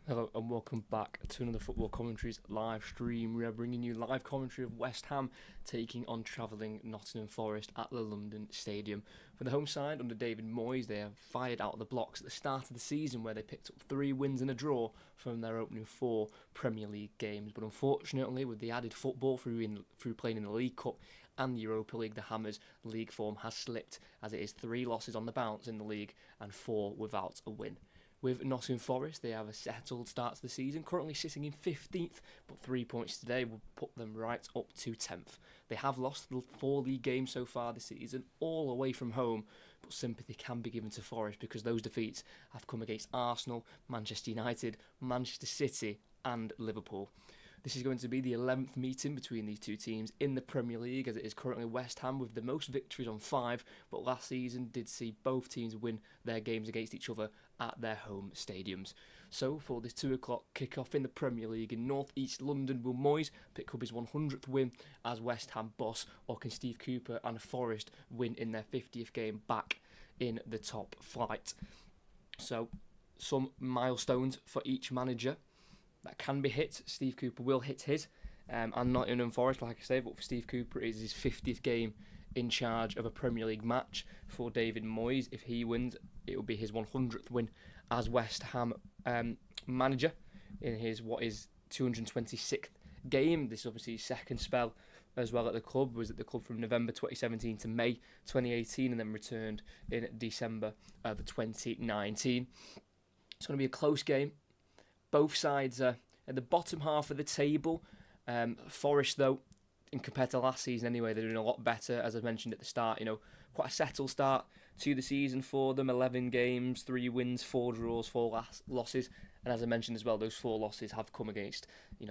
Hello and welcome back to another Football Commentaries live stream. We are bringing you live commentary of West Ham taking on travelling Nottingham Forest at the London Stadium. For the home side, under David Moyes, they have fired out of the blocks at the start of the season where they picked up 3 wins and a draw from their opening 4 Premier League games. But unfortunately, with the added football through playing in the League Cup and the Europa League, the Hammers' league form has slipped as it is 3 losses on the bounce in the league and 4 without a win. With Nottingham Forest, they have a settled start to the season, currently sitting in 15th, but 3 points today will put them right up to 10th. They have lost the 4 league games so far this season, all away from home, but sympathy can be given to Forest because those defeats have come against Arsenal, Manchester United, Manchester City and Liverpool. This is going to be the 11th meeting between these two teams in the Premier League, as it is currently West Ham with the most victories on 5, but last season did see both teams win their games against each other at their home stadiums. So for this 2 o'clock kick-off in the Premier League in North East London, will Moyes pick up his 100th win as West Ham boss, or can Steve Cooper and Forest win in their 50th game back in the top flight? So some milestones for each manager that can be hit. Steve Cooper will hit his, and Nottingham Forest, like I say, but for Steve Cooper it is his 50th game in charge of a Premier League match. For David Moyes, if he wins, it will be his 100th win as West Ham manager in his 226th game. This is obviously his second spell as well at the club. Was at the club from November 2017 to May 2018 and then returned in December of 2019. It's going to be a close game. Both sides are at the bottom half of the table. Forest, though, in compared to last season anyway, they're doing a lot better. As I mentioned at the start, quite a settled start to the season for them. 11 games, 3 wins, 4 draws, 4 losses. And as I mentioned as well, those 4 losses have come against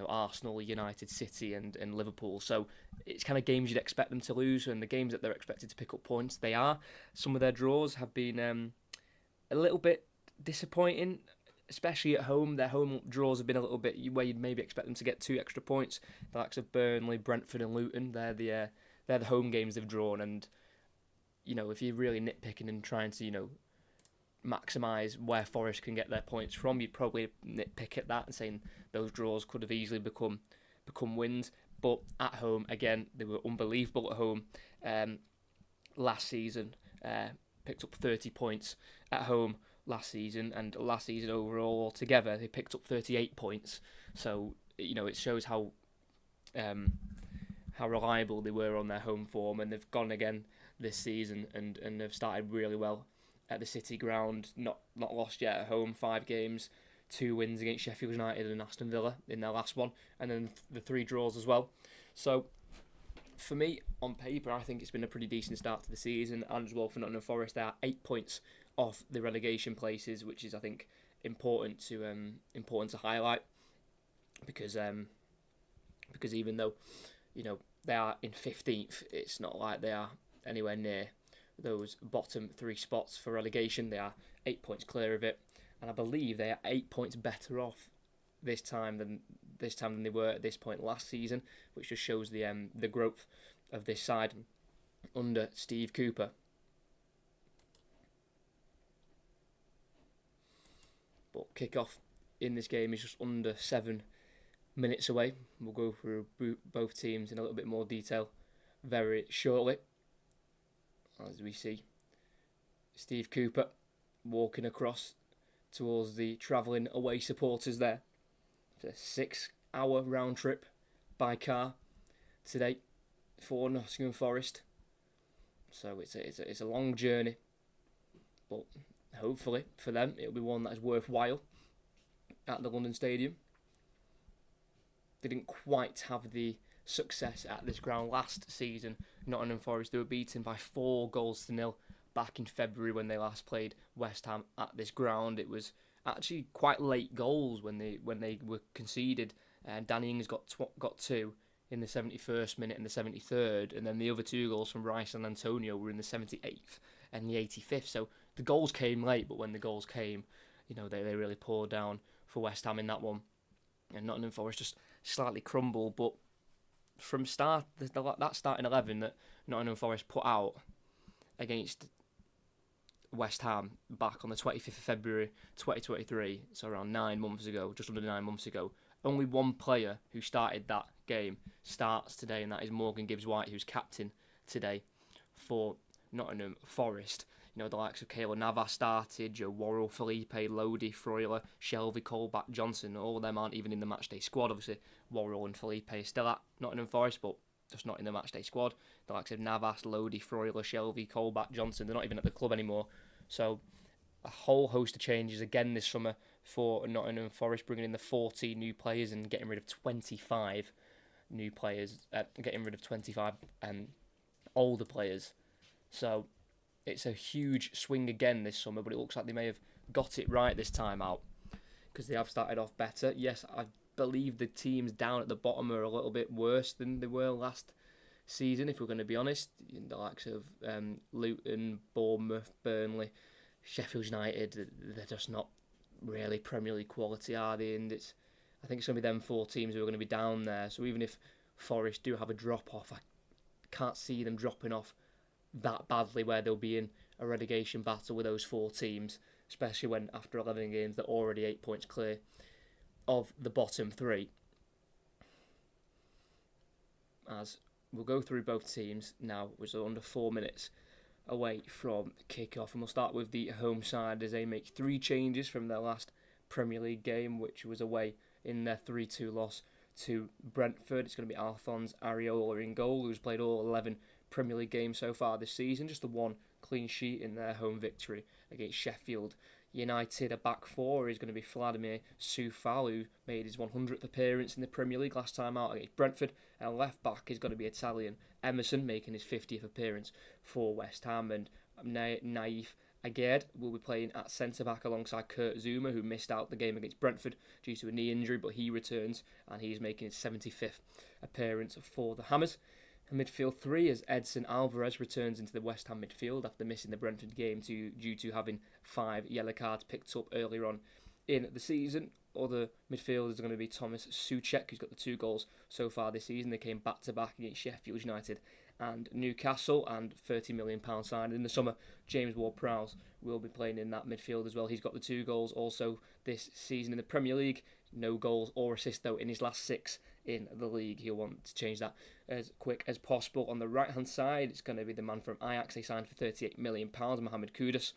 Arsenal, United, City and Liverpool. So it's kind of games you'd expect them to lose, and the games that they're expected to pick up points, they are. Some of their draws have been a little bit disappointing, especially at home. Their home draws have been a little bit where you'd maybe expect them to get 2 extra points. The likes of Burnley, Brentford and Luton, they're the home games they've drawn. And, if you're really nitpicking and trying to, maximise where Forest can get their points from, you'd probably nitpick at that and saying those draws could have easily become wins. But at home, again, they were unbelievable at home last season. Picked up 30 points at home last season, and last season overall altogether they picked up 38 points. So it shows how reliable they were on their home form, and they've gone again this season and they've started really well at the City ground. Not lost yet at home. 5 games, 2 wins against Sheffield United and Aston Villa in their last one, and then the 3 draws as well. So for me, on paper, I think it's been a pretty decent start to the season. And as well for Nottingham Forest, they are 8 points off the relegation places, which is, I think, important to highlight, because even though they are in 15th, it's not like they are anywhere near those bottom 3 spots for relegation. They are 8 points clear of it, and I believe they are 8 points better off this time than they were at this point last season, which just shows the growth of this side under Steve Cooper. But kick-off in this game is just under 7 minutes away. We'll go through both teams in a little bit more detail very shortly, as we see Steve Cooper walking across towards the travelling away supporters there. It's a 6-hour round trip by car today for Nottingham Forest. So it's a long journey, but hopefully for them it'll be one that is worthwhile at the London Stadium. They didn't quite have the success at this ground last season. Nottingham Forest, they were beaten by 4-0 back in February when they last played West Ham at this ground. It was actually quite late goals when they were conceded. Danny Ings got 2 in the 71st minute and the 73rd, and then the other 2 goals from Rice and Antonio were in the 78th and the 85th. So the goals came late, but when the goals came, they really poured down for West Ham in that one. And Nottingham Forest just slightly crumbled, but from that starting 11 that Nottingham Forest put out against West Ham back on the 25th of February 2023, so around 9 months ago, just under 9 months ago. Only one player who started that game starts today, and that is Morgan Gibbs-White, who's captain today for Nottingham Forest. You know, the likes of Keylor Navas started, Joe Worrell, Felipe, Lodi, Freuler, Shelvey, Colback, Johnson. All of them aren't even in the matchday squad. Obviously, Worrell and Felipe are still at Nottingham Forest, but just not in the matchday squad. The likes of Navas, Lodi, Freuler, Shelvey, Colback, Johnson, they're not even at the club anymore. So a whole host of changes again this summer for Nottingham Forest, bringing in the 40 new players and getting rid of 25 new players, getting rid of 25 older players. So it's a huge swing again this summer, but it looks like they may have got it right this time out because they have started off better. Yes, I believe the teams down at the bottom are a little bit worse than they were last season, if we're going to be honest. The likes of Luton, Bournemouth, Burnley, Sheffield United, they're just not really Premier League quality, are they? And I think it's going to be them 4 teams who are going to be down there. So even if Forest do have a drop-off, I can't see them dropping off that badly where they'll be in a relegation battle with those 4 teams, especially when after 11 games they're already 8 points clear of the bottom 3. As we'll go through both teams now, which are under 4 minutes away from kick-off, and we'll start with the home side as they make 3 changes from their last Premier League game, which was away in their 3-2 loss to Brentford. It's going to be Alphonse Areola in goal, who's played all 11 Premier League games so far this season, just the 1 clean sheet in their home victory against Sheffield United. A back 4 is going to be Vladimir Soufal, who made his 100th appearance in the Premier League last time out against Brentford. And left back is going to be Italian Emerson, making his 50th appearance for West Ham. And Naif Aguerd will be playing at centre-back alongside Kurt Zouma, who missed out the game against Brentford due to a knee injury, but he returns and he's making his 75th appearance for the Hammers. And midfield 3 as Edson Alvarez returns into the West Ham midfield after missing the Brentford game due to having 5 yellow cards picked up earlier on in the season. Other midfielders are going to be Thomas Souček, who's got the 2 goals so far this season. They came back-to-back against Sheffield United and Newcastle, and £30 million signed in the summer. James Ward-Prowse will be playing in that midfield as well. He's got the 2 goals also this season in the Premier League. No goals or assists, though, in his last 6 in the league. He'll want to change that as quick as possible. On the right-hand side, it's going to be the man from Ajax. They signed for £38 million, Mohamed Kudus.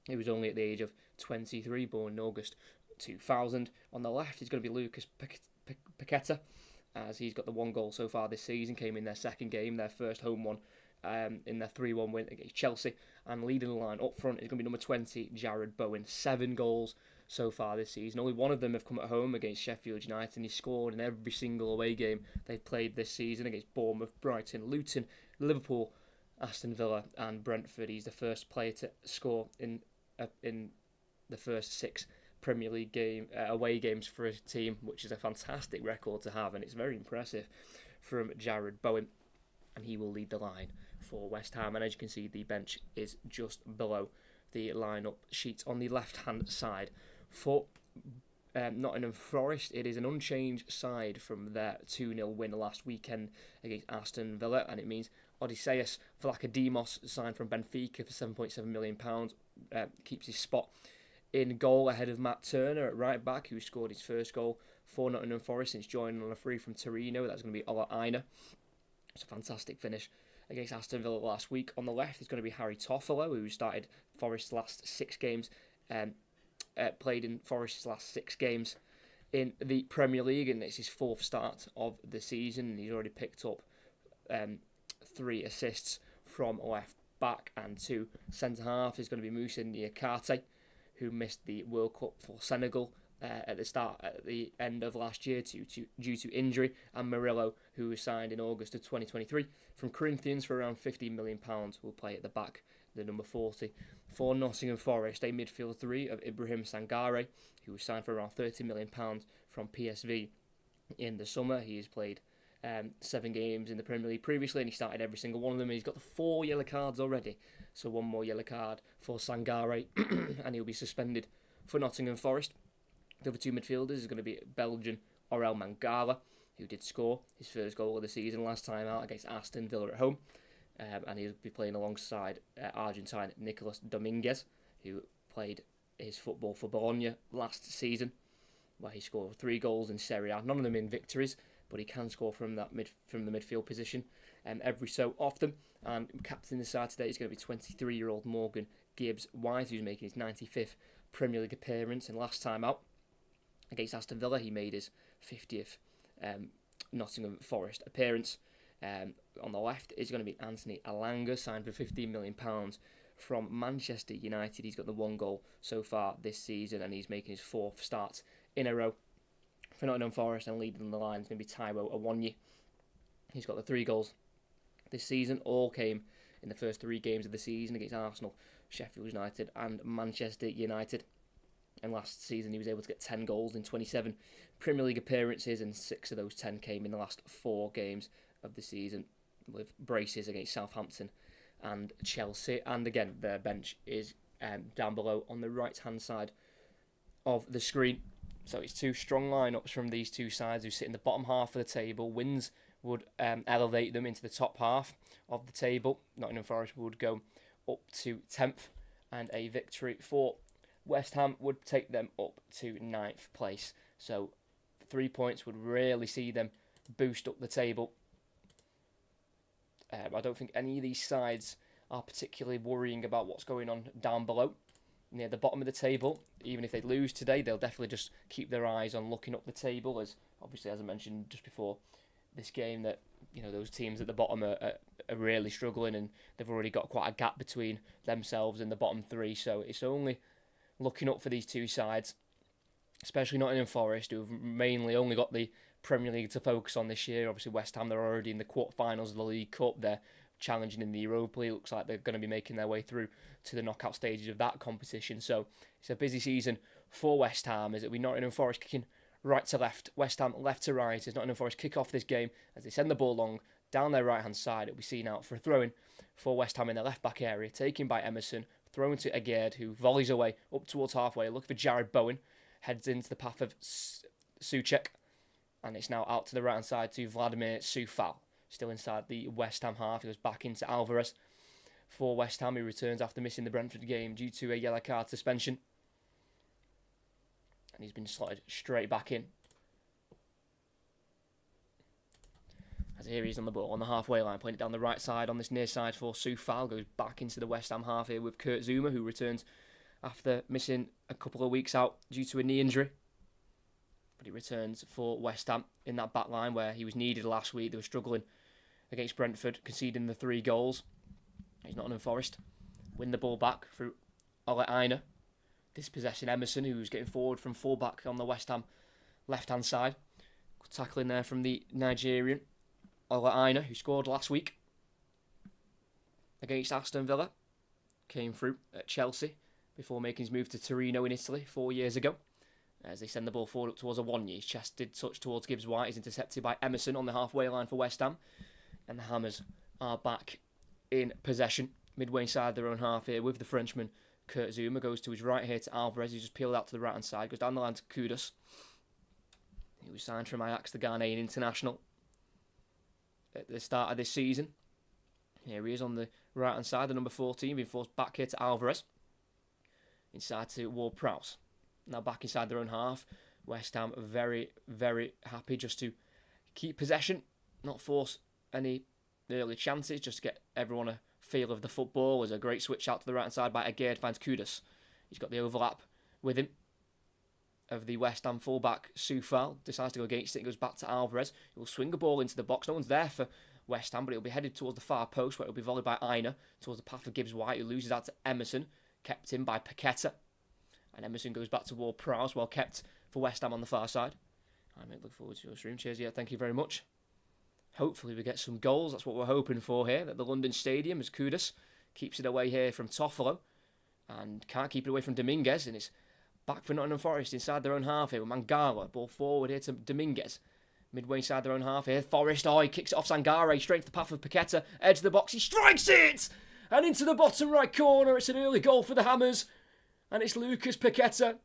He was only at the age of 23, born in August 2000. On the left, it's going to be Lucas Paqueta, as he's got the 1 goal so far this season. Came in their second game, their first home one, in their 3-1 win against Chelsea. And leading the line up front is going to be number 20, Jared Bowen. 7 goals so far this season. Only 1 of them have come at home against Sheffield United, and he scored in every single away game they've played this season against Bournemouth, Brighton, Luton, Liverpool, Aston Villa and Brentford. He's the first player to score in the first 6 Premier League away games for a team, which is a fantastic record to have, and it's very impressive from Jared Bowen. And he will lead the line for West Ham. And as you can see, the bench is just below the lineup sheet on the left-hand side. For Nottingham Forest, it is an unchanged side from their 2-0 win last weekend against Aston Villa, and it means Odysseus Vlachodimos, signed from Benfica for £7.7 million, keeps his spot in goal ahead of Matt Turner at right back, who scored his first goal for Nottingham Forest since joining on a free from Torino. That's going to be Ola Aina. It's a fantastic finish against Aston Villa last week. On the left is going to be Harry Toffolo, who started Forest's last 6 games, played in Forest's last 6 games in the Premier League, and it's his 4th start of the season, and he's already picked up 3 assists from left back. And 2 centre-half is going to be Moussa Niakate, who missed the World Cup for Senegal at the end of last year due to injury, and Murillo, who was signed in August of 2023 from Corinthians for around £15 million, will play at the back, the number 40. For Nottingham Forest, a midfield 3 of Ibrahim Sangare, who was signed for around £30 million from PSV in the summer. He has played 7 games in the Premier League previously, and he started every single one of them. He's got the 4 yellow cards already, so 1 more yellow card for Sangare, and he'll be suspended for Nottingham Forest. The other 2 midfielders is going to be Belgian Orel Mangala, who did score his first goal of the season last time out against Aston Villa at home. and he'll be playing alongside Argentine Nicolas Dominguez, who played his football for Bologna last season, where he scored 3 goals in Serie A. None of them in victories, but he can score from the midfield position every so often. And captain the side today is going to be 23-year-old Morgan Gibbs-White, who's making his 95th Premier League appearance. And last time out against Aston Villa, he made his 50th Nottingham Forest appearance. On the left is going to be Anthony Elanga, signed for £15 million from Manchester United. He's got the 1 goal so far this season, and he's making his 4th start in a row for Nottingham Forest. And leading the line is going to be Taiwo Awoniyi. He's got the 3 goals this season. All came in the first 3 games of the season against Arsenal, Sheffield United and Manchester United. And last season he was able to get 10 goals in 27 Premier League appearances, and 6 of those 10 came in the last 4 games of the season, with braces against Southampton and Chelsea. And again, their bench is down below on the right-hand side of the screen. So it's 2 strong lineups from these 2 sides who sit in the bottom half of the table. Wins would elevate them into the top half of the table. Nottingham Forest would go up to 10th, and a victory for West Ham would take them up to 9th place. So 3 points would really see them boost up the table. I don't think any of these sides are particularly worrying about what's going on down below near the bottom of the table. Even if they lose today, they'll definitely just keep their eyes on looking up the table, as obviously, as I mentioned just before this game, that those teams at the bottom are really struggling, and they've already got quite a gap between themselves and the bottom 3. So it's only looking up for these 2 sides, especially Nottingham Forest, who've mainly only got the Premier League to focus on this year. Obviously, West Ham, they're already in the quarterfinals of the League Cup. They're challenging in the Europa League. Looks like they're going to be making their way through to the knockout stages of that competition. So it's a busy season for West Ham, as it will be Nottingham Forest kicking right to left, West Ham left to right, as Nottingham Forest kick off this game as they send the ball long down their right-hand side. It'll be seen out for a throw-in for West Ham in their left-back area, taken by Emerson, thrown to Agard, who volleys away up towards halfway, looking for Jared Bowen, heads into the path of Souček, and it's now out to the right-hand side to Vladimir Soufal, still inside the West Ham half. He goes back into Alvarez for West Ham, who returns after missing the Brentford game due to a yellow card suspension. And he's been slotted straight back in. As here he is on the ball, on the halfway line, playing it down the right side on this near side for Soufal. Goes back into the West Ham half here with Kurt Zouma, who returns after missing a couple of weeks out due to a knee injury. But he returns for West Ham in that back line where he was needed last week. They were struggling against Brentford, conceding the 3 goals. He's Nottingham Forest win the ball back through Ole Aina, dispossessing Emerson, who's getting forward from full-back on the West Ham left-hand side. Good tackling there from the Nigerian Ole Aina, who scored last week against Aston Villa. Came through at Chelsea before making his move to Torino in Italy 4 years ago. As they send the ball forward up towards Awoniyi. His chested touch towards Gibbs-White is intercepted by Emerson on the halfway line for West Ham. And the Hammers are back in possession, midway inside their own half here with the Frenchman. Kurt Zouma goes to his right here to Alvarez, who's just peeled out to the right-hand side. Goes down the line to Kudus. He was signed from Ajax, the Ghanaian international, at the start of this season. Here he is on the right-hand side, the number 14, being forced back here to Alvarez. Inside to Ward-Prowse. Now back inside their own half. West Ham are very, very happy just to keep possession, not force any early chances, just to get everyone a feel of the football. There's a great switch out to the right-hand side by Agard, finds Kudus. He's got the overlap with him of the West Ham fullback Soufal. Decides to go against it, goes back to Alvarez. He will swing the ball into the box. No one's there for West Ham, but it'll be headed towards the far post, where it'll be volleyed by Aina towards the path of Gibbs-White, who loses out to Emerson, kept in by Paqueta. And Emerson goes back to Ward-Prowse, well kept for West Ham on the far side. I might look forward to your stream. Cheers, yeah, thank you very much. Hopefully we get some goals. That's what we're hoping for here at the London Stadium, as Kudus keeps it away here from Toffolo and can't keep it away from Dominguez. And it's back for Nottingham Forest inside their own half here with Mangala. Ball forward here to Dominguez. Midway inside their own half here. Forest, he kicks it off Sangare straight to the path of Paqueta. Edge of the box, he strikes it! And into the bottom right corner. It's an early goal for the Hammers. And it's Lucas Paqueta.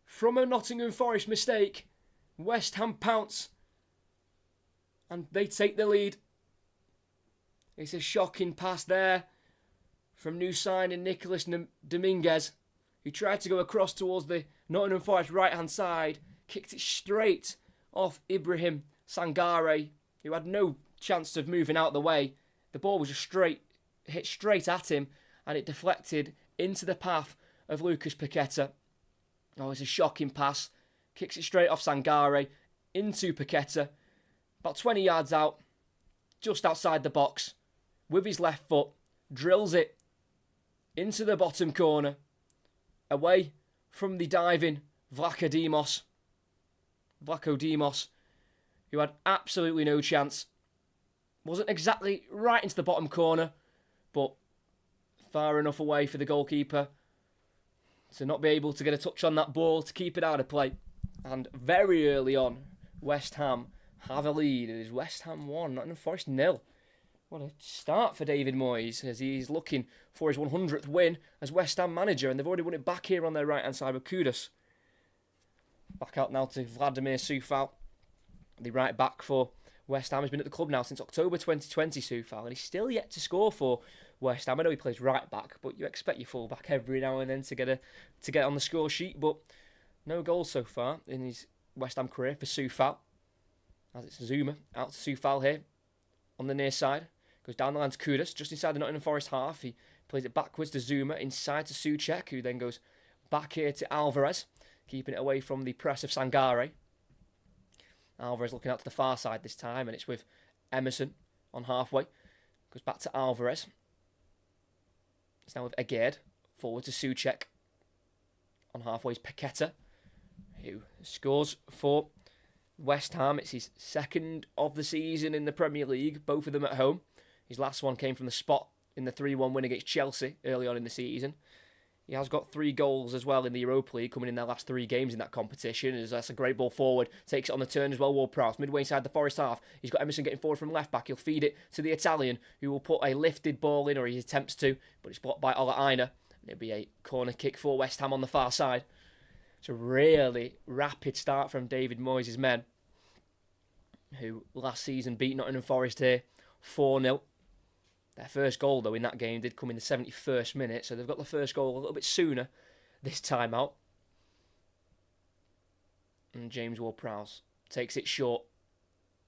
From a Nottingham Forest mistake, West Ham pounce. And they take the lead. It's a shocking pass there from new signing Nicholas Dominguez, who tried to go across towards the Nottingham Forest right-hand side, kicked it straight off Ibrahim Sangare, who had no chance of moving out the way. The ball was just hit straight at him, and it deflected into the path of Lucas Paqueta. Oh, it's a shocking pass. Kicks it straight off Sangare into Paqueta. About 20 yards out, just outside the box, with his left foot, drills it into the bottom corner, away from the diving Vlaco Dimos, who had absolutely no chance. Wasn't exactly right into the bottom corner, but far enough away for the goalkeeper to not be able to get a touch on that ball to keep it out of play. And very early on, West Ham have a lead. It is West Ham 1, Nottingham Forest 0. What a start for David Moyes, as he's looking for his 100th win as West Ham manager, and they've already won it back here on their right-hand side with Kudus. Back out now to Vladimir Coufal, the right back for West Ham. Has been at the club now since October 2020, Coufal, and he's still yet to score for West Ham. I know he plays right back, but you expect your full back every now and then to get on the score sheet, but no goals so far in his West Ham career for Coufal. As it's Zuma out to Coufal here on the near side. Goes down the line to Kudus, just inside the Nottingham Forest half. He plays it backwards to Zuma, inside to Souček, who then goes back here to Alvarez, keeping it away from the press of Sangare. Alvarez looking out to the far side this time, and it's with Emerson on halfway. Goes back to Alvarez. It's now with Aged, forward to Souček. On halfway is Paqueta, who scores for West Ham. It's his second of the season in the Premier League, both of them at home. His last one came from the spot in the 3-1 win against Chelsea early on in the season. He has got 3 goals as well in the Europa League, coming in their last 3 games in that competition. That's a great ball forward. Takes it on the turn as well, Ward-Prowse. Midway inside the Forest half. He's got Emerson getting forward from left back. He'll feed it to the Italian, who will put a lifted ball in, or he attempts to, but it's blocked by Ola Aina. It'll be a corner kick for West Ham on the far side. It's a really rapid start from David Moyes' men, who last season beat Nottingham Forest here 4-0. Their first goal, though, in that game did come in the 71st minute, so they've got the first goal a little bit sooner this time out. And James Ward-Prowse takes it short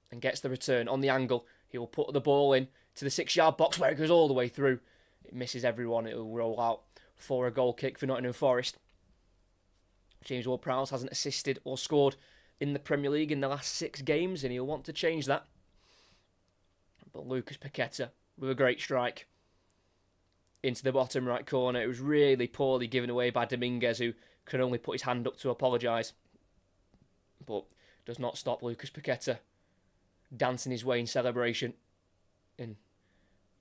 and gets the return on the angle. He will put the ball in to the 6-yard box where it goes all the way through. It misses everyone. It will roll out for a goal kick for Nottingham Forest. James Ward-Prowse hasn't assisted or scored in the Premier League in the last 6 games, and he'll want to change that. But Lucas Paqueta with a great strike into the bottom right corner. It was really poorly given away by Dominguez, who could only put his hand up to apologise. But does not stop Lucas Paqueta dancing his way in celebration in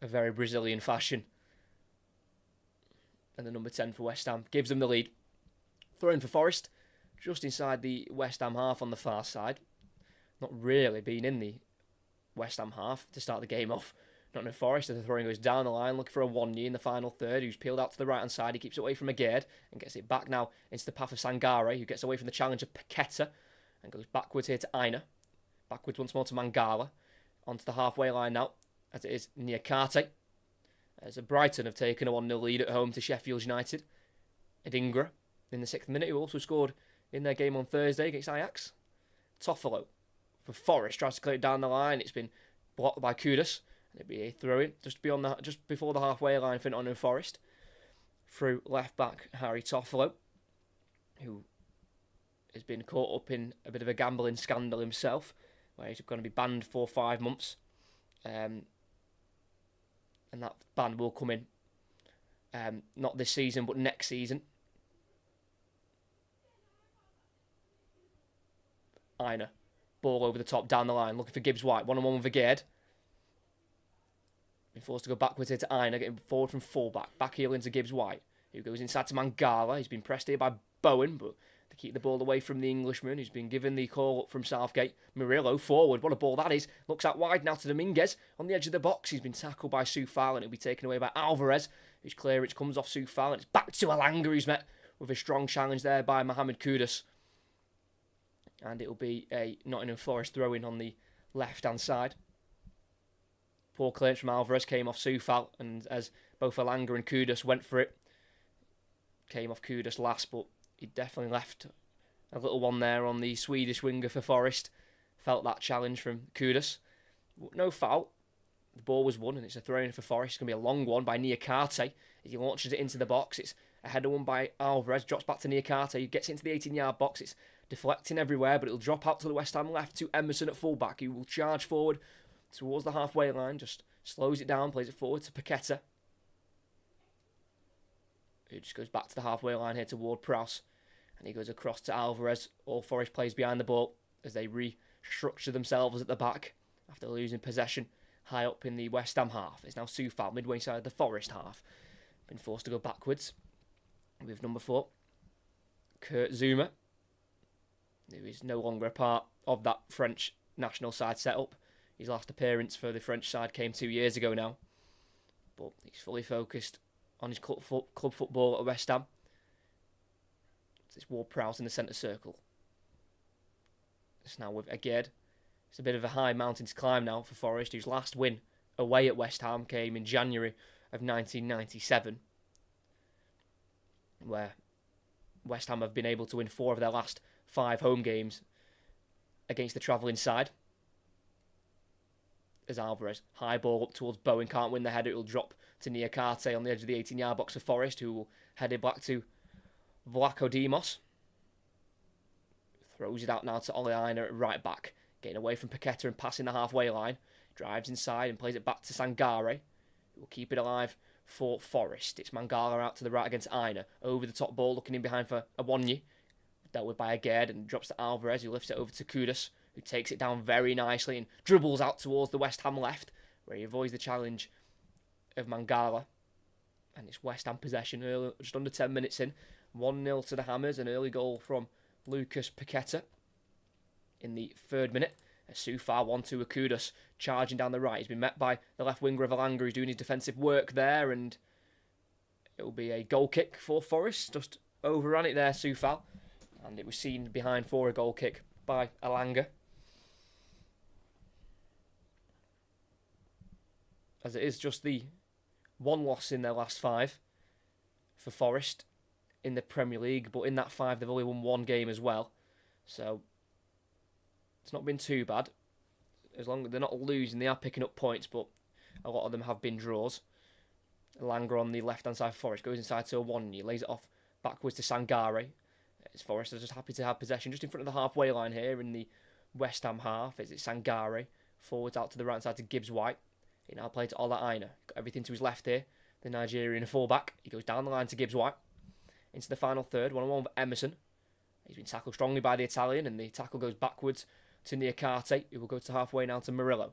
a very Brazilian fashion. And the number 10 for West Ham gives them the lead. Throw in for Forest, just inside the West Ham half on the far side. Not really being in the West Ham half to start the game off. Nottingham Forest, as the throwing goes down the line, looking for a 1-knee in the final third, who's peeled out to the right-hand side. He keeps it away from Aged and gets it back now into the path of Sangare, who gets away from the challenge of Paqueta and goes backwards here to Aina. Backwards once more to Mangala. Onto the halfway line now, as it is Niakate. As Brighton have taken a 1-0 lead at home to Sheffield United. Adingra in the 6th minute, who also scored in their game on Thursday against Ajax. Toffolo for Forest tries to clear it down the line. It's been blocked by Kudus. It'd be a throw-in just before the halfway line for Nottingham Forest. Through left-back Harry Toffolo, who has been caught up in a bit of a gambling scandal himself, where he's going to be banned for 5 months. And that ban will come in not this season, but next season. Aina, ball over the top, down the line, looking for Gibbs-White. 1-on-1 with Aged. Been forced to go backwards here to Aina, getting forward from fullback. Back heel into Gibbs-White, who goes inside to Mangala. He's been pressed here by Bowen, but to keep the ball away from the Englishman, who's been given the call up from Southgate. Murillo forward, what a ball that is. Looks out wide now to Dominguez on the edge of the box. He's been tackled by Coufal, and it'll be taken away by Alvarez, whose clearance comes off Coufal, and it's back to Alanga, who's met with a strong challenge there by Mohamed Kudus. And it'll be a Nottingham Forest throw-in on the left-hand side. Poor clearance from Alvarez came off Soufal, and as both Elanga and Kudus went for it, came off Kudus last, but he definitely left a little one there on the Swedish winger for Forest. Felt that challenge from Kudus. No foul. The ball was won, and it's a throw-in for Forest. It's going to be a long one by Niakate. As he launches it into the box, it's a header one by Alvarez. Drops back to Niakate. He gets into the 18-yard box. It's deflecting everywhere, but it'll drop out to the West Ham left to Emerson at fullback, who will charge forward towards the halfway line. Just slows it down, plays it forward to Paqueta, who just goes back to the halfway line here to Ward-Prowse. And he goes across to Alvarez. All Forest plays behind the ball as they restructure themselves at the back after losing possession high up in the West Ham half. It's now Soufal, midway side of the Forest half. Been forced to go backwards with number 4, Kurt Zouma, who is no longer a part of that French national side setup. His last appearance for the French side came 2 years ago now. But he's fully focused on his club football at West Ham. It's Ward-Prowse in the centre circle. It's now with Aguerd. It's a bit of a high mountain to climb now for Forest, whose last win away at West Ham came in January of 1997, where West Ham have been able to win 4 of their last 5 home games against the travelling side. As Alvarez, high ball up towards Bowen, can't win the header, it'll drop to Niakate on the edge of the 18-yard box for Forest, who will head it back to Vlachodimos. Throws it out now to Ole Aina at right back, getting away from Paqueta and passing the halfway line. Drives inside and plays it back to Sangare, who will keep it alive for Forest. It's Mangala out to the right against Aina. Over the top ball, looking in behind for Awonyi. Dealt with by Aguerd and drops to Alvarez, who lifts it over to Kudus, who takes it down very nicely and dribbles out towards the West Ham left, where he avoids the challenge of Mangala. And it's West Ham possession, early, just under 10 minutes in. 1-0 to the Hammers, an early goal from Lucas Paqueta in the 3rd minute. Soufal 1-2 with Kudus charging down the right. He's been met by the left winger of Elanga, who's doing his defensive work there, and it will be a goal kick for Forest. Just overran it there, Soufal, and it was seen behind for a goal kick by Elanga. As it is just the 1 loss in their last 5 for Forest in the Premier League, but in that 5 they've only won 1 game as well, so it's not been too bad. As long as they're not losing, they are picking up points, but a lot of them have been draws. Elanga on the left-hand side of Forest goes inside to Awonyi, lays it off backwards to Sangare. As Forest are just happy to have possession just in front of the halfway line here in the West Ham half. It's Sangare, forwards out to the right side to Gibbs-White. He now plays to Ole Aina. Got everything to his left here. The Nigerian fullback. He goes down the line to Gibbs-White. Into the final third. 1-on-1 with Emerson. He's been tackled strongly by the Italian, and the tackle goes backwards to Niakate, who will go to halfway now to Murillo.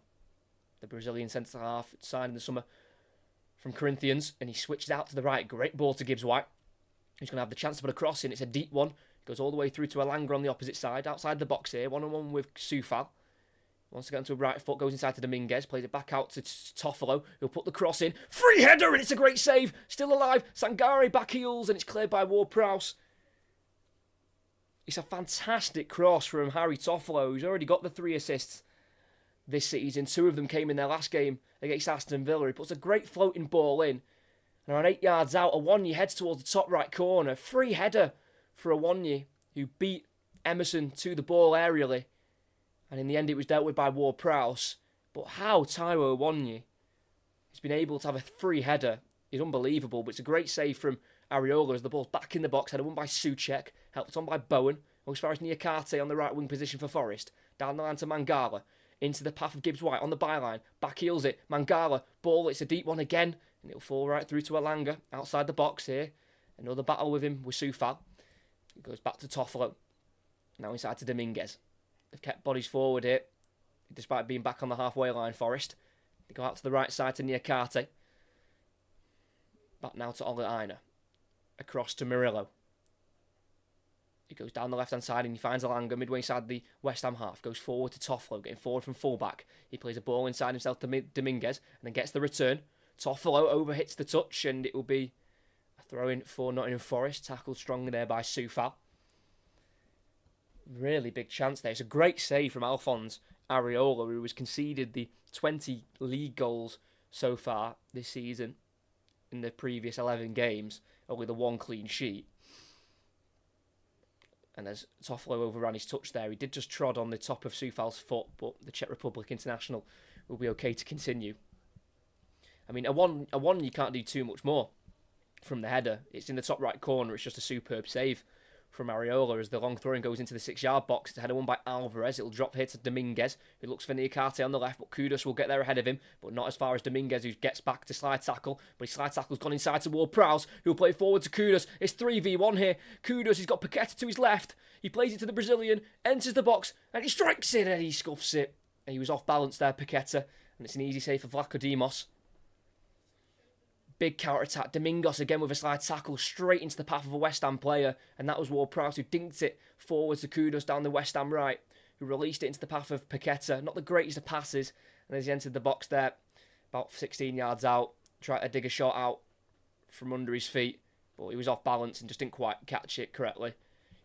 The Brazilian centre-half signed in the summer from Corinthians, and he switches out to the right. Great ball to Gibbs-White. He's going to have the chance to put a cross in. It's a deep one. Goes all the way through to Elanga on the opposite side. Outside the box here. 1-on-1 with Soufal. Wants to get into a right foot, goes inside to Dominguez, plays it back out to Toffolo, who'll put the cross in. Free header, and it's a great save. Still alive. Sangare back heels, and it's cleared by Ward-Prowse. It's a fantastic cross from Harry Toffolo, who's already got the 3 assists this season. 2 of them came in their last game against Aston Villa. He puts a great floating ball in. And around 8 yards out, Awonyi heads towards the top right corner. Free header for Awonyi, who beat Emerson to the ball aerially. And in the end, it was dealt with by Ward-Prowse. But how Taiwo Awonyi has been able to have a free header is unbelievable. But it's a great save from Areola as the ball's back in the box. Header won by Souček, helped on by Bowen. As far as Niakate on the right wing position for Forest. Down the line to Mangala. Into the path of Gibbs-White on the byline. Back heels it. Mangala. Ball, it's a deep one again. And it'll fall right through to Elanga. Outside the box here. Another battle with him with Soufal. It goes back to Toffolo. Now inside to Dominguez. They've kept bodies forward here, despite being back on the halfway line, Forest. They go out to the right side to Niakate. Back now to Ole Aina. Across to Murillo. He goes down the left-hand side and he finds Elanga midway inside the West Ham half. Goes forward to Toffolo, getting forward from fullback. He plays a ball inside himself to Dominguez and then gets the return. Toffolo overhits the touch and it will be a throw-in for Nottingham Forest. Tackled strongly there by Soufal. Really big chance there. It's a great save from Alphonse Areola, who has conceded the 20 league goals so far this season in the previous 11 games, only the one clean sheet. And as Toffolo overran his touch there, he did just trod on the top of Soufal's foot, but the Czech Republic international will be okay to continue. I mean, a one you can't do too much more from the header. It's in the top right corner. It's just a superb save from Areola as the long throwing goes into the 6-yard box. It's a header won by Alvarez. It'll drop here to Dominguez, who looks for Niakate on the left, but Kudus will get there ahead of him, but not as far as Dominguez, who gets back to slide tackle, but his slide tackle's gone inside toward Prowse, who'll play forward to Kudus. It's 3v1 here. Kudus, he's got Paqueta to his left. He plays it to the Brazilian, enters the box, and he strikes it, and he scuffs it. And he was off balance there, Paqueta, and it's an easy save for Vlachodimos. Big counter-attack. Domingos again with a slide tackle straight into the path of a West Ham player. And that was Ward-Prowse who dinked it forward to Kudus down the West Ham right, who released it into the path of Paqueta. Not the greatest of passes. And as he entered the box there, about 16 yards out, tried to dig a shot out from under his feet. But he was off balance and just didn't quite catch it correctly.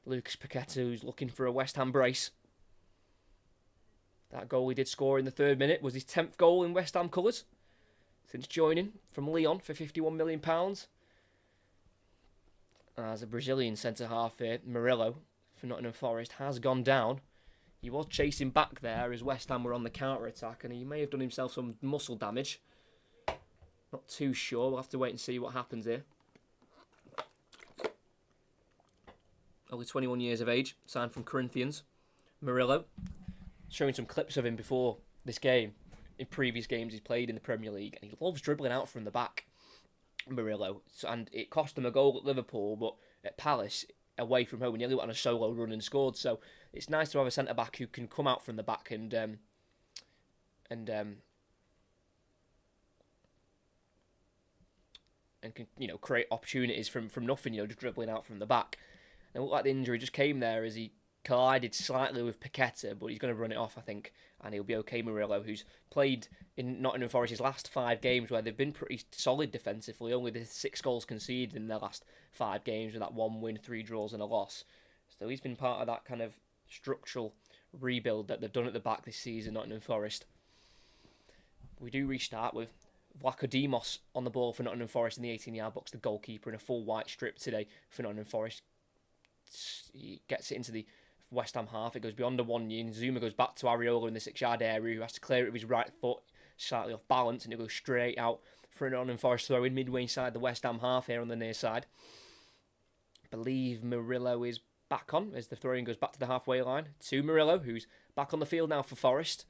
Lucas Paqueta, who's looking for a West Ham brace. That goal he did score in the 3rd minute was his 10th goal in West Ham colours since joining from Lyon for £51 million. As a Brazilian centre-half here, Murillo for Nottingham Forest has gone down. He was chasing back there as West Ham were on the counter-attack, and he may have done himself some muscle damage. Not too sure. We'll have to wait and see what happens here. Only 21 years of age, signed from Corinthians. Murillo, showing some clips of him before this game. In previous games he's played in the Premier League, and he loves dribbling out from the back, Murillo. And it cost him a goal at Liverpool, but at Palace, away from home, he nearly went on a solo run and scored. So it's nice to have a centre-back who can come out from the back and can, create opportunities from nothing, just dribbling out from the back. And it looked like the injury just came there as he collided slightly with Paqueta, but he's going to run it off, I think, and he'll be okay. Murillo, who's played in Nottingham Forest's last 5 games where they've been pretty solid defensively, only the 6 goals conceded in their last 5 games with that 1 win, 3 draws and a loss. So he's been part of that kind of structural rebuild that they've done at the back this season, Nottingham Forest. We do restart with Vlachodimos on the ball for Nottingham Forest in the 18-yard box, the goalkeeper in a full white strip today for Nottingham Forest. He gets it into the West Ham half. It goes beyond Awoniyi, and Zuma goes back to Areola in the 6-yard area, who has to clear it with his right foot, slightly off balance, and it goes straight out for an Nottingham Forest throw in midway inside the West Ham half here on the near side. I believe Murillo is back on as the throw-in goes back to the halfway line to Murillo, who's back on the field now for Forest.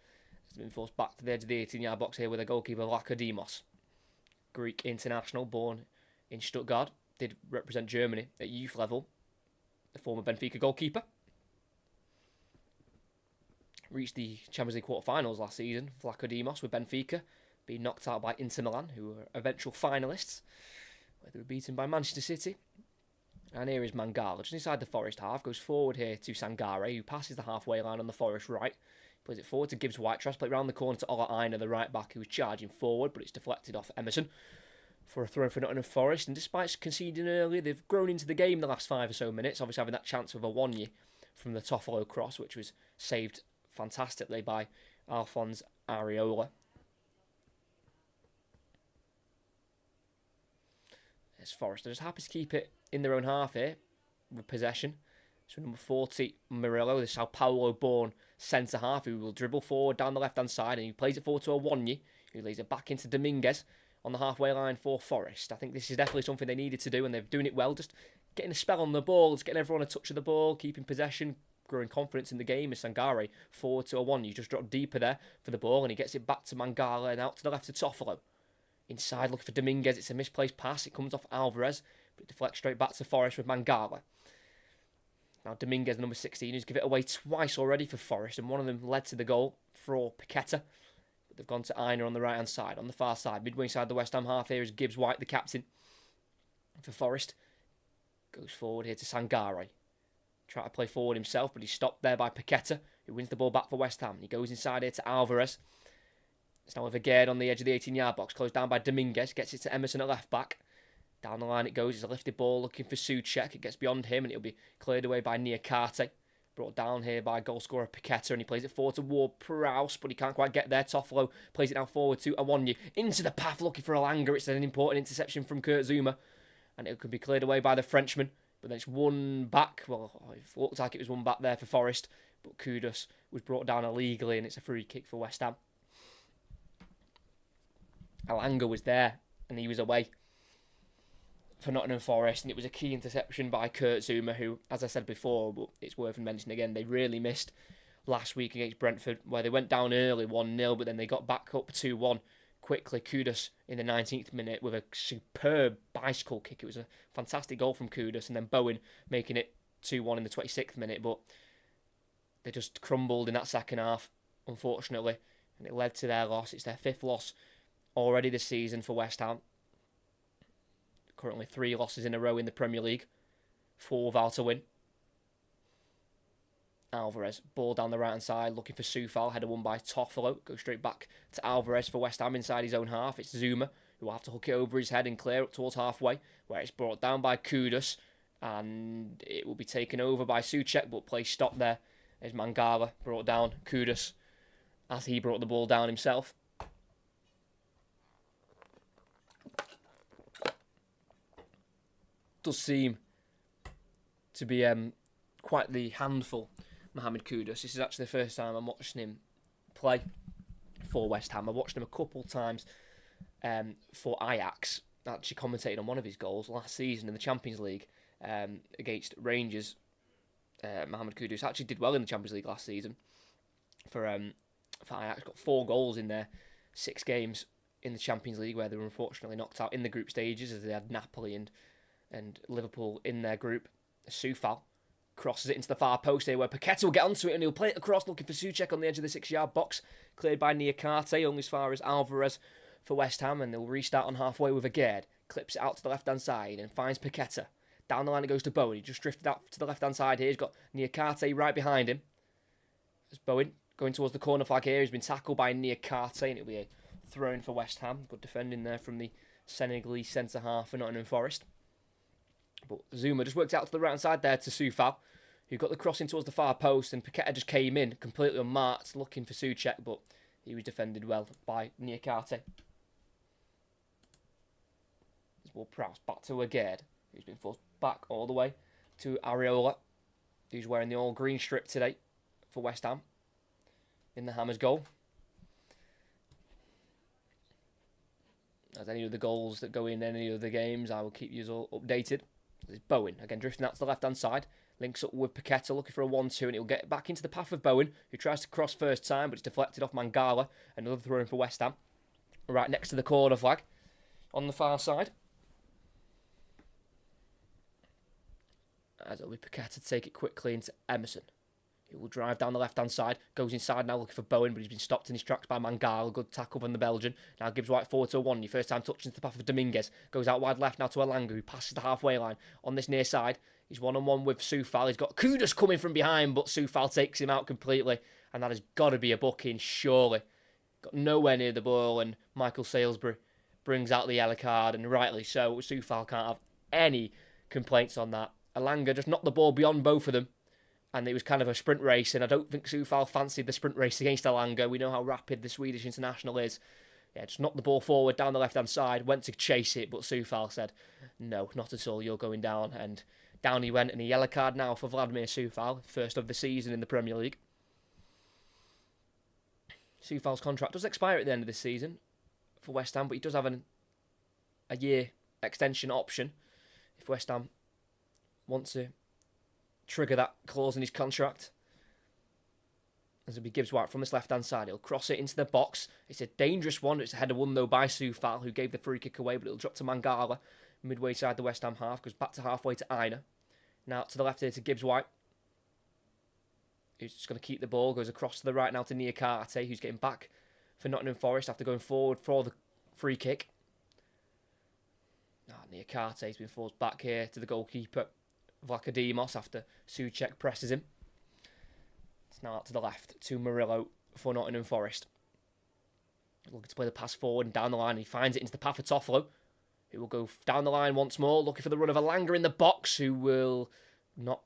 He's been forced back to the edge of the 18-yard box here with a goalkeeper, Vlachodimos. Greek international, born in Stuttgart, did represent Germany at youth level, the former Benfica goalkeeper. Reached the Champions League quarter-finals last season, Vlachodimos with Benfica, being knocked out by Inter Milan, who were eventual finalists, where they were beaten by Manchester City. And here is Mangala, just inside the Forest half, goes forward here to Sangare, who passes the halfway line on the Forest right, plays it forward to Gibbs White, tries to play it round the corner to Ola Aina, the right back, who was charging forward, but it's deflected off Emerson for a throw for Nottingham Forest. And despite conceding early, they've grown into the game the last 5 or so minutes, obviously having that chance with Awoniyi from the Toffolo cross, which was saved fantastically by Alphonse Areola. There's Forest. They're just happy to keep it in their own half here with possession. So number 40, Murillo, the Sao Paulo-born centre-half, who will dribble forward down the left-hand side, and he plays it forward to Awoniyi, who lays it back into Dominguez on the halfway line for Forest. I think this is definitely something they needed to do, and they're doing it well, just getting a spell on the ball, just getting everyone a touch of the ball, keeping possession, growing confidence in the game as Sangare forward to Awoniyi, just dropped deeper there for the ball, and he gets it back to Mangala and out to the left to Toffolo. Inside, looking for Dominguez. It's a misplaced pass. It comes off Alvarez, but it deflects straight back to Forest with Mangala. Now Dominguez, number 16, who's given it away twice already for Forest, and one of them led to the goal for Paqueta. But they've gone to Aina on the right-hand side. On the far side, midway inside the West Ham half here is Gibbs White, the captain for Forest. Goes forward here to Sangare. Try to play forward himself, but he's stopped there by Paqueta, who wins the ball back for West Ham. He goes inside here to Alvarez. It's now with Agard on the edge of the 18-yard box, closed down by Dominguez, gets it to Emerson at left-back. Down the line it goes, it's a lifted ball looking for Souček. It gets beyond him and it'll be cleared away by Niakate. Brought down here by goal scorer Paqueta, and he plays it forward to Ward-Prowse, but he can't quite get there. Toffolo plays it now forward to Awonyi. Into the path, looking for Elanga. It's an important interception from Kurt Zouma, and it could be cleared away by the Frenchman. But then it's one back. Well, it looked like it was one back there for Forest, but Kudus was brought down illegally, and it's a free kick for West Ham. Elanga was there, and he was away for Nottingham Forest, and it was a key interception by Kurt Zouma, who, as I said before, but it's worth mentioning again, they really missed last week against Brentford, where they went down early 1-0, but then they got back up 2-1 quickly. Kudus in the 19th minute with a superb bicycle kick. It was a fantastic goal from Kudus, and then Bowen making it 2-1 in the 26th minute, but they just crumbled in that second half, unfortunately, and it led to their loss. It's their 5th loss already this season for West Ham. Currently 3 losses in a row in the Premier League, 4 without a win. Alvarez, ball down the right-hand side, looking for Soufal, header won by Toffolo. Goes straight back to Alvarez for West Ham inside his own half. It's Zouma, who will have to hook it over his head and clear up towards halfway, where it's brought down by Kudus, and it will be taken over by Souček, but play stopped there as Mangala brought down Kudus as he brought the ball down himself. Does seem to be quite the handful, Mohamed Kudus. This is actually the first time I'm watching him play for West Ham. I watched him a couple times for Ajax. Actually commentated on one of his goals last season in the Champions League against Rangers. Mohamed Kudus actually did well in the Champions League last season for Ajax. Got 4 goals in their 6 games in the Champions League, where they were unfortunately knocked out in the group stages as they had Napoli and Liverpool in their group. Soufal crosses it into the far post here, where Paqueta will get onto it, and he'll play it across, looking for Souček on the edge of the 6-yard box. Cleared by Niakate, only as far as Alvarez for West Ham, and they'll restart on halfway with Agard. Clips it out to the left-hand side and finds Paqueta. Down the line it goes to Bowen. He just drifted out to the left-hand side here. He's got Niakate right behind him. As Bowen going towards the corner flag here. He's been tackled by Niakate, and it'll be a throw-in for West Ham. Good defending there from the Senegalese centre-half for Nottingham Forest. But Zouma just worked out to the right-hand side there to Soufal, who got the crossing towards the far post, and Paqueta just came in completely unmarked, looking for Souček, but he was defended well by Niakate. As Ward-Prowse back to Agard, who's been forced back all the way to Areola, who's wearing the all-green strip today for West Ham in the Hammers goal. As any of the goals that go in any of the games, I will keep you all updated. There's Bowen, again drifting out to the left-hand side. Links up with Paqueta, looking for a 1-2, and he'll get back into the path of Bowen, who tries to cross first time, but it's deflected off Mangala. Another throw in for West Ham. Right next to the corner flag, on the far side. As it'll be Paqueta to take it quickly into Emerson. He will drive down the left-hand side, goes inside now looking for Bowen, but he's been stopped in his tracks by Mangala. Good tackle from the Belgian. Now gives White forward to Awonyi. First time touching to the path of Dominguez. Goes out wide left now to Elanga, who passes the halfway line on this near side. He's one-on-one with Soufal. He's got Kudus coming from behind, but Soufal takes him out completely. And that has got to be a booking, surely. Got nowhere near the ball, and Michael Salisbury brings out the yellow card, and rightly so. Soufal can't have any complaints on that. Elanga just knocked the ball beyond both of them. And it was kind of a sprint race, and I don't think Soufal fancied the sprint race against Elanga. We know how rapid the Swedish international is. Yeah, just knocked the ball forward down the left-hand side, went to chase it, but Soufal said, no, not at all, you're going down. And down he went, and a yellow card now for Vladimir Soufal, first of the season in the Premier League. Soufal's contract does expire at the end of this season for West Ham, but he does have a year extension option if West Ham want to trigger that clause in his contract. As it'll be Gibbs White from this left-hand side. He'll cross it into the box. It's a dangerous one. It's a header won, though, by Soufal, who gave the free kick away, but it'll drop to Mangala, midway side the West Ham half, goes back to halfway to Aina. Now to the left here to Gibbs White, who's just going to keep the ball, goes across to the right now to Niakate, who's getting back for Nottingham Forest after going forward for the free kick. Niakate's been forced back here to the goalkeeper, Vlachodimos, after Souček presses him. It's now out to the left to Murillo for Nottingham Forest. Looking to play the pass forward and down the line. He finds it into the path of Toffolo, who will go down the line once more, looking for the run of Elanga in the box, who will not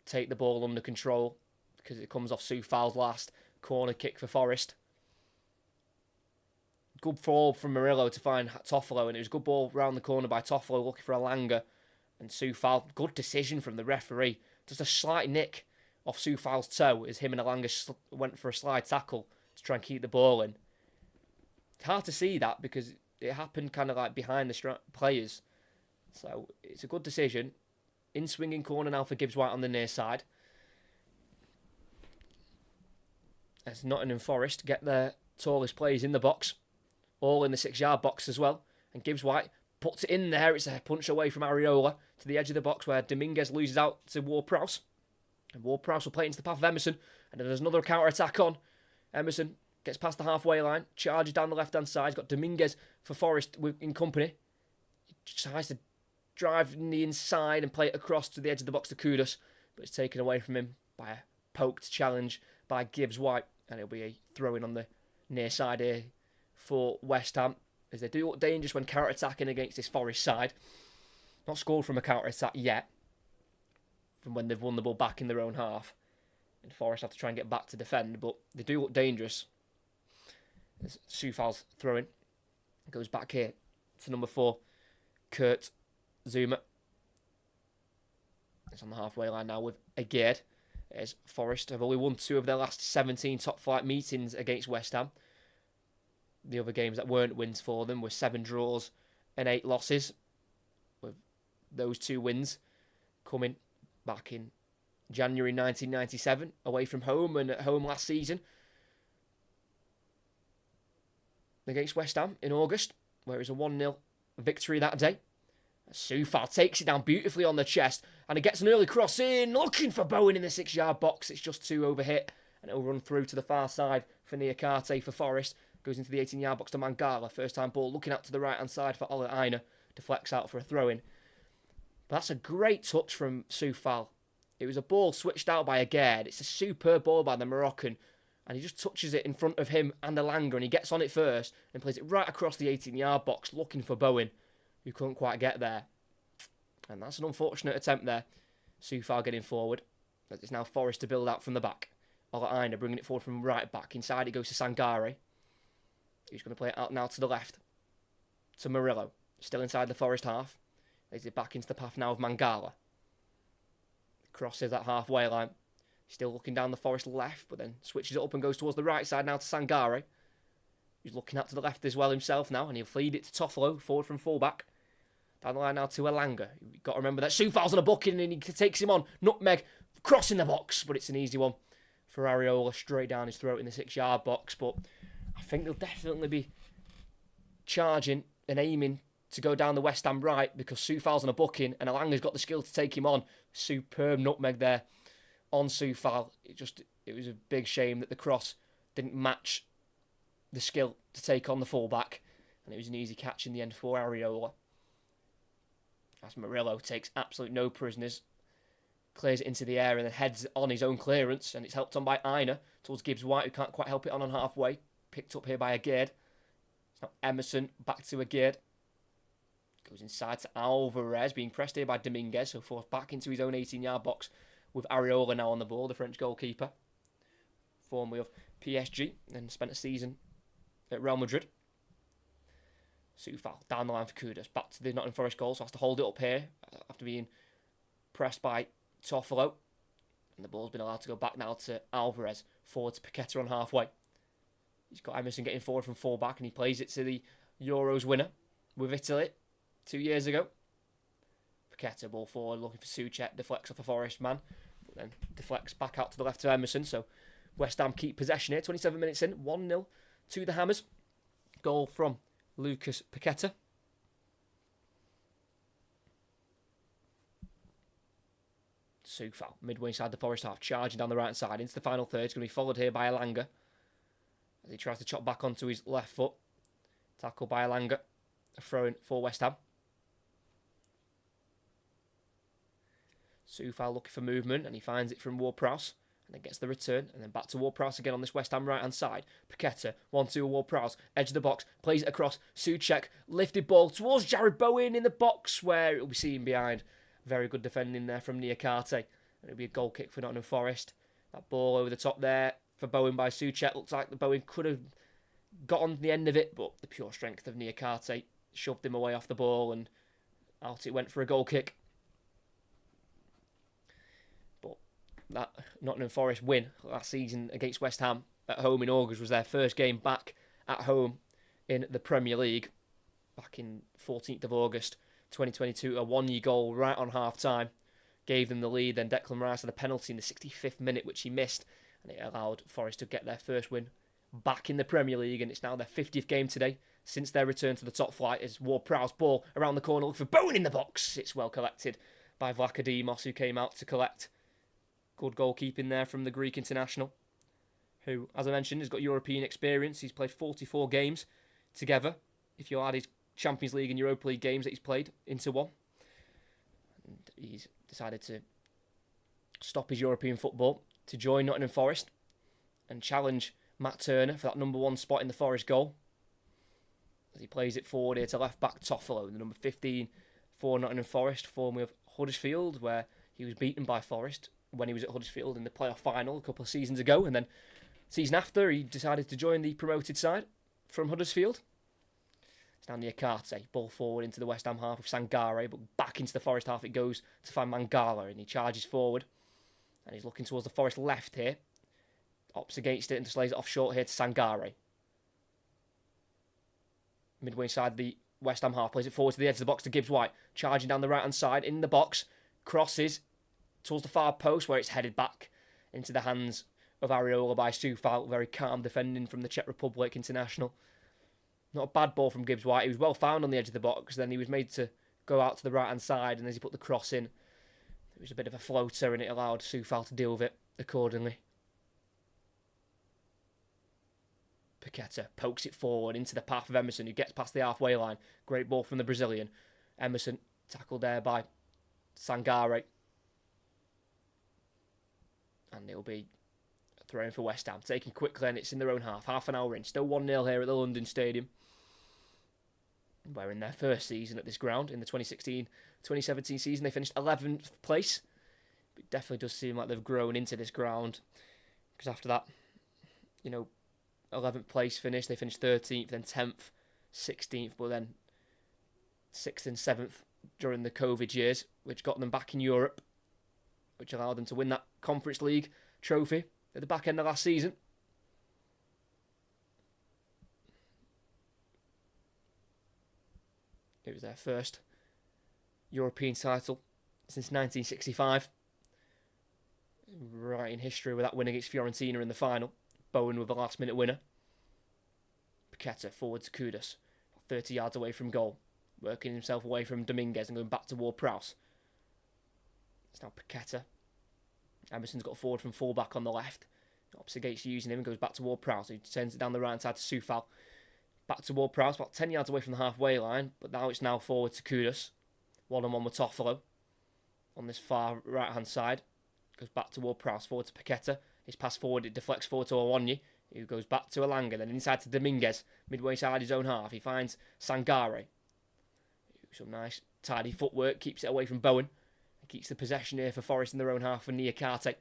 take the ball under control because it comes off Soufal's last corner kick for Forest. Good ball from Murillo to find Toffolo, and it was a good ball round the corner by Toffolo looking for Alanga. And Soufal, good decision from the referee. Just a slight nick off Soufal's toe as him and Alanga went for a slide tackle to try and keep the ball in. It's hard to see that because it happened kind of like behind the players. So it's a good decision. In swinging corner now for Gibbs White on the near side. As Nottingham Forest get their tallest players in the box. All in the 6-yard box as well. And Gibbs White puts it in there. It's a punch away from Areola to the edge of the box where Dominguez loses out to Ward-Prowse. And Ward-Prowse will play it into the path of Emerson. And then there's another counter-attack on. Emerson gets past the halfway line. Charges down the left-hand side. He's got Dominguez for Forest in company. He tries to drive in the inside and play it across to the edge of the box to Kudus. But it's taken away from him by a poked challenge by Gibbs White. And it'll be a throw-in on the near side here for West Ham, as they do look dangerous when counter-attacking against this Forest side. Not scored from a counter-attack yet, from when they've won the ball back in their own half. And Forest have to try and get back to defend, but they do look dangerous. As Soufal's throwing. Goes back here to number 4, Kurt Zuma. It's on the halfway line now with Agade. As Forest have only won 2 of their last 17 top-flight meetings against West Ham. The other games that weren't wins for them were 7 draws and 8 losses, with those 2 wins coming back in January 1997, away from home and at home last season against West Ham in August, where it was a 1-0 victory that day. Soufal takes it down beautifully on the chest, and it gets an early cross in, looking for Bowen in the 6-yard box. It's just too overhit, and it'll run through to the far side for Niakate for Forest. Goes into the 18-yard box to Mangala. First time ball looking out to the right-hand side for Ola Aina. Deflects out for a throw-in. But that's a great touch from Soufal. It was a ball switched out by Agade. It's a superb ball by the Moroccan. And he just touches it in front of him and Alanga. And he gets on it first and plays it right across the 18-yard box looking for Bowen, who couldn't quite get there. And that's an unfortunate attempt there. Soufal getting forward. It's now Forest to build out from the back. Ola Aina bringing it forward from right back. Inside it goes to Sangare. He's going to play it out now to the left. To Murillo. Still inside the Forest half. Lays it back into the path now of Mangala. Crosses that halfway line. Still looking down the Forest left, but then switches it up and goes towards the right side now to Sangare. He's looking out to the left as well himself now, and he'll feed it to Toffolo, forward from fullback. Down the line now to Alanga. You've got to remember that Soufal's on a booking and he takes him on. Nutmeg crossing the box, but it's an easy one for Areola straight down his throat in the 6-yard box. But I think they'll definitely be charging and aiming to go down the West Ham right because Soufal's on a booking and Alanga's got the skill to take him on. Superb nutmeg there on Soufal. It was a big shame that the cross didn't match the skill to take on the fullback, and it was an easy catch in the end for Areola. As Murillo takes absolute no prisoners, clears it into the air and then heads on his own clearance, and it's helped on by Aina towards Gibbs White, who can't quite help it on halfway. Picked up here by Agade. It's now Emerson back to Agade. Goes inside to Alvarez, being pressed here by Dominguez, so forced back into his own 18-yard box with Areola now on the ball, the French goalkeeper, formerly of PSG, and spent a season at Real Madrid. Soufal down the line for Kudus, back to the Nottingham Forest goal, so has to hold it up here after being pressed by Toffolo. And the ball's been allowed to go back now to Alvarez, forward to Paqueta on halfway. He's got Emerson getting forward from full-back, and he plays it to the Euros winner with Italy 2 years ago. Paqueta, ball forward, looking for Souček, deflects off a Forest man, but then deflects back out to the left to Emerson, so West Ham keep possession here, 27 minutes in, 1-0 to the Hammers. Goal from Lucas Paqueta. Soufal, midway inside the Forest half, charging down the right side into the final third. It's going to be followed here by Alanga as he tries to chop back onto his left foot. Tackled by Alanga. A throw-in for West Ham. Soufal looking for movement, and he finds it from Ward-Prowse. And then gets the return, and then back to Ward-Prowse again on this West Ham right-hand side. Paqueta, 1-2 Ward-Prowse, edge of the box, plays it across. Souček, lifted ball towards Jared Bowen in the box, where it'll be seen behind. Very good defending there from Niakate. It'll be a goal kick for Nottingham Forest. That ball over the top there for Bowen by Soucek. Looks like the Bowen could have got on the end of it, but the pure strength of Niakate shoved him away off the ball and out it went for a goal kick. But that Nottingham Forest win last season against West Ham at home in August was their first game back at home in the Premier League back in 14th of August 2022. A 1-year goal right on half-time gave them the lead. Then Declan Rice had a penalty in the 65th minute, which he missed, and it allowed Forest to get their first win back in the Premier League, and it's now their 50th game today since their return to the top flight as Ward-Prowse ball around the corner, look for Bowen in the box. It's well collected by Vlachodimos, who came out to collect. Good goalkeeping there from the Greek international, who, as I mentioned, has got European experience. He's played 44 games together, if you add his Champions League and Europa League games that he's played into one. And he's decided to stop his European football to join Nottingham Forest and challenge Matt Turner for that number 1 spot in the Forest goal. As he plays it forward here to left-back Toffolo, the number 15 for Nottingham Forest, formerly of Huddersfield, where he was beaten by Forest when he was at Huddersfield in the playoff final a couple of seasons ago. And then season after, he decided to join the promoted side from Huddersfield. It's now Niakate, ball forward into the West Ham half of Sangare, but back into the Forest half it goes to find Mangala, and he charges forward. And he's looking towards the Forest left here. Opts against it and just lays it off short here to Sangare. Midway inside the West Ham half, plays it forward to the edge of the box to Gibbs-White. Charging down the right-hand side in the box. Crosses towards the far post where it's headed back into the hands of Areola by Soufal. Very calm defending from the Czech Republic international. Not a bad ball from Gibbs-White. He was well found on the edge of the box. Then he was made to go out to the right-hand side, and as he put the cross in, it was a bit of a floater, and it allowed Soufal to deal with it accordingly. Paqueta pokes it forward into the path of Emerson, who gets past the halfway line. Great ball from the Brazilian. Emerson tackled there by Sangare. And it'll be a throw in for West Ham. Taken quickly, and it's in their own half. Half an hour in. Still 1-0 here at the London Stadium. Where in their first season at this ground, in the 2016-2017 season, they finished 11th place. But it definitely does seem like they've grown into this ground. Because after that, 11th place finish. They finished 13th, then 10th, 16th, but then 6th and 7th during the COVID years, which got them back in Europe, which allowed them to win that Conference League trophy at the back end of last season. It was their first European title since 1965. Right in history with that win against Fiorentina in the final. Bowen with a last-minute winner. Paqueta forward to Kudus, 30 yards away from goal, working himself away from Dominguez and going back to Ward-Prowse. It's now Paqueta. Emerson's got forward from full-back on the left. Opts against using him and goes back to Ward-Prowse. He sends it down the right side to Soufal. Back to Ward-Prowse, about 10 yards away from the halfway line, but now it's now forward to Kudus. 1-on-1 with Toffolo on this far right-hand side. Goes back to Ward-Prowse, forward to Paqueta. His pass forward, it deflects forward to Awonyi, who goes back to Elanga, then inside to Dominguez, midway inside his own half. He finds Sangare. Some nice, tidy footwork, keeps it away from Bowen. And keeps the possession here for Forest in their own half for Niakate.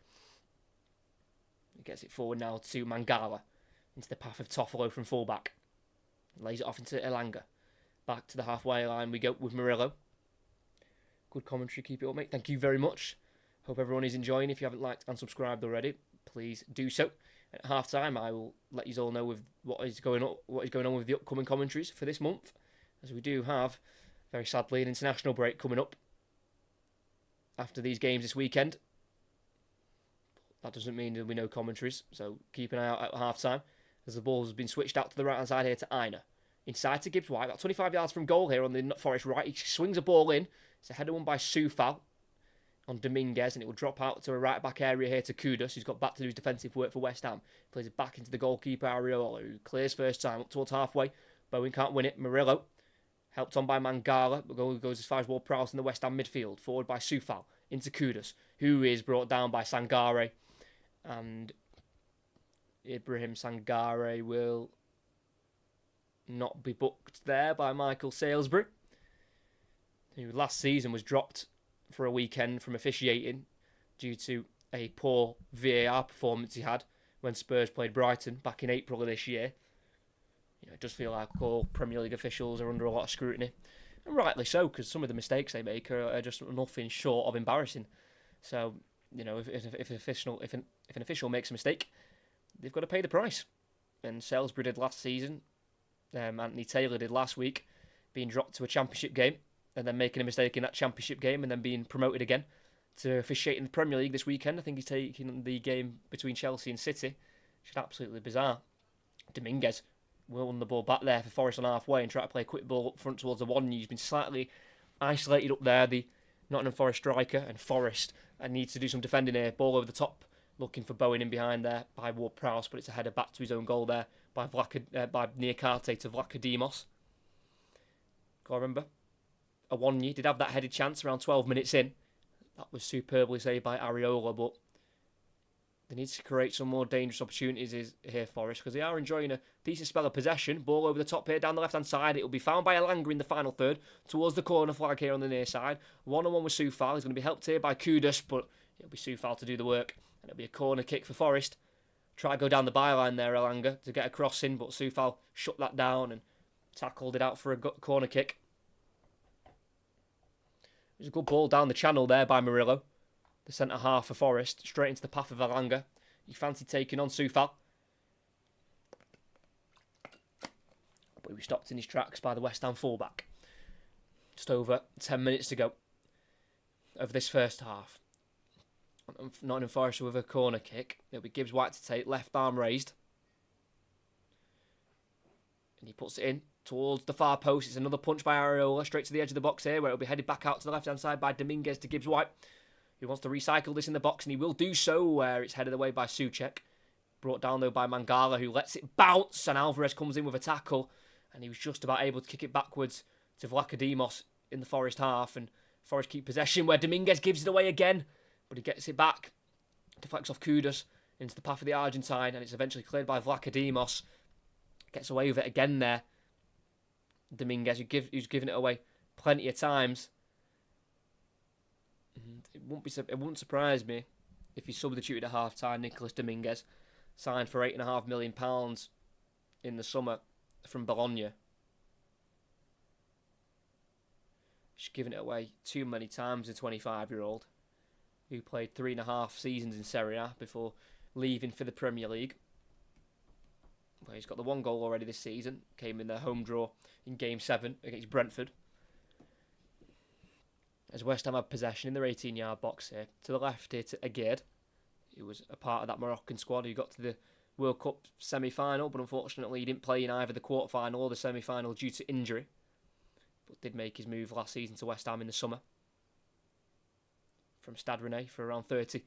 He gets it forward now to Mangala, into the path of Toffolo from fullback. Lays it off into Elanga. Back to the halfway line we go with Murillo. Good commentary, keep it up, mate. Thank you very much. Hope everyone is enjoying. If you haven't liked and subscribed already, please do so. At half time, I will let you all know with what is going on with the upcoming commentaries for this month, as we do have, very sadly, an international break coming up after these games this weekend. That doesn't mean there'll be no commentaries, so keep an eye out at half time, as the ball has been switched out to the right hand side here to Aina. Inside to Gibbs-White, about 25 yards from goal here on the Forest right. He swings a ball in. It's a header won by Soufal on Dominguez, and it will drop out to a right-back area here to Kudus, who's got back to do his defensive work for West Ham. Plays it back into the goalkeeper, Areola, who clears first time up towards halfway. Bowen can't win it. Murillo, helped on by Mangala, but goes as far as Ward-Prowse in the West Ham midfield. Forward by Soufal, into Kudus, who is brought down by Sangare. And Ibrahim Sangare will not be booked there by Michael Salisbury, who last season was dropped for a weekend from officiating due to a poor VAR performance he had when Spurs played Brighton back in April of this year. It does feel like all Premier League officials are under a lot of scrutiny, and rightly so, because some of the mistakes they make are just nothing short of embarrassing. So, if an official makes a mistake, they've got to pay the price. And Salisbury did last season. Anthony Taylor did last week, being dropped to a Championship game and then making a mistake in that Championship game and then being promoted again to officiate in the Premier League this weekend. I think he's taking the game between Chelsea and City. It's absolutely bizarre. Dominguez won the ball back there for Forest on halfway and tried to play a quick ball up front towards the one. He's been slightly isolated up there, the Nottingham Forest striker, and Forest needs to do some defending here. Ball over the top, looking for Bowen in behind there by Ward-Prowse, but it's a header back to his own goal there by Niakate to Vlachodimos. Got to remember, Awoniyi did have that headed chance around 12 minutes in. That was superbly saved by Areola, but they need to create some more dangerous opportunities here, Forest, because they are enjoying a decent spell of possession. Ball over the top here, down the left-hand side. It will be found by Elanga in the final third, towards the corner flag here on the near side. One-on-one with Soufal. He's going to be helped here by Kudus, but it'll be Soufal to do the work. And it'll be a corner kick for Forest. Try to go down the byline there, Elanga, to get a cross in, but Soufal shut that down and tackled it out for a corner kick. There's a good ball down the channel there by Murillo, the centre-half for Forest, straight into the path of Elanga. He fancied taking on Soufal, but he was stopped in his tracks by the West Ham fullback. Just over 10 minutes to go of this first half. Nottingham Forest with a corner kick. It'll be Gibbs White to take, left arm raised. And he puts it in towards the far post. It's another punch by Areola, straight to the edge of the box here, where it'll be headed back out to the left-hand side by Dominguez to Gibbs White, who wants to recycle this in the box, and he will do so, where it's headed away by Souček. Brought down, though, by Mangala, who lets it bounce, and Alvarez comes in with a tackle, and he was just about able to kick it backwards to Vlachodimos in the Forest half, and Forest keep possession, where Dominguez gives it away again, but he gets it back, deflects off Kudus into the path of the Argentine, and it's eventually cleared by Vlachodimos. Gets away with it again there. Dominguez, who's given it away plenty of times. And it wouldn't surprise me if he substituted at half-time. Nicolas Dominguez, signed for £8.5 million in the summer from Bologna. He's given it away too many times, a 25-year-old who played 3.5 seasons in Serie A before leaving for the Premier League. Well, he's got the one goal already this season. Came in their home draw in Game 7 against Brentford. As West Ham have possession in their 18-yard box here. To the left here to Aguerd, who was a part of that Moroccan squad who got to the World Cup semi-final, but unfortunately he didn't play in either the quarter-final or the semi-final due to injury. But did make his move last season to West Ham in the summer. From Stade Rennais for around £30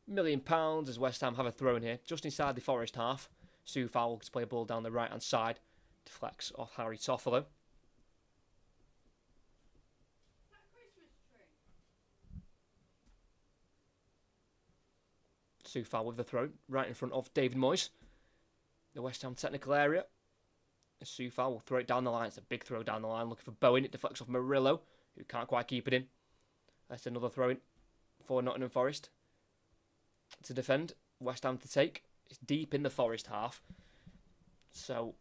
million as West Ham have a throw in here, just inside the Forest half. Soufal will play a ball down the right-hand side. Deflects off Harry Toffolo. Soufal with the throw, right in front of David Moyes. The West Ham technical area. Soufal will throw it down the line. It's a big throw down the line, looking for Bowen. It deflects off Murillo, who can't quite keep it in. That's another throw-in for Nottingham Forest to defend. West Ham to take. It's deep in the Forest half. So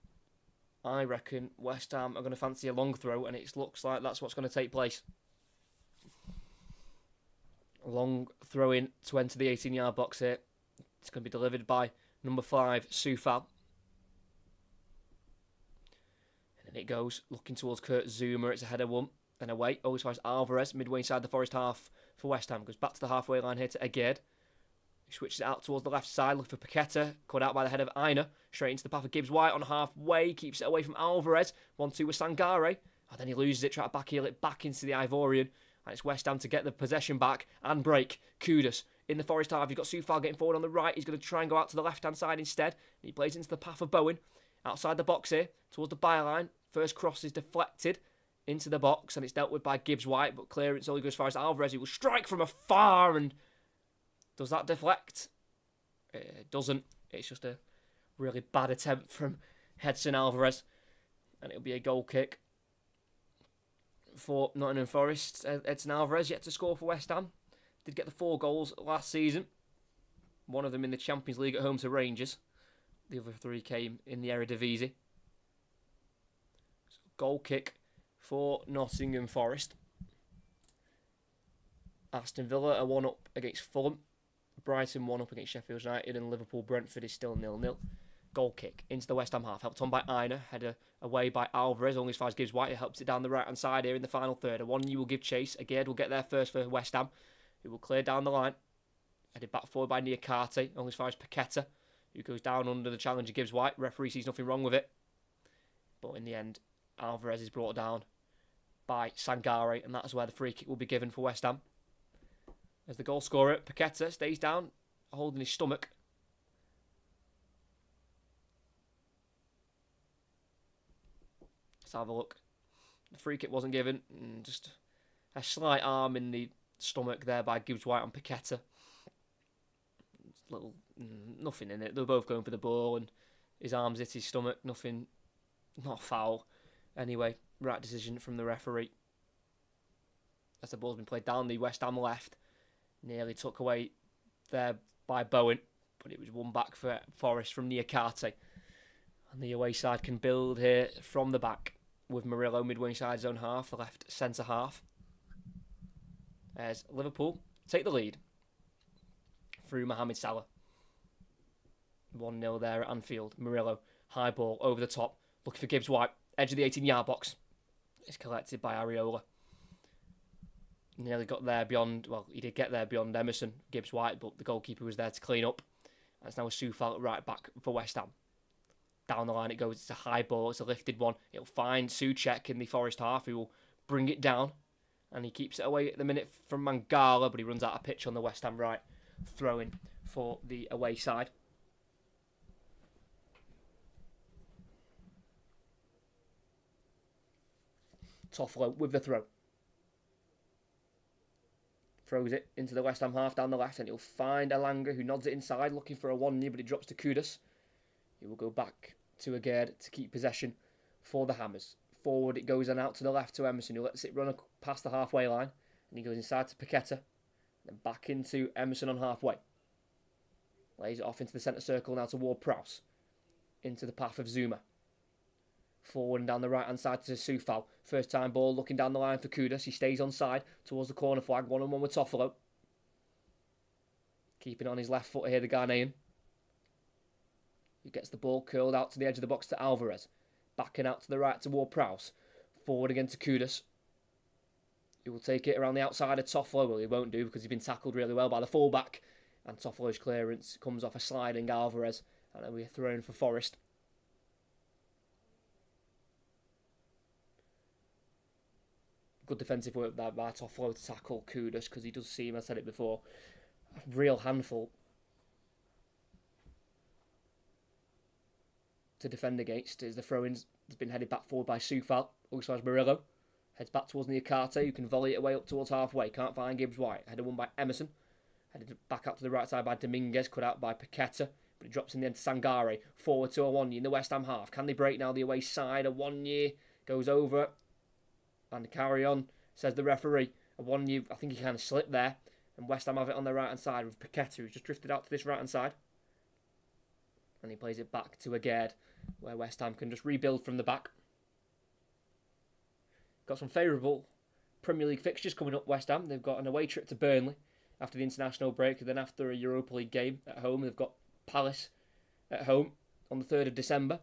I reckon West Ham are going to fancy a long throw, and it looks like that's what's going to take place. A long throw in to enter the 18-yard box here. It's going to be delivered by number 5, Soufal. And then it goes looking towards Kurt Zouma. It's a header one and away. Always finds Alvarez midway inside the Forest half for West Ham. Goes back to the halfway line here to Aguerd. He switches it out towards the left side, looking for Paqueta, cut out by the head of Aina, straight into the path of Gibbs White on halfway, keeps it away from Alvarez, 1-2 with Sangare, and then he loses it, try to backheel it back into the Ivorian, and it's West Ham to get the possession back and break. Kudus in the Forest half, you've got Soufal getting forward on the right, he's going to try and go out to the left-hand side instead, he plays into the path of Bowen, outside the box here, towards the byline, first cross is deflected into the box, and it's dealt with by Gibbs White, but clearance only goes as far as Alvarez, who will strike from afar, and does that deflect? It doesn't. It's just a really bad attempt from Edson Alvarez. And it'll be a goal kick for Nottingham Forest. Edson Alvarez yet to score for West Ham. Did get the 4 goals last season. One of them in the Champions League at home to Rangers. The other 3 came in the Eredivisie. So, goal kick for Nottingham Forest. Aston Villa are 1 up against Fulham. Brighton 1 up against Sheffield United, and Liverpool-Brentford is still 0-0. Goal kick into the West Ham half, helped on by Aina, header away by Alvarez, only as far as Gibbs White, who helps it down the right-hand side here in the final third. A 1-0 will give chase. Agade will get there first for West Ham, who will clear down the line. Headed back forward by Niakate, only as far as Paqueta, who goes down under the challenger Gibbs White. Referee sees nothing wrong with it. But in the end, Alvarez is brought down by Sangare, and that's where the free kick will be given for West Ham. As the goal scorer, Paqueta stays down, holding his stomach. Let's have a look. The free kick wasn't given. Just a slight arm in the stomach there by Gibbs White on Paqueta. Little, nothing in it. They were both going for the ball, and his arms hit his stomach. Nothing, not foul. Anyway, right decision from the referee. As the ball's been played down the West Ham left. Nearly took away there by Bowen, but it was won back for Forest from Niakate. And the away side can build here from the back with Murillo midway inside his own half, the left centre half. As Liverpool take the lead through Mohamed Salah. 1-0 there at Anfield. Murillo, high ball over the top, looking for Gibbs White, edge of the 18-yard box. It's collected by Areola. Nearly got there beyond, well, he did get there beyond Emerson, Gibbs White, but the goalkeeper was there to clean up. And it's now a Soufal right back for West Ham. Down the line it goes, it's a high ball, it's a lifted one. It'll find Souček in the Forest half, who will bring it down. And he keeps it away at the minute from Mangala, but he runs out of pitch on the West Ham right. Throw-in for the away side. Toffolo with the throw. Throws it into the West Ham half down the left, and he'll find Elanga, who nods it inside, looking for a 1-0, but it drops to Kudus. He will go back to Agade to keep possession for the Hammers. Forward it goes and out to the left to Emerson, who lets it run past the halfway line, and he goes inside to Paqueta, then back into Emerson on halfway. Lays it off into the centre circle now to Ward-Prowse, into the path of Zuma. Forward and down the right-hand side to Soufal. First time ball looking down the line for Kudus. He stays on side towards the corner flag. 1-on-1 with Toffolo. Keeping on his left foot here, the Ghanaian. He gets the ball curled out to the edge of the box to Alvarez. Backing out to the right toward Prowse. Forward again to Kudus. He will take it around the outside of Toffolo. Well, he won't do because he's been tackled really well by the fullback. And Toffolo's clearance comes off a sliding Alvarez. And then we're thrown for Forest. Good defensive work there by Toffolo to tackle Kudus, because he does seem, I said it before, a real handful to defend against. As the throw-ins has been headed back forward by Soufal. Alongside Murillo. Heads back towards Niakate, who can volley it away up towards halfway. Can't find Gibbs White. Header won by Emerson. Headed back out to the right side by Dominguez, cut out by Paqueta. But it drops in the end to Sangare. Forward to Awonyi in the West Ham half. Can they break now the away side? Awonyi goes over. And carry on, says the referee. Awonyi, I think he kind of slipped there. And West Ham have it on their right-hand side with Paqueta, who's just drifted out to this right-hand side. And he plays it back to Agade, where West Ham can just rebuild from the back. Got some favourable Premier League fixtures coming up, West Ham. They've got an away trip to Burnley after the international break. And then after a Europa League game at home, they've got Palace at home on the 3rd of December.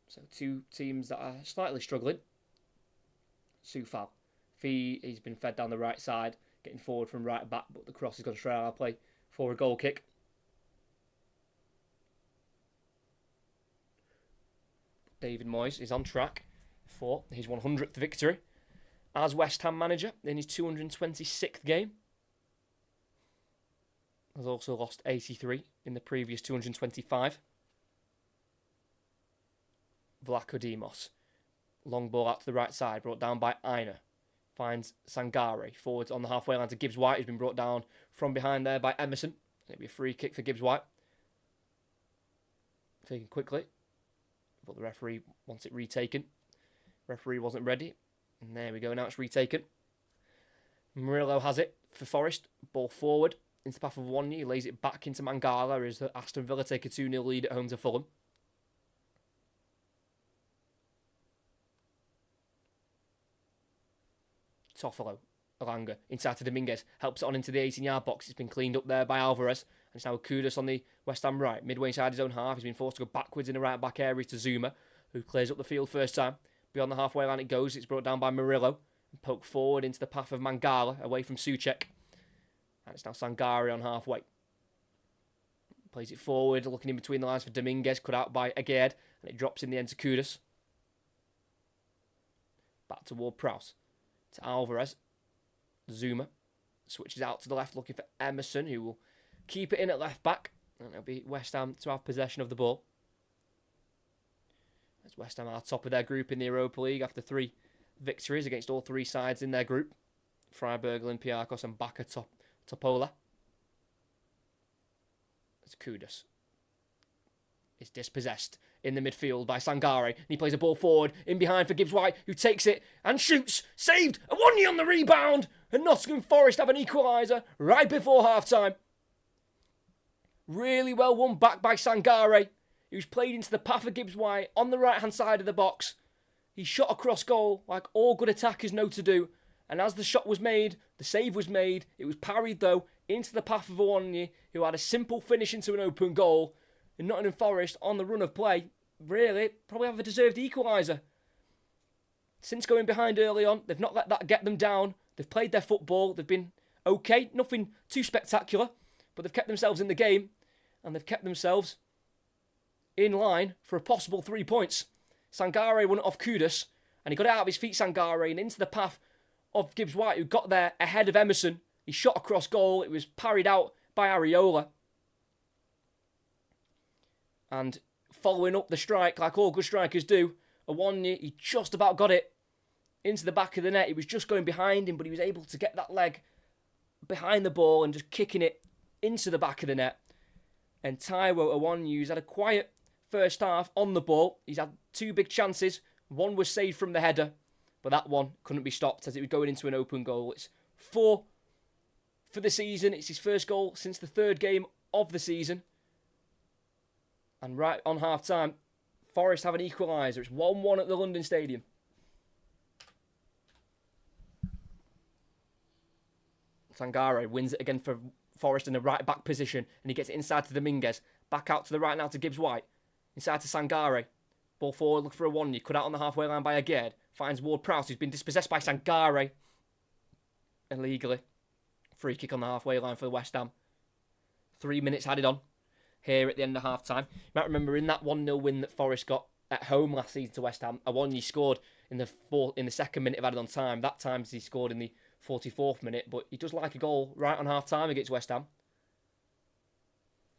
So 2 teams that are slightly struggling. Soufal. He's been fed down the right side, getting forward from right back, but the cross has gone straight out of play for a goal kick. David Moyes is on track for his 100th victory as West Ham manager in his 226th game. Has also lost 83 in the previous 225. Vlachodimos. Long ball out to the right side, brought down by Aina. Finds Sangare. Forwards on the halfway line to Gibbs White, who's been brought down from behind there by Emerson. It'll be a free kick for Gibbs White. Taken quickly, but the referee wants it retaken. Referee wasn't ready. And there we go, now it's retaken. Murillo has it for Forest. Ball forward into the path of Wanya. He lays it back into Mangala as the Aston Villa take a 2-0 lead at home to Fulham. Toffolo, Alanga, inside to Dominguez, helps it on into the 18-yard box. It's been cleaned up there by Alvarez, and it's now Kudus on the West Ham right, midway inside his own half. He's been forced to go backwards in the right back area to Zuma, who clears up the field first time. Beyond the halfway line it goes. It's brought down by Murillo, and poked forward into the path of Mangala, away from Souček. And it's now Sangare on halfway. Plays it forward, looking in between the lines for Dominguez, cut out by Aguerd, and it drops in the end to Kudus. Back toward Prowse. To Alvarez. Zuma switches out to the left looking for Emerson, who will keep it in at left back, and it'll be West Ham to have possession of the ball. As West Ham are top of their group in the Europa League after 3 victories against all 3 sides in their group. Freiburg, Olympiacos and Baka Topola. It's Kudus. It's dispossessed in the midfield by Sangare. And he plays a ball forward in behind for Gibbs-White, who takes it and shoots. Saved! Awoniyi on the rebound! And Nottingham Forest have an equaliser right before half-time. Really well won back by Sangare, who's played into the path of Gibbs-White on the right-hand side of the box. He shot across goal like all good attackers know to do. And as the shot was made, the save was made. It was parried, though, into the path of Awoniyi, who had a simple finish into an open goal. And Nottingham Forest, on the run of play, really probably have a deserved equaliser. Since going behind early on, they've not let that get them down. They've played their football. They've been okay. Nothing too spectacular. But they've kept themselves in the game. And they've kept themselves in line for a possible 3 points. Sangare won it off Kudus. And he got it out of his feet, Sangare, and into the path of Gibbs-White, who got there ahead of Emerson. He shot across goal. It was parried out by Areola. And following up the strike, like all good strikers do, Awoniyi, he just about got it into the back of the net. He was just going behind him, but he was able to get that leg behind the ball and just kicking it into the back of the net. And Taiwo Awoniyi, who's had a quiet first half on the ball. He's had 2 big chances. One was saved from the header, but that one couldn't be stopped as it was going into an open goal. It's 4 for the season. It's his first goal since the 3rd game of the season. And right on half-time, Forest have an equaliser. It's 1-1 at the London Stadium. Sangare wins it again for Forest in a right-back position, and he gets it inside to Dominguez. Back out to the right now to Gibbs-White. Inside to Sangare. Ball forward, look for Awoniyi. Cut out on the halfway line by Aguerd. Finds Ward-Prowse, who's been dispossessed by Sangare. Illegally. Free kick on the halfway line for West Ham. 3 minutes added on here at the end of half-time. You might remember in that 1-0 win that Forest got at home last season to West Ham, Awoniyi scored in the 2nd minute of added on time. That time he scored in the 44th minute, but he does like a goal right on half-time against West Ham.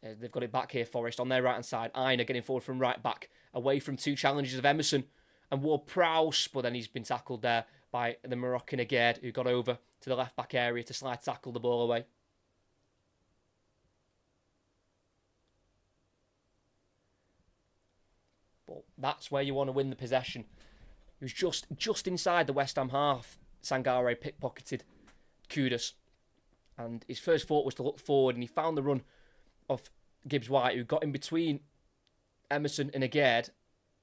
They've got it back here, Forest, on their right-hand side. Aina getting forward from right back, away from 2 challenges of Emerson and Ward-Prowse, but then he's been tackled there by the Moroccan Aguerd, who got over to the left-back area to slide tackle the ball away. But that's where you want to win the possession. He was just inside the West Ham half. Sangare pickpocketed Kudus. And his first thought was to look forward, and he found the run of Gibbs-White, who got in between Emerson and Aguerd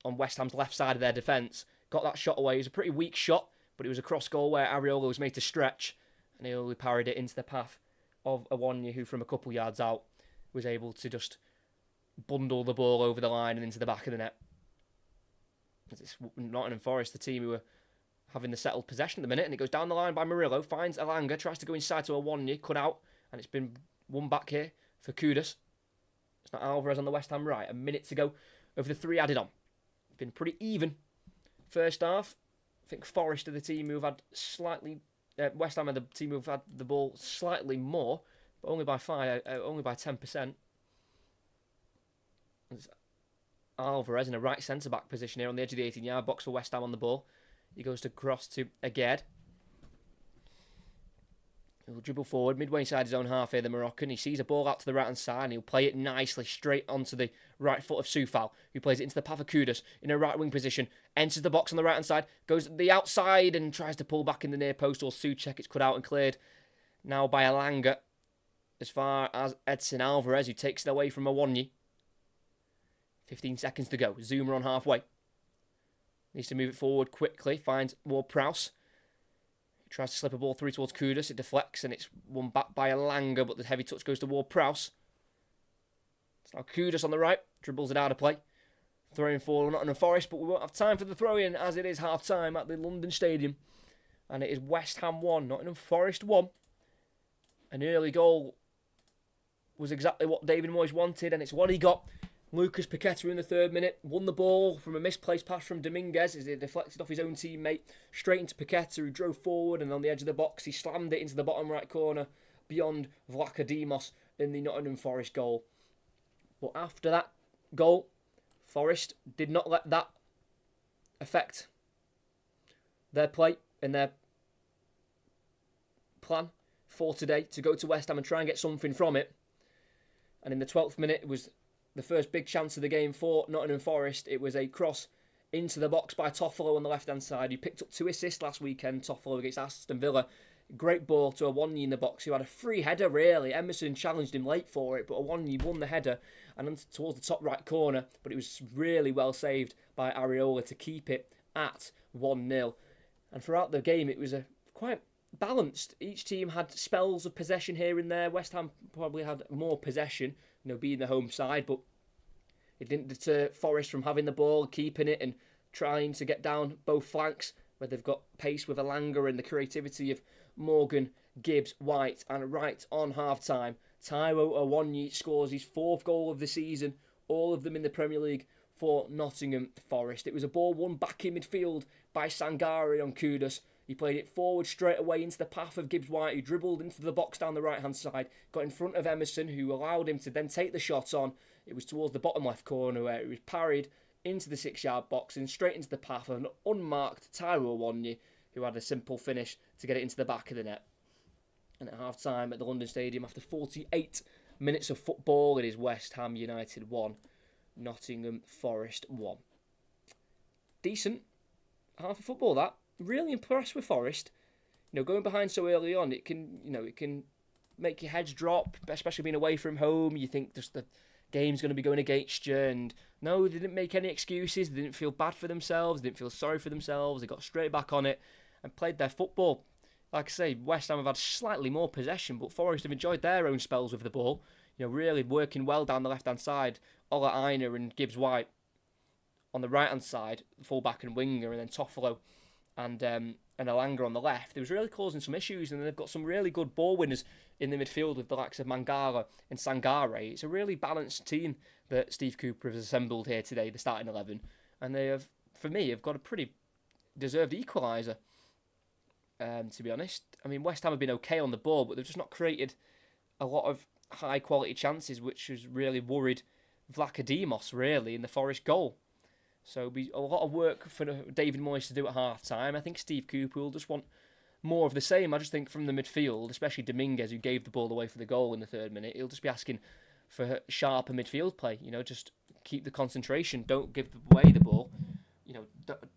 on West Ham's left side of their defence. Got that shot away. It was a pretty weak shot, but it was a cross goal where Areola was made to stretch, and he only parried it into the path of Awoniyi, who from a couple yards out was able to just bundle the ball over the line and into the back of the net. It's Nottingham Forest, the team who are having the settled possession at the minute, and it goes down the line by Murillo, finds Alanga, tries to go inside to Awoniyi, cut out, and it's been won back here for Kudus. It's not Alvarez on the West Ham right. A minute to go over the 3 added on. It's been pretty even first half. I think Forest are the team who have had slightly... West Ham are the team who have had the ball slightly more, but only by 10%. There's Alvarez in a right centre-back position here on the edge of the 18-yard box for West Ham on the ball. He goes to cross to Aguerd. He'll dribble forward, midway inside his own half here, the Moroccan. He sees a ball out to the right-hand side, and he'll play it nicely straight onto the right foot of Soufal, who plays it into the path of Kudus in a right-wing position, enters the box on the right-hand side, goes to the outside and tries to pull back in the near post or Souček. It's cut out and cleared Now by Alanga, as far as Edson Alvarez, who takes it away from Awonyi. 15 seconds to go. Zuma on halfway. Needs to move it forward quickly. Finds Ward-Prowse. Tries to slip a ball through towards Kudus. It deflects and it's won back by Alanga, but the heavy touch goes to Ward-Prowse. It's now Kudus on the right. Dribbles it out of play. Throwing for Nottingham Forest, but we won't have time for the throw-in as it is half-time at the London Stadium. And it is West Ham 1, Nottingham Forest 1. An early goal was exactly what David Moyes wanted, and it's what he got. Lucas Paqueta in the 3rd minute won the ball from a misplaced pass from Dominguez as it deflected off his own teammate straight into Paqueta, who drove forward, and on the edge of the box he slammed it into the bottom right corner beyond Vlachodimos in the Nottingham Forest goal. But after that goal, Forest did not let that affect their play and their plan for today to go to West Ham and try and get something from it. And in the 12th minute, it was the first big chance of the game for Nottingham Forest. It was a cross into the box by Toffolo on the left-hand side. He picked up 2 assists last weekend, Toffolo against Aston Villa. Great ball to Awonyi in the box, who had a free header, really. Emerson challenged him late for it, but Awonyi won the header and then towards the top right corner. But it was really well saved by Areola to keep it at 1-0. And throughout the game, it was a quite balanced. Each team had spells of possession here and there. West Ham probably had more possession, being the home side, but it didn't deter Forest from having the ball, keeping it and trying to get down both flanks, where they've got pace with Alanga and the creativity of Morgan, Gibbs, White. And right on half-time, Taiwo Awonyi scores his 4th goal of the season, all of them in the Premier League for Nottingham Forest. It was a ball won back in midfield by Sangare on Kudus. He played it forward straight away into the path of Gibbs-White, who dribbled into the box down the right-hand side, got in front of Emerson, who allowed him to then take the shot on. It was towards the bottom left corner where it was parried into the 6-yard box and straight into the path of an unmarked Taiwo Awonyi, who had a simple finish to get it into the back of the net. And at half-time at the London Stadium, after 48 minutes of football, it is West Ham United 1, Nottingham Forest 1. Decent half of football, that. Really impressed with Forest. Going behind so early on, it can make your heads drop, especially being away from home. You think just the game's going to be going against you, and no, they didn't make any excuses. They didn't feel bad for themselves. They didn't feel sorry for themselves. They got straight back on it and played their football. Like I say, West Ham have had slightly more possession, but Forest have enjoyed their own spells with the ball. Really working well down the left-hand side. Ola Aina and Gibbs-White on the right-hand side, full-back and winger, and then Toffolo and Alanga on the left. It was really causing some issues, and they've got some really good ball winners in the midfield with the likes of Mangala and Sangare. It's a really balanced team that Steve Cooper has assembled here today, the starting 11, and they have, for me, have got a pretty deserved equaliser, to be honest. I mean, West Ham have been okay on the ball, but they've just not created a lot of high-quality chances, which has really worried Vlachodimos, really, in the Forest goal. So it'll be a lot of work for David Moyes to do at half-time. I think Steve Cooper will just want more of the same. I just think from the midfield, especially Dominguez, who gave the ball away for the goal in the 3rd minute, he'll just be asking for sharper midfield play. Just keep the concentration. Don't give away the ball.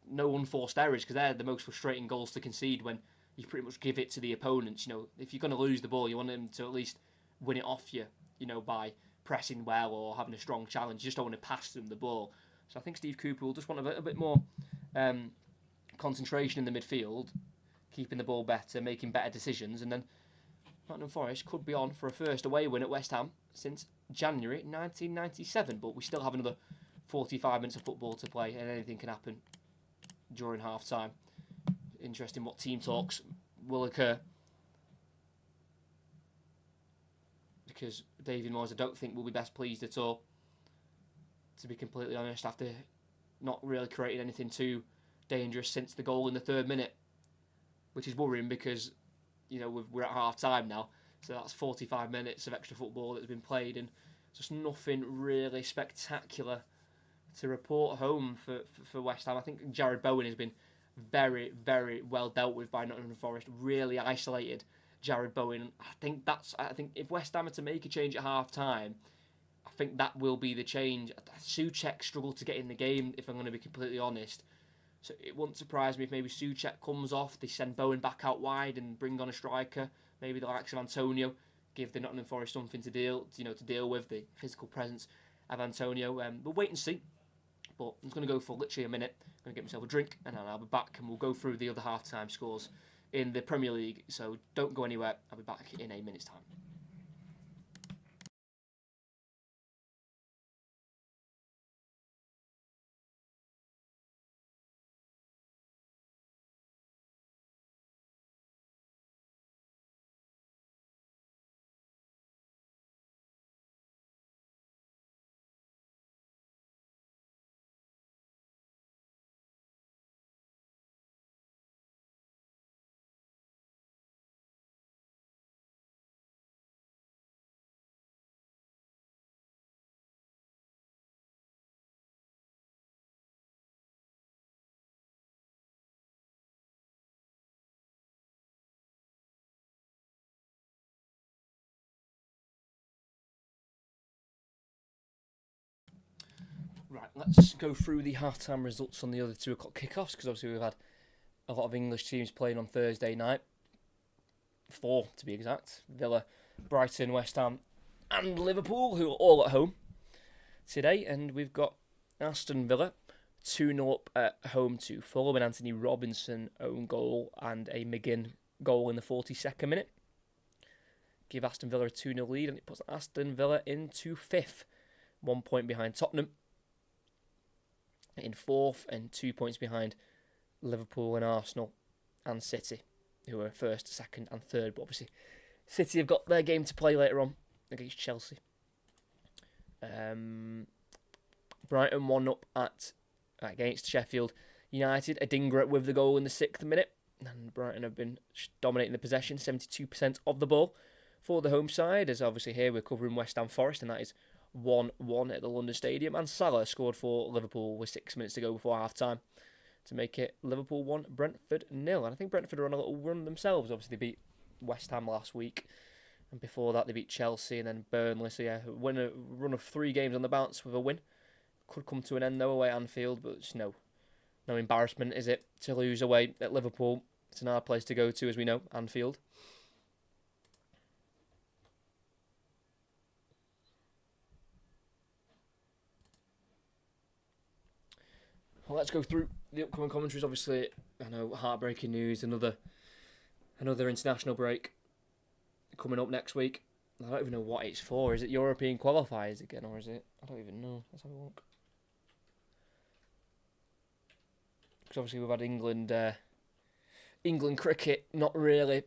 No unforced errors, because they're the most frustrating goals to concede when you pretty much give it to the opponents. If you're going to lose the ball, you want them to at least win it off you, by pressing well or having a strong challenge. You just don't want to pass them the ball. So I think Steve Cooper will just want a little bit more concentration in the midfield, keeping the ball better, making better decisions, and then Nottingham Forest could be on for a first away win at West Ham since January 1997, but we still have another 45 minutes of football to play, and anything can happen during half-time. Interesting what team talks will occur, because David Moyes, I don't think, will be best pleased at all, to be completely honest, after not really creating anything too dangerous since the goal in the 3rd minute, which is worrying because, we're at half-time now, so that's 45 minutes of extra football that's been played, and just nothing really spectacular to report home for West Ham. I think Jared Bowen has been very, very well dealt with by Nottingham Forest, really isolated Jared Bowen. I think if West Ham are to make a change at half-time, I think that will be the change. Souček struggled to get in the game, if I'm going to be completely honest. So it wouldn't surprise me if maybe Souček comes off, they send Bowen back out wide and bring on a striker, maybe the likes of Antonio, give the Nottingham Forest something to deal with, the physical presence of Antonio. We'll wait and see. But I'm just going to go for literally a minute. I'm going to get myself a drink and then I'll be back and we'll go through the other half-time scores in the Premier League. So don't go anywhere. I'll be back in a minute's time. Right, let's go through the half-time results on the other 2 o'clock kickoffs, because obviously we've had a lot of English teams playing on Thursday night. 4 to be exact. Villa, Brighton, West Ham and Liverpool, who are all at home today. And we've got Aston Villa 2-0 up at home to Fulham, an Anthony Robinson own goal and a McGinn goal in the 42nd minute. Give Aston Villa a 2-0 lead, and it puts Aston Villa into 5th, 1 point behind Tottenham in 4th, and 2 points behind Liverpool and Arsenal and City, who are 1st, 2nd and 3rd. But obviously City have got their game to play later on against Chelsea. Brighton 1 up against Sheffield United. Adingra with the goal in the 6th minute. And Brighton have been dominating the possession, 72% of the ball for the home side. As obviously here we're covering West Ham Forest, and that is 1-1 at the London Stadium. And Salah scored for Liverpool with 6 minutes to go before half-time to make it Liverpool 1, Brentford 0. And I think Brentford are on a little run themselves. Obviously they beat West Ham last week, and before that they beat Chelsea and then Burnley. So yeah, win a run of 3 games on the bounce with a win. Could come to an end though away at Anfield, but it's no embarrassment, is it, to lose away at Liverpool? It's an hard place to go to, as we know, Anfield. Well, let's go through the upcoming commentaries. Obviously, I know, heartbreaking news, another international break coming up next week. I don't even know what it's for. Is it European qualifiers again, or is it? I don't even know. Let's have a look. Because obviously we've had England cricket not really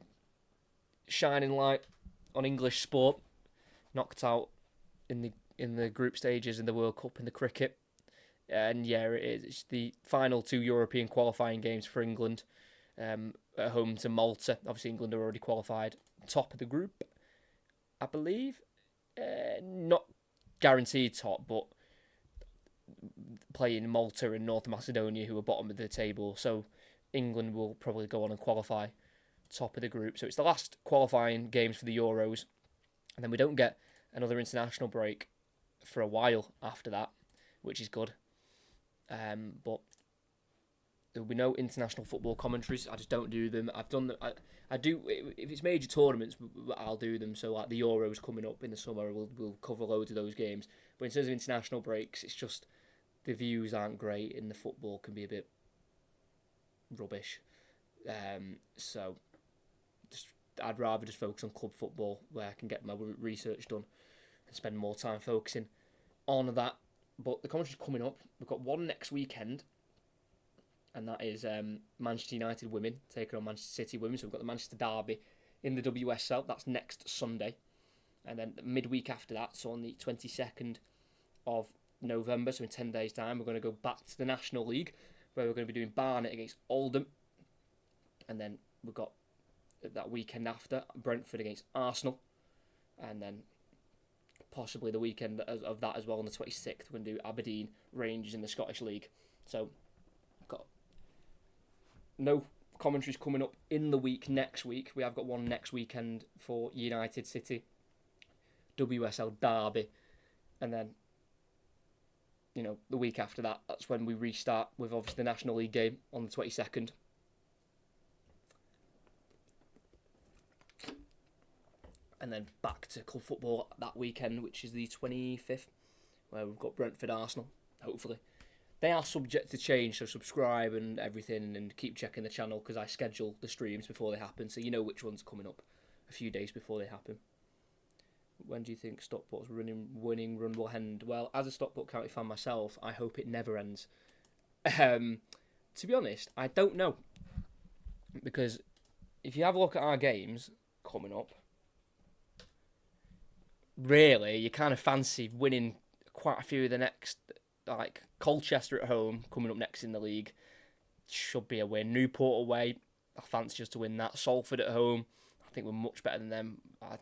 shining light on English sport. Knocked out in the group stages in the World Cup in the cricket. And yeah, it is. It's the final 2 European qualifying games for England at home to Malta. Obviously, England are already qualified top of the group, I believe. Not guaranteed top, but playing Malta and North Macedonia, who are bottom of the table. So England will probably go on and qualify top of the group. So it's the last qualifying games for the Euros. And then we don't get another international break for a while after that, which is good. But there will be no international football commentaries. I just don't do them. I've done them. I do, if it's major tournaments, I'll do them. So like the Euros coming up in the summer, we'll cover loads of those games. But in terms of international breaks, it's just the views aren't great, and the football can be a bit rubbish. So I'd rather just focus on club football, where I can get my research done and spend more time focusing on that. But the commentary's coming up. We've got one next weekend, and that is Manchester United women taking on Manchester City women. So we've got the Manchester Derby in the WSL. That's next Sunday. And then midweek after that, so on the 22nd of November, so in 10 days' time, we're going to go back to the National League, where we're going to be doing Barnet against Oldham. And then we've got that weekend after, Brentford against Arsenal. And then possibly the weekend of that as well, on the 26th, we're going to do Aberdeen Rangers in the Scottish League. So, got no commentaries coming up in the week next week. We have got one next weekend for United City WSL Derby, and then the week after that, that's when we restart with obviously the National League game on the 22nd. And then back to club football that weekend, which is the 25th, where we've got Brentford Arsenal, hopefully. They are subject to change, so subscribe and everything, and keep checking the channel, because I schedule the streams before they happen, so you know which ones are coming up a few days before they happen. When do you think Stockport's winning run will end? Well, as a Stockport County fan myself, I hope it never ends. To be honest, I don't know. Because if you have a look at our games coming up, really, you kind of fancy winning quite a few of the next, like Colchester at home, coming up next in the league. Should be a win. Newport away, I fancy just to win that. Salford at home, I think we're much better than them. I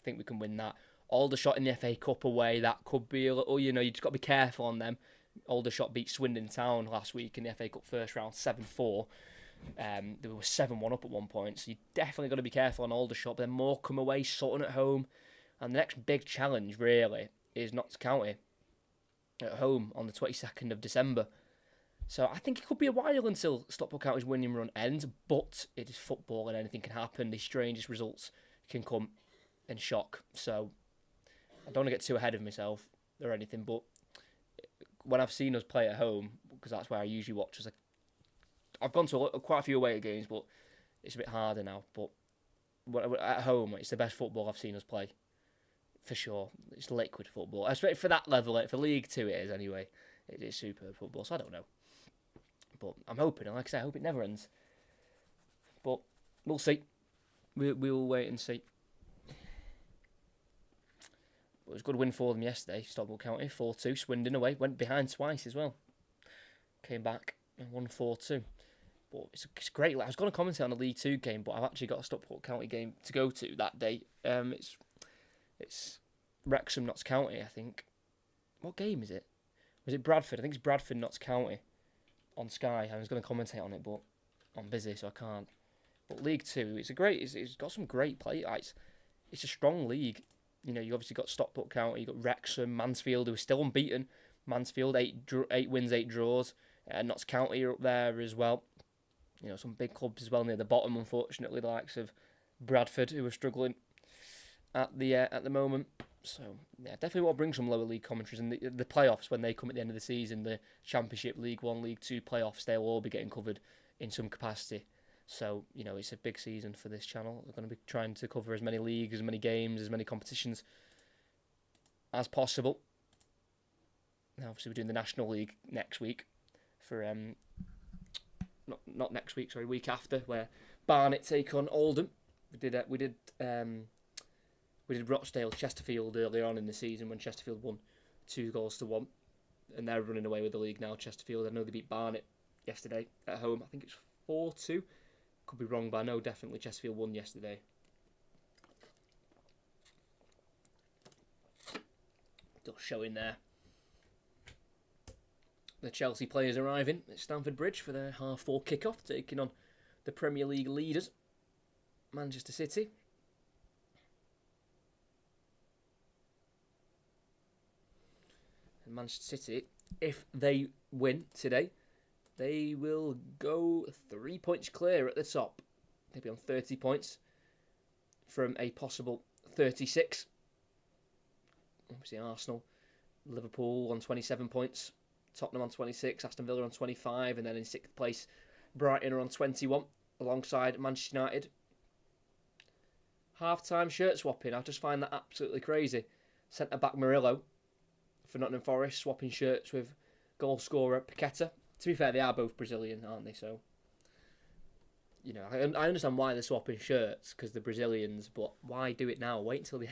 think we can win that. Aldershot in the FA Cup away, that could be a little, you just got to be careful on them. Aldershot beat Swindon Town last week in the FA Cup first round, 7-4. They were 7-1 up at one point, so you definitely got to be careful on Aldershot. But then Morecambe away, Sutton at home. And the next big challenge, really, is Notts County at home on the 22nd of December. So I think it could be a while until Stockport County's winning run ends, but it is football and anything can happen. The strangest results can come and shock. So I don't want to get too ahead of myself or anything, but when I've seen us play at home, because that's where I usually watch, I've gone to quite a few away games, but it's a bit harder now. But at home, it's the best football I've seen us play. For sure. It's liquid football. Especially for that level, for League 2 it is anyway. It is superb football, so I don't know. But I'm hoping, and like I say, I hope it never ends. But we'll see. We'll wait and see. It was a good win for them yesterday, Stockport County, 4-2. Swindon away, went behind twice as well. Came back and won 4-2. But it's great. I was going to commentate on the League 2 game, but I've actually got a Stockport County game to go to that day. It's Wrexham, Notts County, I think. What game is it? Was it Bradford? I think it's Bradford, Notts County on Sky. I was going to commentate on it, but I'm busy, so I can't. But League 2, it's got some great play. It's a strong league. You obviously got Stockport County, you got Wrexham, Mansfield, who are still unbeaten. Mansfield, 8 wins, 8 draws. Notts County are up there as well. Some big clubs as well near the bottom, unfortunately, the likes of Bradford, who are struggling at the moment. So, yeah, definitely want to bring some lower league commentaries. And the playoffs, when they come at the end of the season, the Championship, League 1, League 2 playoffs, they'll all be getting covered in some capacity. So, it's a big season for this channel. We're going to be trying to cover as many leagues, as many games, as many competitions as possible. Now, obviously, we're doing the National League next week for, not next week, sorry, week after, where Barnet take on Oldham. We did Rochdale, Chesterfield earlier on in the season when Chesterfield won 2-1, and they're running away with the league now. Chesterfield, I know they beat Barnet yesterday at home. I think it's 4-2. Could be wrong, but I know definitely Chesterfield won yesterday. Just showing there. The Chelsea players arriving at Stamford Bridge for their 4:30 kickoff, taking on the Premier League leaders, Manchester City. And Manchester City, if they win today, they will go 3 points clear at the top. They'll be on 30 points from a possible 36. Obviously Arsenal, Liverpool on 27 points, Tottenham on 26, Aston Villa on 25, and then in 6th place, Brighton are on 21, alongside Manchester United. Half-time shirt swapping, I just find that absolutely crazy. Centre-back Murillo for Nottingham Forest, swapping shirts with goal scorer Paqueta. To be fair, they are both Brazilian, aren't they? So, I understand why they're swapping shirts, because they're Brazilians, but why do it now? Wait until the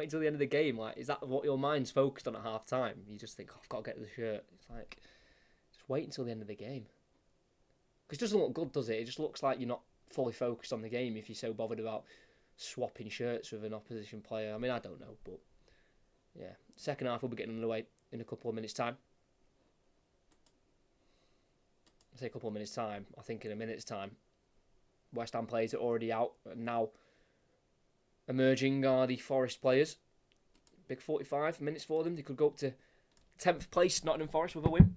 end of the game. Like, is that what your mind's focused on at half time? You just think, I've got to get the shirt. It's like, just wait until the end of the game. Because it doesn't look good, does it? It just looks like you're not fully focused on the game if you're so bothered about swapping shirts with an opposition player. I mean, I don't know, but yeah. Second half will be getting underway in a couple of minutes' time. I say a couple of minutes' time. I think in a minute's time. West Ham players are already out, and now emerging are the Forest players. Big 45 minutes for them. They could go up to 10th place, Nottingham Forest with a win.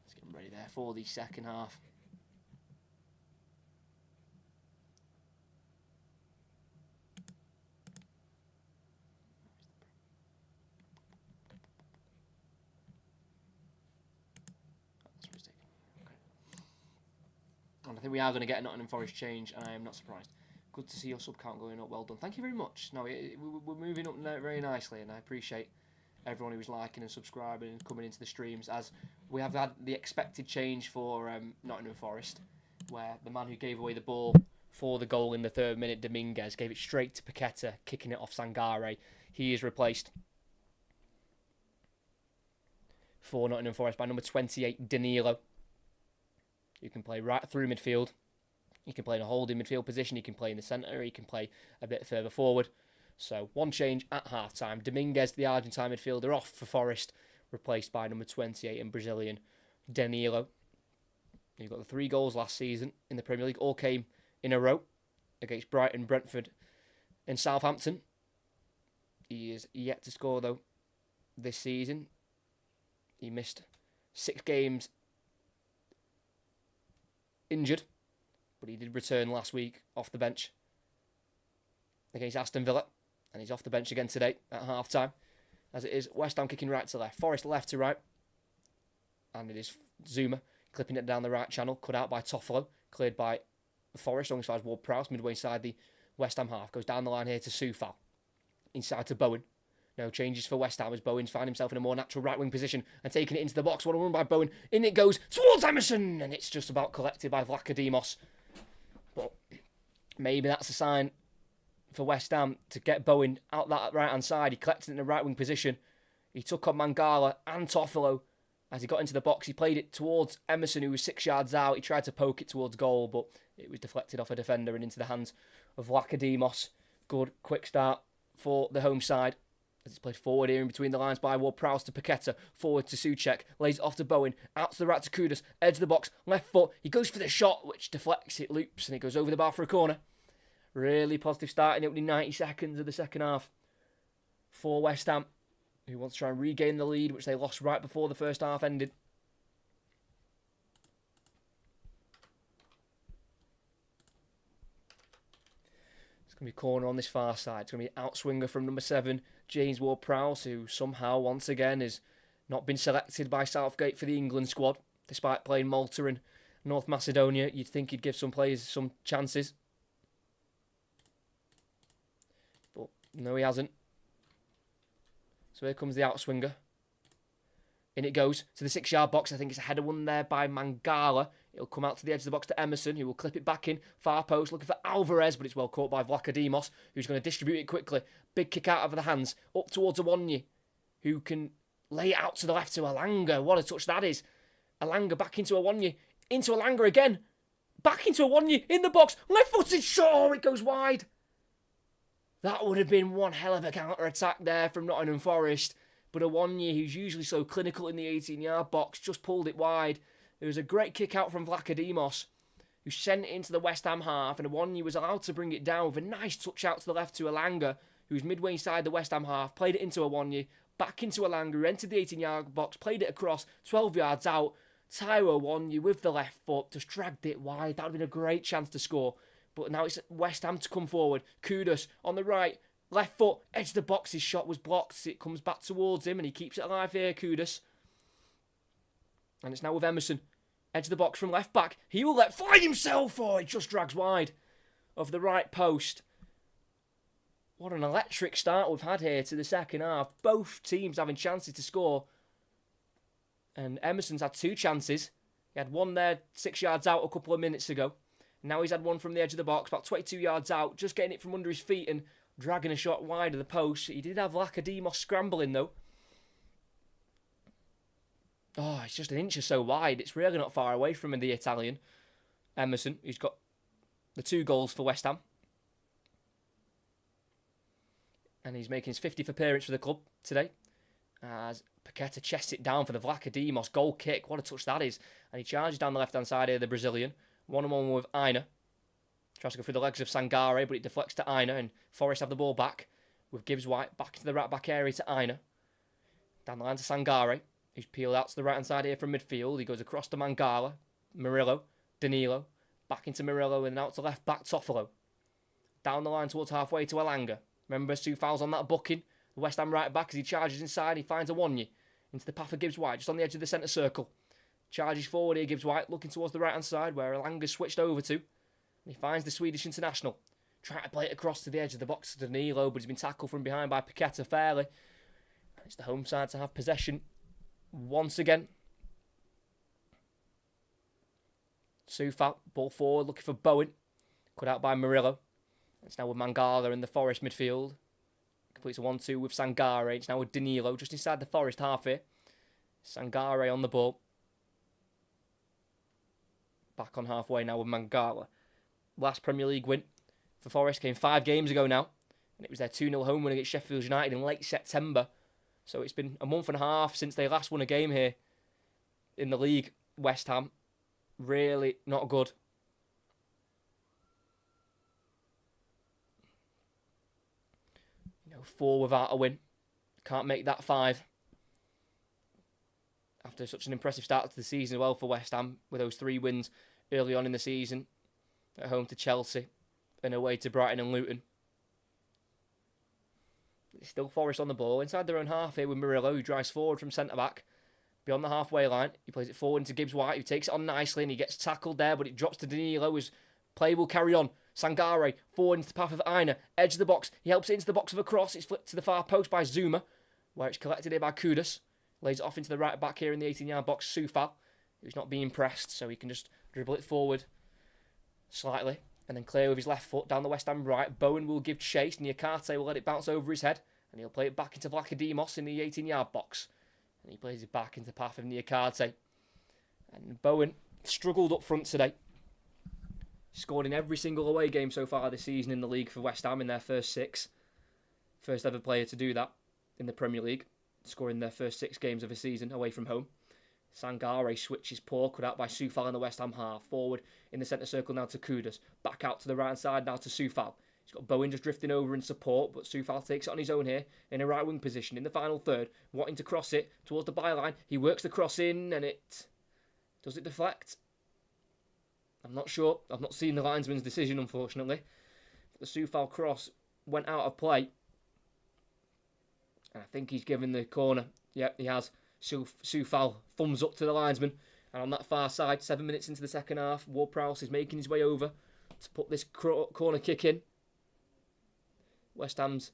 Let's get them ready there for the second half. And I think we are going to get a Nottingham Forest change, and I am not surprised. Good to see your sub count going up. Well done. Thank you very much. No, we're moving up very nicely, and I appreciate everyone who's liking and subscribing and coming into the streams, as we have had the expected change for Nottingham Forest, where the man who gave away the ball for the goal in the 3rd minute, Dominguez, gave it straight to Paqueta, kicking it off Sangare. He is replaced for Nottingham Forest by number 28, Danilo. You can play right through midfield. You can play in a holding midfield position. You can play in the centre. You can play a bit further forward. So, one change at half-time. Dominguez, the Argentine midfielder, off for Forest, replaced by number 28 in Brazilian, Danilo. He got the 3 goals last season in the Premier League. All came in a row against Brighton, Brentford and Southampton. He is yet to score, though, this season. He missed 6 games injured, but he did return last week off the bench against Aston Villa, and he's off the bench again today at half-time, as it is West Ham kicking right to left, Forest left to right, and it is Zuma clipping it down the right channel, cut out by Toffolo, cleared by Forest alongside Ward-Prowse, midway inside the West Ham half, goes down the line here to Soufal, inside to Bowen. No changes for West Ham as Bowen's found himself in a more natural right-wing position and taking it into the box. What a run by Bowen. In it goes towards Emerson, and it's just about collected by Vlachodimos. But maybe that's a sign for West Ham to get Bowen out that right-hand side. He collected it in a right-wing position. He took on Mangala and Toffolo as he got into the box. He played it towards Emerson, who was 6 yards out. He tried to poke it towards goal, but it was deflected off a defender and into the hands of Vlachodimos. Good quick start for the home side. As it's played forward here in between the lines by Ward-Prowse to Paqueta, forward to Souček, lays it off to Bowen, out to the right to Kudus, edge of the box, left foot, he goes for the shot, which deflects, it loops, and it goes over the bar for a corner. Really positive start in the opening 90 seconds of the second half for West Ham, who wants to try and regain the lead, which they lost right before the first half ended. It's going to be a corner on this far side. It's going to be an outswinger from number 7, James Ward-Prowse, who somehow, once again, has not been selected by Southgate for the England squad, despite playing Malta and North Macedonia. You'd think he'd give some players some chances. But no, he hasn't. So here comes the outswinger. In it goes to the 6-yard box. I think it's a header won there by Mangala. It'll come out to the edge of the box to Emerson, who will clip it back in. Far post, looking for Alvarez, but it's well caught by Vlachodimos, who's going to distribute it quickly. Big kick out of the hands, up towards Awonyi, who can lay it out to the left to Alanga. What a touch that is. Alanga back into Awonyi. Into Alanga again. Back into Awonyi, in the box. Left-footed shot, oh, it goes wide. That would have been one hell of a counter-attack there from Nottingham Forest. But Awonyi, who's usually so clinical in the 18-yard box, just pulled it wide. There was a great kick out from Vlachodimos, who sent it into the West Ham half, and Awonyi was allowed to bring it down with a nice touch out to the left to Alanga, who was midway inside the West Ham half, played it into Awonyi, back into Alanga, who entered the 18-yard box, played it across, 12 yards out. Taiwo Awonyi with the left foot, just dragged it wide. That would have been a great chance to score. But now it's West Ham to come forward. Kudus on the right, left foot, edge of the box. His shot was blocked. It comes back towards him, and he keeps it alive here, Kudus. And it's now with Emerson. Edge of the box from left back. He will let fly himself. Oh, it just drags wide of the right post. What an electric start we've had here to the second half. Both teams having chances to score. And Emerson's had 2 chances. He had one there 6 yards out a couple of minutes ago. Now he's had one from the edge of the box, about 22 yards out, just getting it from under his feet and dragging a shot wide of the post. He did have Vlachodimos scrambling though. Oh, it's just an inch or so wide. It's really not far away from the Italian. Emerson, who's got the 2 goals for West Ham. And he's making his 50th appearance for the club today. As Paqueta chests it down for the Vlachodimos goal kick. What a touch that is. And he charges down the left-hand side here, the Brazilian. 1-on-1 with Aina. Tries to go through the legs of Sangare, but it deflects to Aina, and Forest have the ball back with Gibbs-White back into the right back area to Aina. Down the line to Sangare, who's peeled out to the right-hand side here from midfield. He goes across to Mangala, Murillo, Danilo, back into Murillo, and out to left back Toffolo. Down the line towards halfway to Elanga. Remember, Soufal's on that booking. The West Ham right back as he charges inside. He finds Awonyi into the path of Gibbs-White, just on the edge of the centre circle. Charges forward here, Gibbs-White, looking towards the right-hand side where Elanga's switched over to. And he finds the Swedish international. Trying to play it across to the edge of the box to Danilo, but he's been tackled from behind by Paqueta fairly. And it's the home side to have possession once again. Soufal, ball forward, looking for Bowen. Cut out by Murillo. It's now with Mangala in the Forest midfield. Completes a 1-2 with Sangare. It's now with Danilo just inside the Forest half here. Sangare on the ball. Back on halfway now with Mangala. Last Premier League win for Forest came 5 games ago now. And it was their 2-0 home win against Sheffield United in late September. So it's been a month and a half since they last won a game here in the league. West Ham. Really not good. 4 without a win. Can't make that 5. After such an impressive start to the season as well for West Ham, with those 3 wins early on in the season. At home to Chelsea and away to Brighton and Luton. It's still Forest on the ball. Inside their own half here with Murillo, who drives forward from centre-back. Beyond the halfway line, he plays it forward into Gibbs-White, who takes it on nicely, and he gets tackled there, but it drops to Danilo. His play will carry on. Sangare, forward into the path of Aina, edge of the box. He helps it into the box of a cross. It's flipped to the far post by Zuma, where it's collected here by Kudus. Lays it off into the right back here in the 18-yard box, Soufal, who's not being pressed, so he can just dribble it forward slightly, and then clear with his left foot down the West Ham right. Bowen will give chase. Niakate will let it bounce over his head, and he'll play it back into Vlachodimos in the 18-yard box. And he plays it back into the path of Niakate. And Bowen struggled up front today. Scored in every single away game so far this season in the league for West Ham in their first 6. First ever player to do that in the Premier League, scoring their first 6 games of a season away from home. Sangare switches poor, cut out by Soufal in the West Ham half. Forward in the centre circle now to Kudus. Back out to the right side now to Soufal. He's got Bowen just drifting over in support, but Soufal takes it on his own here in a right wing position in the final third, wanting to cross it towards the byline. He works the cross in, and does it deflect? I'm not sure. I've not seen the linesman's decision, unfortunately. The Soufal cross went out of play. And I think he's given the corner. Yep, he has. Soufal thumbs up to the linesman. And on that far side, 7 minutes into the second half, Ward-Prowse is making his way over to put this corner kick in. West Ham's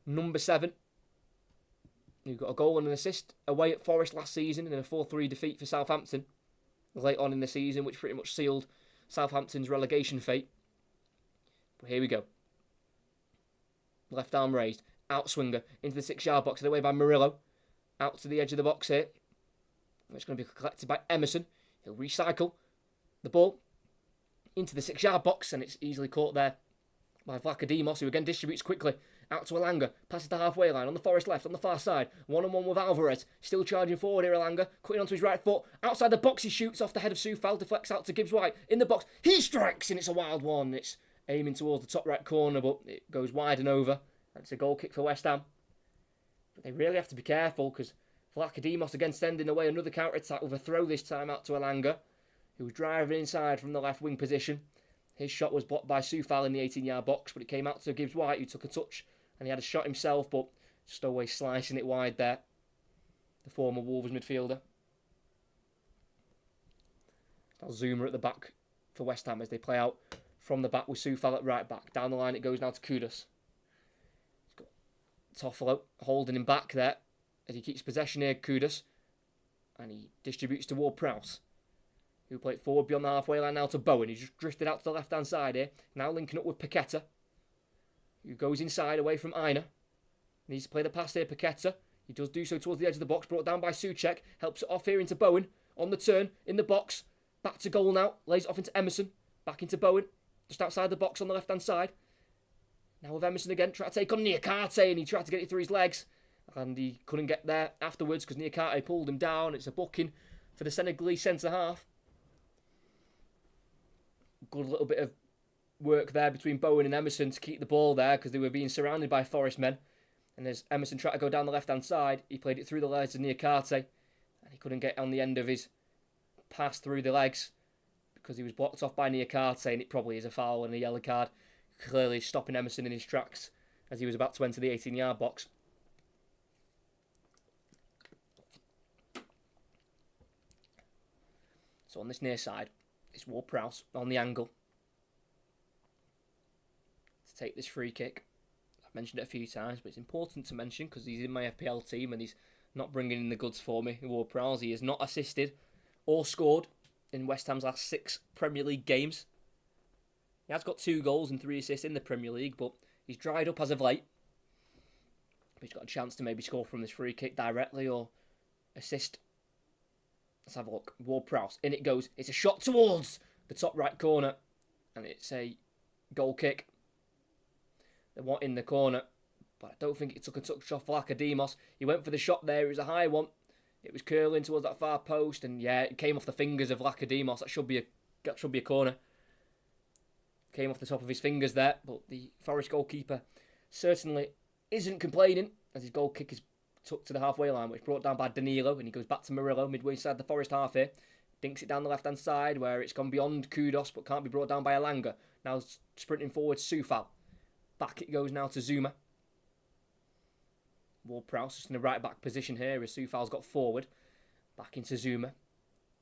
number 7, who got a goal and an assist away at Forest last season in a 4-3 defeat for Southampton late on in the season, which pretty much sealed Southampton's relegation fate. But here we go. Left arm raised. Outswinger into the 6-yard box, away by Murillo. Out to the edge of the box here. It's going to be collected by Emerson. He'll recycle the ball into the 6-yard box, and it's easily caught there by Vlachodimos, who again distributes quickly. Out to Elanga, passes the halfway line on the Forest left, on the far side. 1-on-1 with Alvarez. Still charging forward here, Elanga. Cutting onto his right foot. Outside the box, he shoots off the head of Soufal. Deflects out to Gibbs-White. In the box, he strikes, and it's a wild one. It's aiming towards the top right corner, but it goes wide and over. And it's a goal kick for West Ham. But they really have to be careful, because Vlachodimos again sending away another counter-attack with a throw this time out to Elanga, who was driving inside from the left wing position. His shot was blocked by Soufal in the 18-yard box, but it came out to Gibbs-White, who took a touch, and he had a shot himself, but just always slicing it wide there. The former Wolves midfielder. Now Zuma at the back for West Ham as they play out from the back with Soufal at right back. Down the line it goes now to Kudus. He's got Toffolo holding him back there as he keeps possession here, Kudus. And he distributes to Ward-Prowse, who played forward beyond the halfway line now to Bowen. He just drifted out to the left-hand side here. Now linking up with Paqueta, who goes inside away from Aina. Needs to play the pass here, Paqueta. He does do so towards the edge of the box, brought down by Souček. Helps it off here into Bowen. On the turn, in the box. Back to goal now. Lays it off into Emerson. Back into Bowen. Just outside the box on the left-hand side. Now with Emerson again. Try to take on Niakate, and he tried to get it through his legs. And he couldn't get there afterwards because Niakate pulled him down. It's a booking for the Senegalese centre-half. Good little bit of work there between Bowen and Emerson to keep the ball there because they were being surrounded by Forest men. And as Emerson tried to go down the left-hand side, he played it through the legs of Niakate, and he couldn't get on the end of his pass through the legs because he was blocked off by Niakate, and it probably is a foul and a yellow card, clearly stopping Emerson in his tracks as he was about to enter the 18-yard box. So on this near side, it's Ward-Prowse on the angle to take this free kick. I've mentioned it a few times, but it's important to mention because he's in my FPL team and he's not bringing in the goods for me. Ward-Prowse, he has not assisted or scored in West Ham's last 6 Premier League games. He has got 2 goals and 3 assists in the Premier League, but he's dried up as of late. But he's got a chance to maybe score from this free kick directly or assist. Let's have a look. Ward-Prowse, in it goes. It's a shot towards the top right corner, and it's a goal kick. They want in the corner, but I don't think it took a touch off Vlachodimos. He went for the shot there. It was a high one. It was curling towards that far post, and yeah, it came off the fingers of Vlachodimos. That should be a corner. Came off the top of his fingers there, but the Forest goalkeeper certainly isn't complaining as his goal kick is tucked to the halfway line, which is brought down by Danilo, and he goes back to Murillo midway inside the Forest half here. Dinks it down the left-hand side where it's gone beyond Kudos, but can't be brought down by Elanga. Now sprinting forward, Soufal. Back it goes now to Zuma. Ward-Prowse just in the right-back position here as Soufal's got forward. Back into Zuma.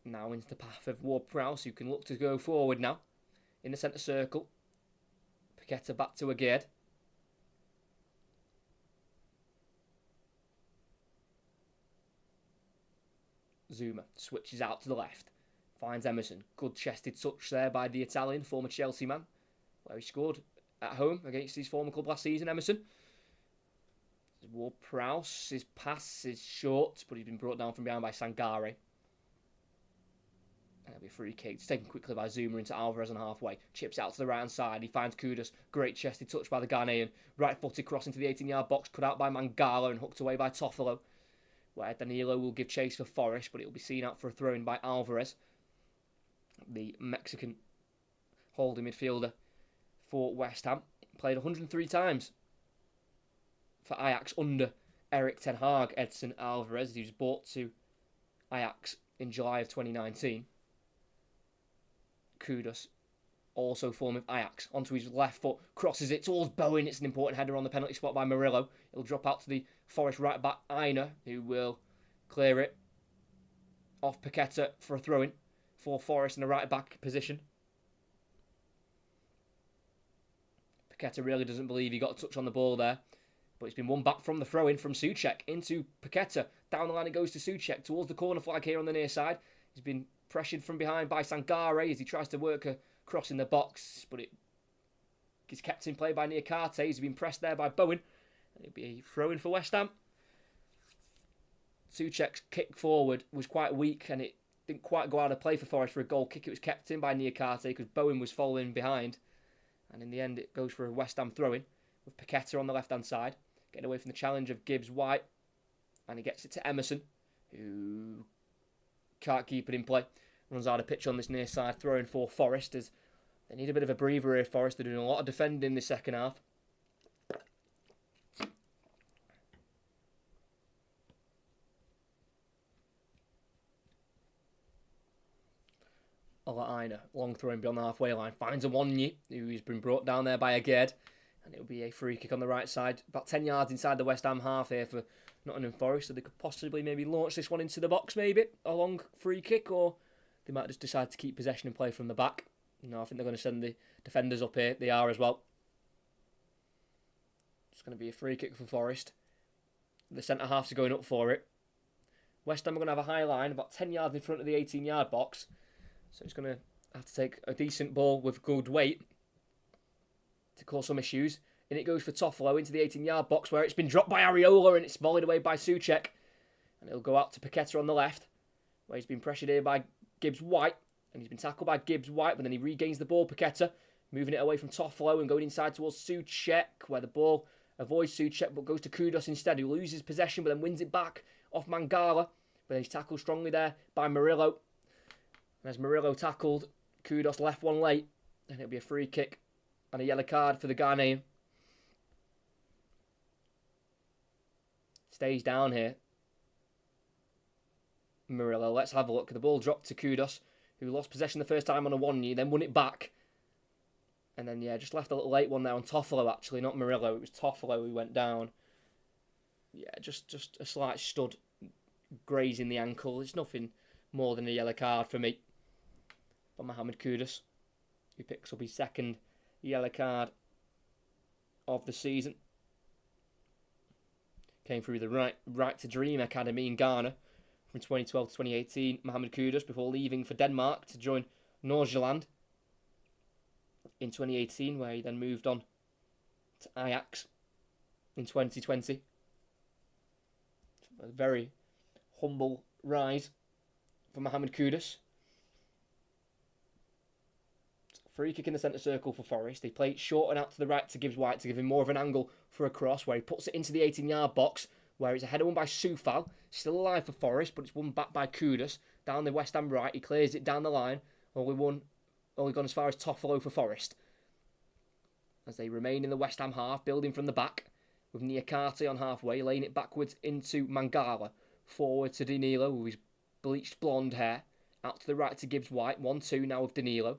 Now into the path of Ward-Prowse, who can look to go forward now. In the centre circle. Paqueta back to Aguerd. Zuma switches out to the left. Finds Emerson. Good chested touch there by the Italian, former Chelsea man. Where he scored at home against his former club last season, Emerson. Ward-Prowse, his pass is short, but he's been brought down from behind by Sangare. That'll be a free kick. It's taken quickly by Zuma into Alvarez on halfway. Chips out to the right-hand side. He finds Kudos. Great chested touch by the Ghanaian. Right-footed cross into the 18-yard box. Cut out by Mangala and hooked away by Toffolo. Where Danilo will give chase for Forest, but it will be seen out for a throw-in by Alvarez. The Mexican holding midfielder for West Ham. Played 103 times for Ajax under Erik ten Hag. Edson Alvarez, he was bought to Ajax in July of 2019. Kudos, also form of Ajax, onto his left foot, crosses it towards Bowen. It's an important header on the penalty spot by Murillo. It'll drop out to the Forest right back Aina, who will clear it off Paqueta for a throw-in for Forest in the right back position. Paqueta really doesn't believe he got a touch on the ball there, but it's been won back from the throw-in from Souček into Paqueta. Down the line it goes to Souček towards the corner flag here on the near side. He's been pressured from behind by Sangare as he tries to work a cross in the box, but it is kept in play by Niakate. He's been pressed there by Bowen. It'll be a throw-in for West Ham. Souček's kick forward was quite weak and it didn't quite go out of play for Forest for a goal kick. It was kept in by Niakate because Bowen was following behind. And in the end it goes for a West Ham throw-in with Paqueta on the left-hand side. Getting away from the challenge of Gibbs-White. And he gets it to Emerson, who can't keep it in play. Runs out of pitch on this near side, throwing for Forest as they need a bit of a breather here. Forest, they're doing a lot of defending in the second half. Aina, long throwing beyond the halfway line, finds a Wanyi, who's been brought down there by Aguerd. And it'll be a free kick on the right side, about 10 yards inside the West Ham half here for Nottingham Forest. So they could possibly maybe launch this one into the box, maybe a long free kick, or they might just decide to keep possession and play from the back. No, I think they're going to send the defenders up here. They are as well. It's going to be a free kick for Forest. The centre halves are going up for it. West Ham are going to have a high line, about 10 yards in front of the 18-yard box. So it's going to have to take a decent ball with good weight to cause some issues. And it goes for Toffolo into the 18-yard box where it's been dropped by Areola and it's volleyed away by Souček. And it'll go out to Paqueta on the left, where he's been pressured here by Gibbs-White. And he's been tackled by Gibbs-White, but then he regains the ball, Paqueta, moving it away from Toffolo and going inside towards Souček, where the ball avoids Souček but goes to Kudos instead, who loses possession but then wins it back off Mangala. But then he's tackled strongly there by Murillo. And as Murillo tackled, Kudos left one late, and it'll be a free kick And a yellow card for the Ghanaian. Stays down here. Murillo, let's have a look. The ball dropped to Kudos, who lost possession the first time on a 1-knee, then won it back. And then, yeah, just left a little late one there on Toffolo, actually, not Murillo. It was Toffolo who went down. Yeah, just a slight stud grazing the ankle. It's nothing more than a yellow card for me. For Mohamed Kudus, who picks up his second yellow card of the season. Came through the Right to Dream Academy in Ghana from 2012 to 2018. Mohamed Kudus before leaving for Denmark to join Nordsjælland in 2018, where he then moved on to Ajax in 2020. A very humble rise for Mohamed Kudus. Free kick in the centre circle for Forest. They play it short and out to the right to Gibbs White to give him more of an angle for a cross, where he puts it into the 18-yard box, where it's a header won by Soufal. Still alive for Forest, but it's won back by Kudus. Down the West Ham right, he clears it down the line. Only gone as far as Toffolo for Forest. As they remain in the West Ham half, building from the back, with Niakate on halfway, laying it backwards into Mangala. Forward to Danilo, with his bleached blonde hair. Out to the right to Gibbs White. 1-2 now with Danilo.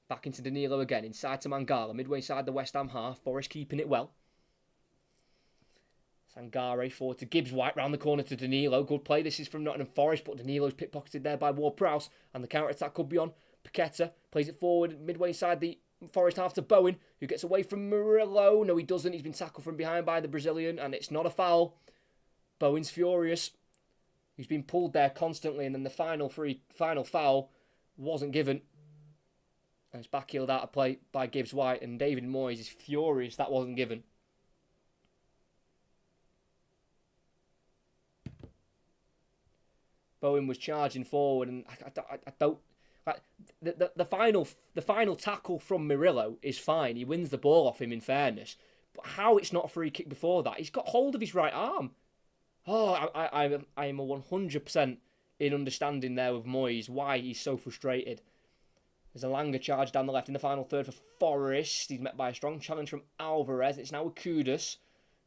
Back into Danilo again, inside to Mangala, midway side the West Ham half. Forest keeping it well. Sangare forward to Gibbs White, round the corner to Danilo. Good play, this is from Nottingham Forest, but Danilo's pickpocketed there by Ward-Prowse, and the counter-attack could be on. Paqueta plays it forward, midway side the Forest half to Bowen, who gets away from Murillo. No, he doesn't. He's been tackled from behind by the Brazilian, and it's not a foul. Bowen's furious. He's been pulled there constantly, and then the final foul wasn't given. And it's backheeled out of play by Gibbs White, and David Moyes is furious that wasn't given. Bowen was charging forward, and I don't. Like, the final tackle from Murillo is fine. He wins the ball off him, in fairness. But how it's not a free kick before that? He's got hold of his right arm. Oh, I am a 100% in understanding there with Moyes why he's so frustrated. There's a Langer charge down the left in the final third for Forest. He's met by a strong challenge from Alvarez. It's now with Kudus,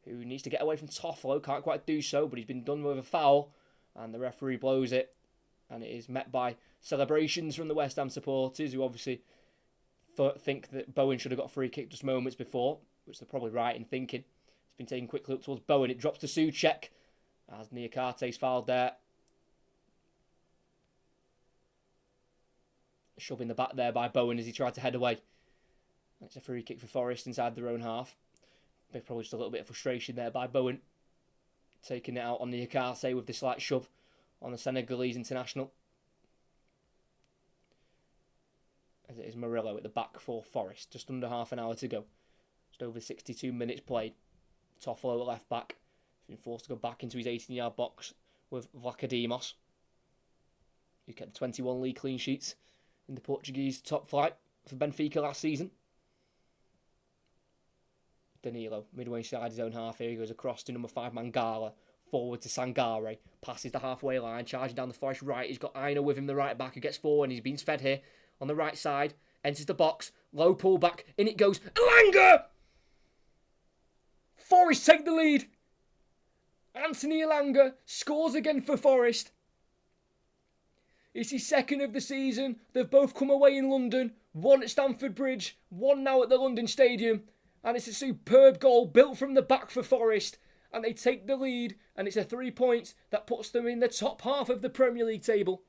who needs to get away from Toffolo. Can't quite do so, but he's been done with a foul. And the referee blows it. And it is met by celebrations from the West Ham supporters, who obviously think that Bowen should have got a free kick just moments before, which they're probably right in thinking. It's been taken quickly up towards Bowen. It drops to Souček, as Niakate's fouled there. Shove in the back there by Bowen as he tried to head away. It's a free kick for Forest inside their own half. There's probably just a little bit of frustration there by Bowen, taking it out on Niakate with the slight shove on the Senegalese international. As it is Murillo at the back for Forest. Just under half an hour to go. Just over 62 minutes played. Toffolo at left back. He's been forced to go back into his 18-yard box with Vlachodimos, who kept 21 league clean sheets in the Portuguese top flight for Benfica last season. Danilo, midway inside his own half here. He goes across to number 5, Mangala. Forward to Sangare. Passes the halfway line. Charging down the Forest right. He's got Aina with him, the right back, who gets forward. And he's been fed here on the right side. Enters the box. Low pull back. In it goes. Elanga! Forest take the lead. Anthony Elanga scores again for Forest. It's his second of the season. They've both come away in London. One at Stamford Bridge. One now at the London Stadium. And it's a superb goal built from the back for Forest. And they take the lead. And it's a 3 points that puts them in the top half of the Premier League table.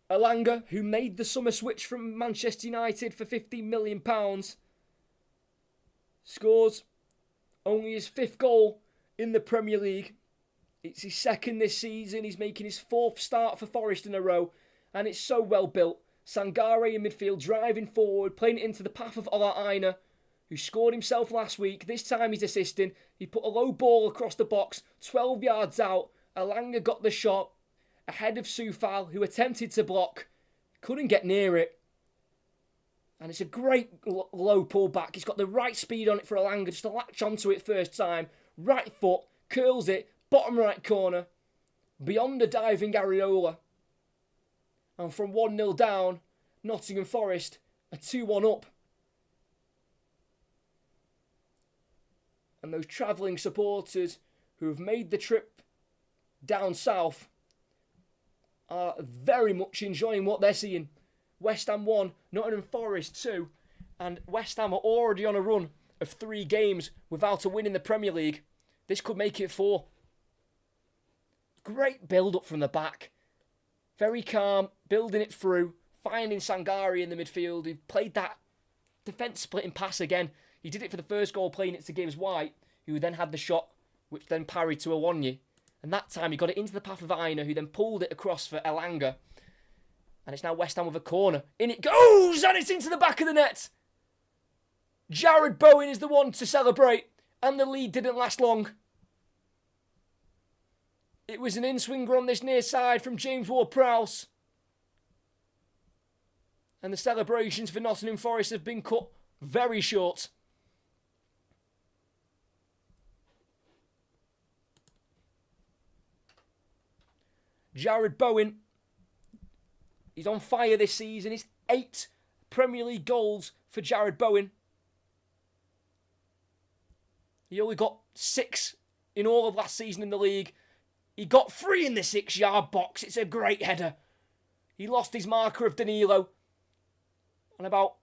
Elanga, who made the summer switch from Manchester United for £15 million, scores only his 5th goal in the Premier League. It's his second this season. He's making his 4th start for Forest in a row. And it's so well built. Sangare in midfield, driving forward, playing it into the path of Ola Aina, who scored himself last week. This time he's assisting. He put a low ball across the box, 12 yards out. Elanga got the shot ahead of Soufal, who attempted to block, couldn't get near it. And it's a great low pull back. He's got the right speed on it for Elanga just to latch onto it first time. Right foot, curls it, bottom right corner, beyond a diving Areola. And from 1-0 down, Nottingham Forest are 2-1 up. And those travelling supporters who have made the trip down south are very much enjoying what they're seeing. West Ham 1, Nottingham Forest 2, and West Ham are already on a run of 3 games without a win in the Premier League. This could make it 4. Great build-up from the back. Very calm, building it through, finding Sangari in the midfield, who played that defence-splitting pass again. He did it for the first goal, playing it to Gibbs White, who then had the shot, which then parried to Awonyi. And that time he got it into the path of Aina, who then pulled it across for Elanga. And it's now West Ham with a corner. In it goes! And it's into the back of the net! Jared Bowen is the one to celebrate. And the lead didn't last long. It was an in-swinger on this near side from James Ward-Prowse. And the celebrations for Nottingham Forest have been cut very short. Jared Bowen, he's on fire this season. It's 8 Premier League goals for Jared Bowen. He only got 6 in all of last season in the league. He got 3 in the 6-yard box. It's a great header. He lost his marker of Danilo. And about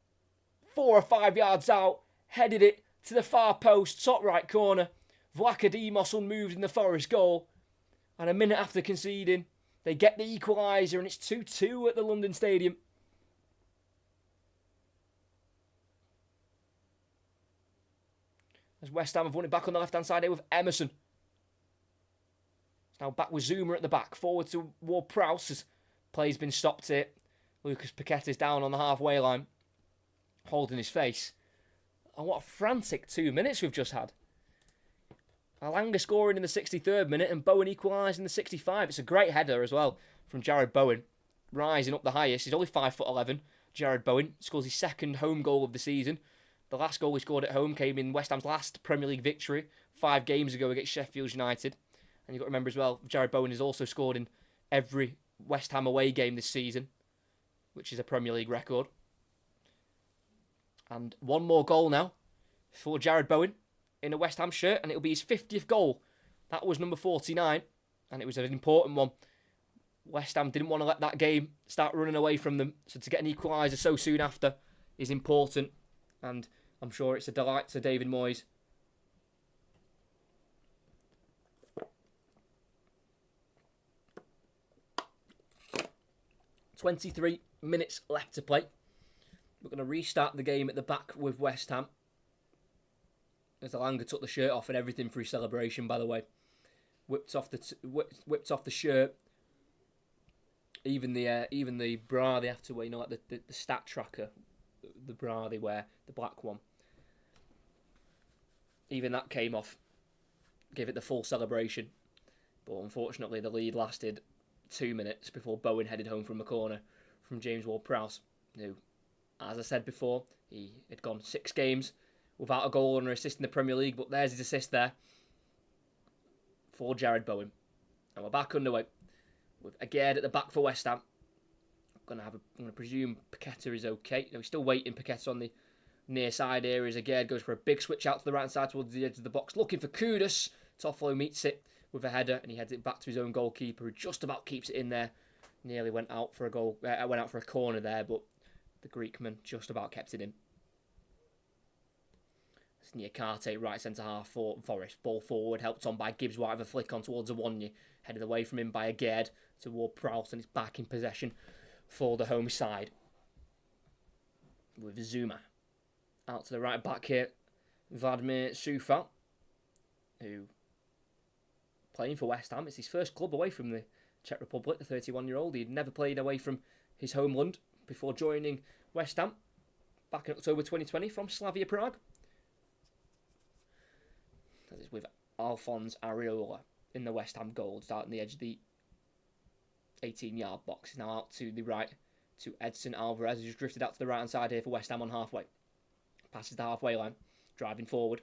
4 or 5 yards out, headed it to the far post, top right corner. Vlachodimos unmoved in the Forest goal. And a minute after conceding, they get the equaliser, and it's 2-2 at the London Stadium. As West Ham have won it back on the left-hand side here with Emerson. It's now back with Zuma at the back. Forward to Ward-Prowse as play's been stopped here. Lucas Paqueta is down on the halfway line, holding his face. And what a frantic 2 minutes we've just had. Elanga scoring in the 63rd minute and Bowen equalising in the 65th. It's a great header as well from Jared Bowen, rising up the highest. He's only 5'11". Jared Bowen scores his 2nd home goal of the season. The last goal he scored at home came in West Ham's last Premier League victory 5 games ago against Sheffield United. And you've got to remember as well, Jared Bowen has also scored in every West Ham away game this season, which is a Premier League record. And 1 more goal now for Jared Bowen in a West Ham shirt, and it'll be his 50th goal. That was number 49, and it was an important one. West Ham didn't want to let that game start running away from them, so to get an equaliser so soon after is important, and I'm sure it's a delight to David Moyes. "23 minutes left to play. We're going to restart the game at the back with West Ham. As Elanga took the shirt off and everything for his celebration, by the way. Whipped off the shirt. Even the bra they have to wear, you know, like the stat tracker, the bra they wear, the black one. Even that came off. Gave it the full celebration. But unfortunately the lead lasted 2 minutes before Bowen headed home from a corner from James Ward-Prowse, who, as I said before, he had gone 6 games without a goal or an assist in the Premier League, but there's his assist there for Jared Bowen. And we're back underway with Aguerd at the back for West Ham. I'm going to presume Paqueta is okay. No, he's still waiting. Paqueta on the near side here as Aguerd goes for a big switch out to the right side towards the edge of the box, looking for Kudus. Toffolo meets it with a header, and he heads it back to his own goalkeeper, who just about keeps it in there. Nearly went out for a goal. Went out for a corner there, but the Greekman just about kept it in. It's Niakate, right centre half for Forest. Ball forward, helped on by Gibbs White with a flick on towards Awonyi. Headed away from him by Aguerd to Ward-Prowse, and it's back in possession for the home side. With Zuma. Out to the right back here, Vladimir Sufa, who playing for West Ham. It's his first club away from the Czech Republic, the 31-year-old. He'd never played away from his homeland before joining West Ham back in October 2020 from Slavia Prague. That is with Alphonse Areola in the West Ham goal, starting the edge of the 18-yard box. He's now out to the right to Edson Alvarez, who's drifted out to the right-hand side here for West Ham on halfway. Passes the halfway line, driving forward.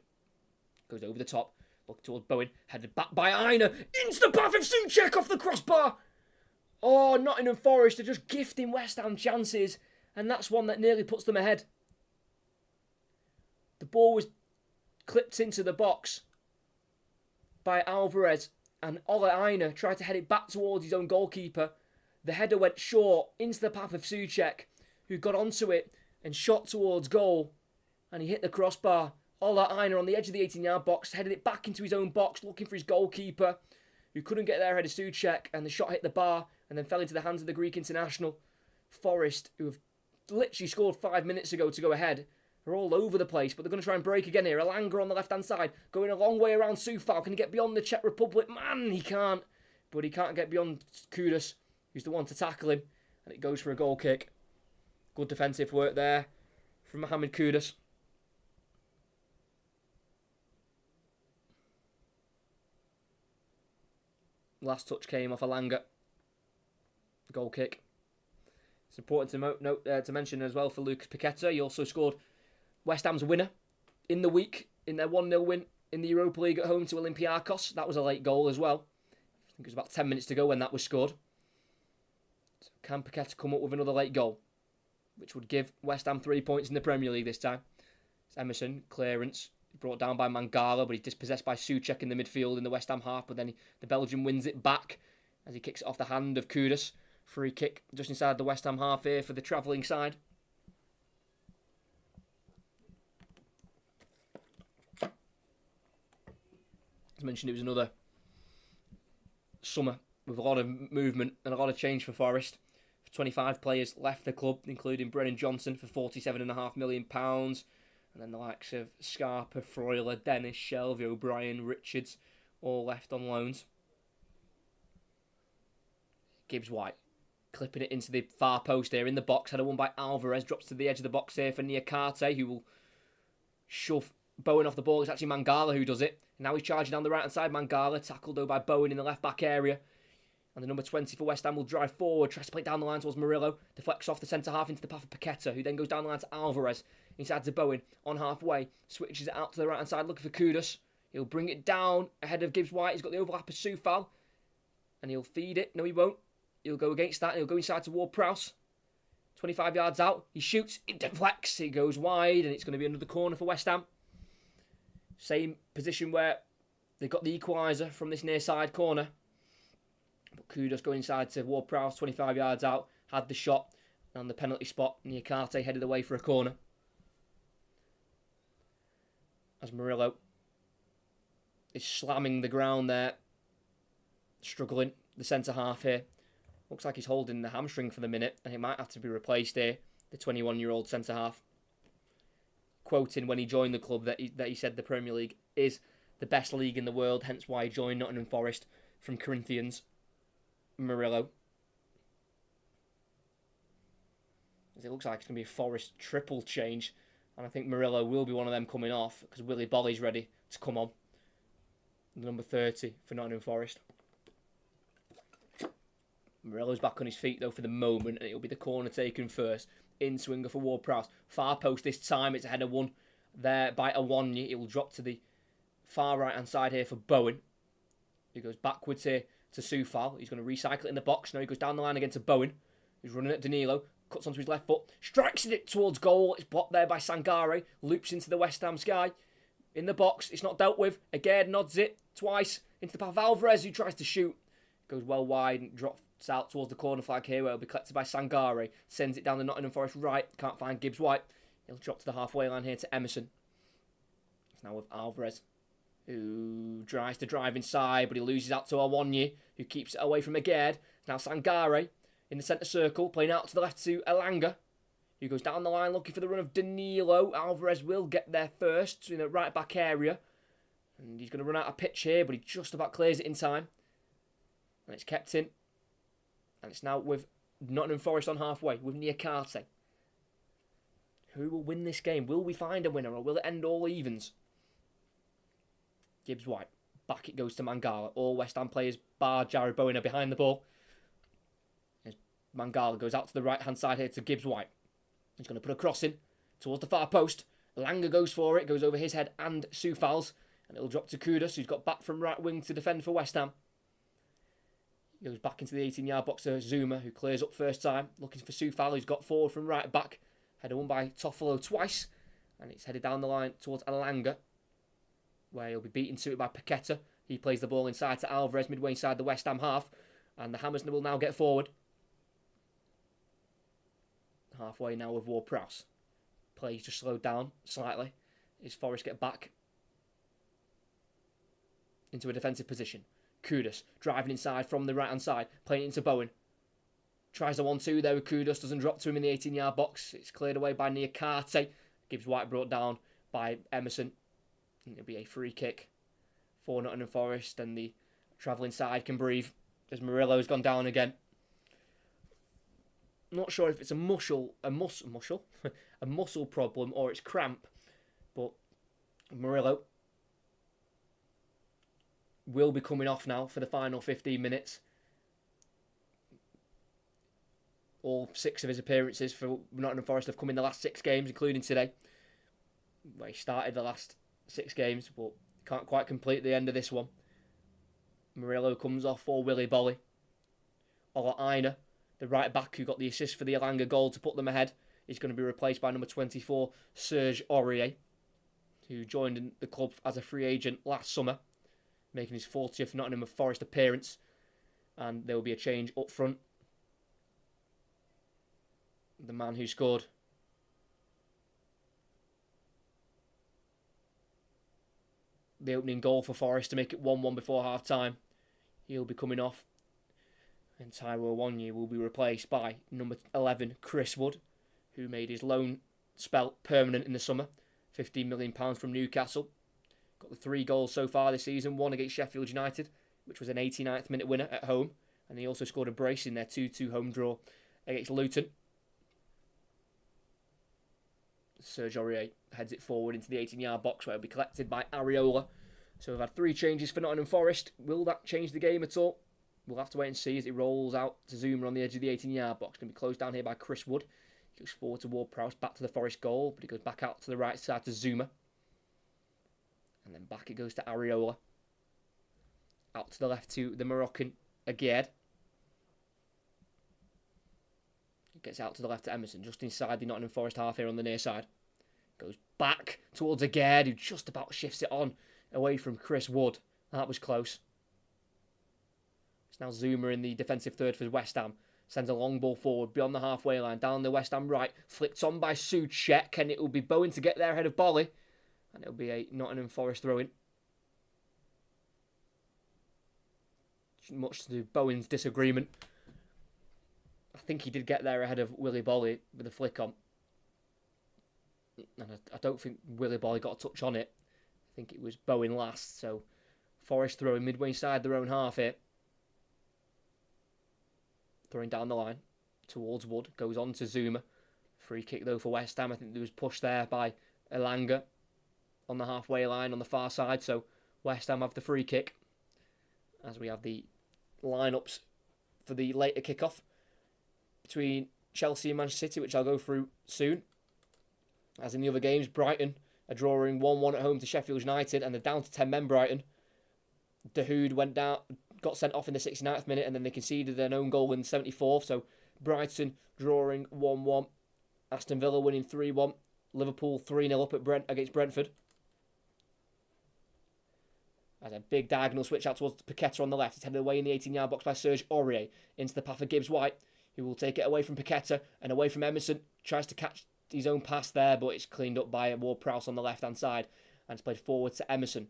Goes over the top, looking towards Bowen, headed back by Aina, into the path of Souček off the crossbar. Oh, Nottingham Forest are just gifting West Ham chances, and that's one that nearly puts them ahead. The ball was clipped into the box by Alvarez, and Ole Aina tried to head it back towards his own goalkeeper. The header went short into the path of Souček, who got onto it and shot towards goal, and he hit the crossbar. Ole Aina on the edge of the 18-yard box, headed it back into his own box, looking for his goalkeeper, who couldn't get there ahead of Souček, and the shot hit the bar and then fell into the hands of the Greek international. Forest, who have literally scored 5 minutes ago to go ahead, are all over the place, but they're going to try and break again here. Elanga on the left-hand side, going a long way around Soufal. Can he get beyond the Czech Republic? Man, he can't. But he can't get beyond Kudus, who's the one to tackle him, and it goes for a goal kick. Good defensive work there from Mohamed Kudus. Last touch came off Elanga. Goal kick. It's important to mention as well for Lucas Paqueta. He also scored West Ham's winner in the week in their 1-0 win in the Europa League at home to Olympiacos. That was a late goal as well. I think it was about 10 minutes to go when that was scored. So can Paqueta come up with another late goal, which would give West Ham 3 points in the Premier League this time? It's Emerson, clearance, brought down by Mangala, but he's dispossessed by Souček in the midfield in the West Ham half, but then the Belgian wins it back as he kicks it off the hand of Kudus. Free kick just inside the West Ham half here for the travelling side. As mentioned, it was another summer with a lot of movement and a lot of change for Forest. 25 players left the club, including Brennan Johnson for £47.5 million. And then the likes of Scarpa, Freuler, Dennis, Shelvey, O'Brien, Richards, all left on loans. Gibbs-White clipping it into the far post here in the box. Header won by Alvarez. Drops to the edge of the box here for Niakate, who will shove Bowen off the ball. It's actually Mangala who does it. Now he's charging down the right-hand side. Mangala tackled though by Bowen in the left-back area. And the number 20 for West Ham will drive forward. Tries to play down the line towards Murillo. Deflects off the centre-half into the path of Paqueta, who then goes down the line to Alvarez. Inside to Bowen on halfway. Switches it out to the right-hand side looking for Kudus. He'll bring it down ahead of Gibbs-White. He's got the overlap of Soufal. And he'll feed it. No, he won't. He'll go against that. He'll go inside to Ward-Prowse. 25 yards out. He shoots. It deflects. It goes wide. And it's going to be another corner for West Ham. Same position where they got the equaliser from this near side corner. But Kudus going inside to Ward-Prowse. 25 yards out. Had the shot. And on the penalty spot, Niakate headed away for a corner. As Murillo is slamming the ground there. Struggling. The centre-half here. Looks like he's holding the hamstring for the minute, and he might have to be replaced here, the 21-year-old centre-half. Quoting when he joined the club that he said the Premier League is the best league in the world, hence why he joined Nottingham Forest from Corinthians. Murillo. As it looks like it's going to be a Forest triple change, and I think Murillo will be one of them coming off, because Willy Bolly's ready to come on. The number 30 for Nottingham Forest. Murillo's back on his feet though for the moment, and it'll be the corner taken first. In swinger for Ward-Prowse. Far post this time. It's a header won there by Awonyi. It will drop to the far right hand side here for Bowen. He goes backwards here to Soufal. He's going to recycle it in the box. Now he goes down the line again to Bowen. He's running at Danilo. Cuts onto his left foot. Strikes it towards goal. It's blocked there by Sangare. Loops into the West Ham sky. In the box. It's not dealt with. Again nods it twice into the path of Alvarez, who tries to shoot. Goes well wide and drops out towards the corner flag here, where it'll be collected by Sangare. Sends it down the Nottingham Forest right. Can't find Gibbs-White. He'll drop to the halfway line here to Emerson. It's now with Alvarez, who tries to drive inside, but he loses out to Awonyi, who keeps it away from Aged. Now Sangare in the centre circle, playing out to the left to Elanga, who goes down the line looking for the run of Danilo. Alvarez will get there first in the right back area. And he's going to run out of pitch here, but he just about clears it in time. And it's kept in. And it's now with Nottingham Forest on halfway, with Niakate. Who will win this game? Will we find a winner, or will it end all evens? Gibbs-White. Back it goes to Mangala. All West Ham players, bar Jared Bowen, are behind the ball. As Mangala goes out to the right-hand side here to Gibbs-White. He's going to put a cross in towards the far post. Langer goes for it. Goes over his head and Soufal's. And it'll drop to Kudus, who's got back from right wing to defend for West Ham. He goes back into the 18-yard box to Zuma, who clears up first time, looking for Soufal, who's got forward from right back. Header won by Toffolo twice, and it's headed down the line towards Alanga, where he'll be beaten to it by Paqueta. He plays the ball inside to Alvarez, midway inside the West Ham half, and the Hammers will now get forward. Halfway now with Ward-Prowse. Play's just slowed down slightly. Is Forest get back into a defensive position? Kudus driving inside from the right-hand side, playing it into Bowen. Tries the 1-2 there with Kudus, doesn't drop to him in the 18-yard box. It's cleared away by Niakate. Gibbs White brought down by Emerson. And it'll be a free kick for Nottingham Forest, and the travelling side can breathe as Murillo's gone down again. Not sure if it's a muscle problem or it's cramp, but Murillo will be coming off now for the final 15 minutes. All 6 of his appearances for Nottingham Forest have come in the last 6 games, including today, where he started the last 6 games, but can't quite complete the end of this one. Murillo comes off for Willy Bolly. Ola Aina, the right back who got the assist for the Alanga goal to put them ahead, is going to be replaced by number 24, Serge Aurier, who joined in the club as a free agent last summer, making his 40th Nottingham Forest appearance. And there will be a change up front. The man who scored the opening goal for Forest to make it 1-1 before half-time, he'll be coming off. And Taiwo Awoniyi will be replaced by number 11, Chris Wood, who made his loan spell permanent in the summer. £15 million from Newcastle. Got the 3 goals so far this season, one against Sheffield United, which was an 89th minute winner at home. And he also scored a brace in their 2-2 home draw against Luton. Serge Aurier heads it forward into the 18-yard box, where it'll be collected by Areola. So we've had 3 changes for Nottingham Forest. Will that change the game at all? We'll have to wait and see as it rolls out to Zuma on the edge of the 18-yard box. Going to be closed down here by Chris Wood. He goes forward to Ward-Prowse, back to the Forest goal, but he goes back out to the right side to Zuma. And then back it goes to Areola. Out to the left to the Moroccan, Aguerd. Gets out to the left to Emerson, just inside the Nottingham Forest half here on the near side. Goes back towards Aguerd, who just about shifts it on away from Chris Wood. That was close. It's now Zuma in the defensive third for West Ham. Sends a long ball forward beyond the halfway line, down the West Ham right. Flicked on by Souček, and it will be Bowen to get there ahead of Bolly. And it'll be a Nottingham Forest throw-in. Much to Bowen's disagreement. I think he did get there ahead of Willy Bolly with a flick on. And I don't think Willy Bolly got a touch on it. I think it was Bowen last. So Forest throwing midway inside their own half here. Throwing down the line towards Wood. Goes on to Zuma. Free kick though for West Ham. I think there was push there by Elanga on the halfway line on the far side. So West Ham have the free kick. As we have the lineups for the later kickoff between Chelsea and Manchester City, which I'll go through soon. As in the other games, Brighton are drawing 1-1 at home to Sheffield United, and they're down to 10 men, Brighton. Dahoud went down, got sent off in the 69th minute, and then they conceded an own goal in the 74th. So Brighton drawing 1-1. Aston Villa winning 3-1. Liverpool 3-0 up against Brentford. As a big diagonal switch out towards Paqueta on the left. It's headed away in the 18-yard box by Serge Aurier into the path of Gibbs White, who will take it away from Paqueta and away from Emerson. Tries to catch his own pass there, but it's cleaned up by Ward-Prowse on the left-hand side. And it's played forward to Emerson.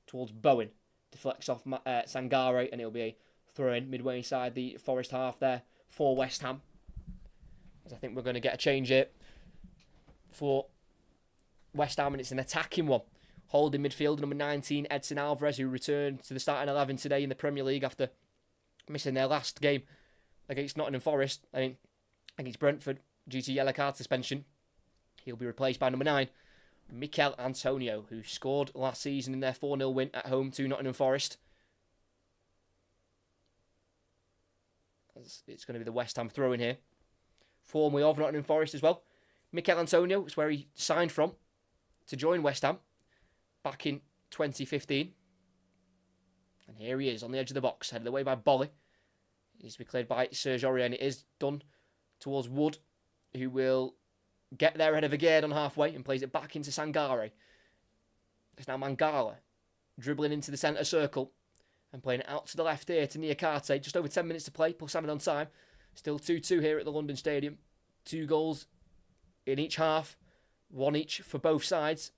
Towards Bowen. Deflects off Sangare, and it'll be a throw-in midway inside the Forest half there for West Ham. As I think we're going to get a change here for West Ham, and it's an attacking one. Holding midfield, number 19, Edson Alvarez, who returned to the starting 11 today in the Premier League after missing their last game against Nottingham Forest, against Brentford, due to yellow card suspension. He'll be replaced by number 9, Mikel Antonio, who scored last season in their 4-0 win at home to Nottingham Forest. It's going to be the West Ham throw-in here. Formerly of Nottingham Forest as well. Mikel Antonio is where he signed from to join West Ham back in 2015. And here he is on the edge of the box, headed away by Bolly. He's to be cleared by Serge Aurier, and it is done towards Wood, who will get there ahead of Agade on halfway and plays it back into Sangare. It's now Mangala dribbling into the centre circle and playing it out to the left here to Niakate. Just over 10 minutes to play, plus added on time. Still 2-2 here at the London Stadium. 2 goals in each half, 1 each for both sides.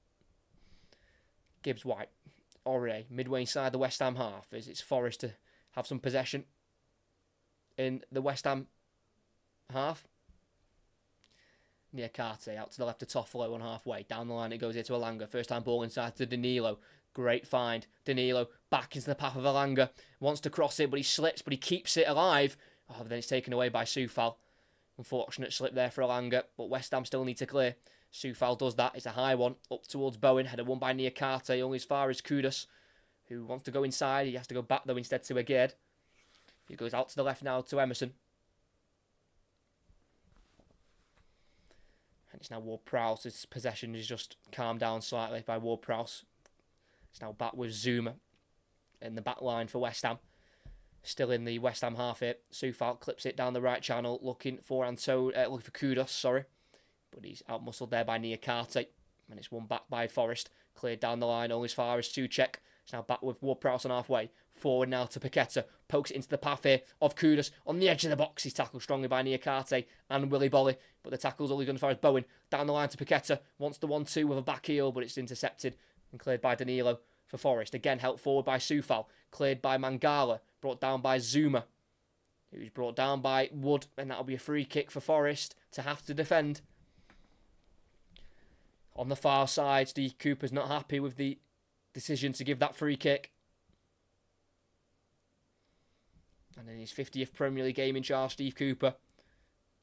Gibbs White, Aurier, midway inside the West Ham half, as it's Forest to have some possession in the West Ham half. Niakate out to the left of Toffolo on halfway. Down the line it goes here to Elanga. First time ball inside to Danilo. Great find. Danilo back into the path of Elanga. Wants to cross it, but he slips, but he keeps it alive. Oh, but then it's taken away by Soufal. Unfortunate slip there for Elanga, but West Ham still need to clear. Soufal does that. It's a high one up towards Bowen. Header won by Niakate, only as far as Kudus, who wants to go inside. He has to go back though instead to Agade. He goes out to the left now to Emerson. And it's now Ward-Prowse. His possession is just calmed down slightly by Ward-Prowse. It's now back with Zuma in the back line for West Ham. Still in the West Ham half here. Soufal clips it down the right channel, looking for Kudus, sorry. But he's out-muscled there by Niakate. And it's won back by Forest. Cleared down the line, only as far as Souček. It's now back with Ward-Prowse on halfway. Forward now to Paqueta. Pokes it into the path here of Kudus. On the edge of the box, he's tackled strongly by Niakate and Willy Bolly. But the tackle's only gone as far as Bowen. Down the line to Paqueta. Wants the 1-2 with a back heel, but it's intercepted and cleared by Danilo for Forest. Again, helped forward by Soufal. Cleared by Mangala. Brought down by Zuma. Who's brought down by Wood. And that'll be a free kick for Forest to have to defend. On the far side, Steve Cooper's not happy with the decision to give that free kick. And in his 50th Premier League game in charge, Steve Cooper,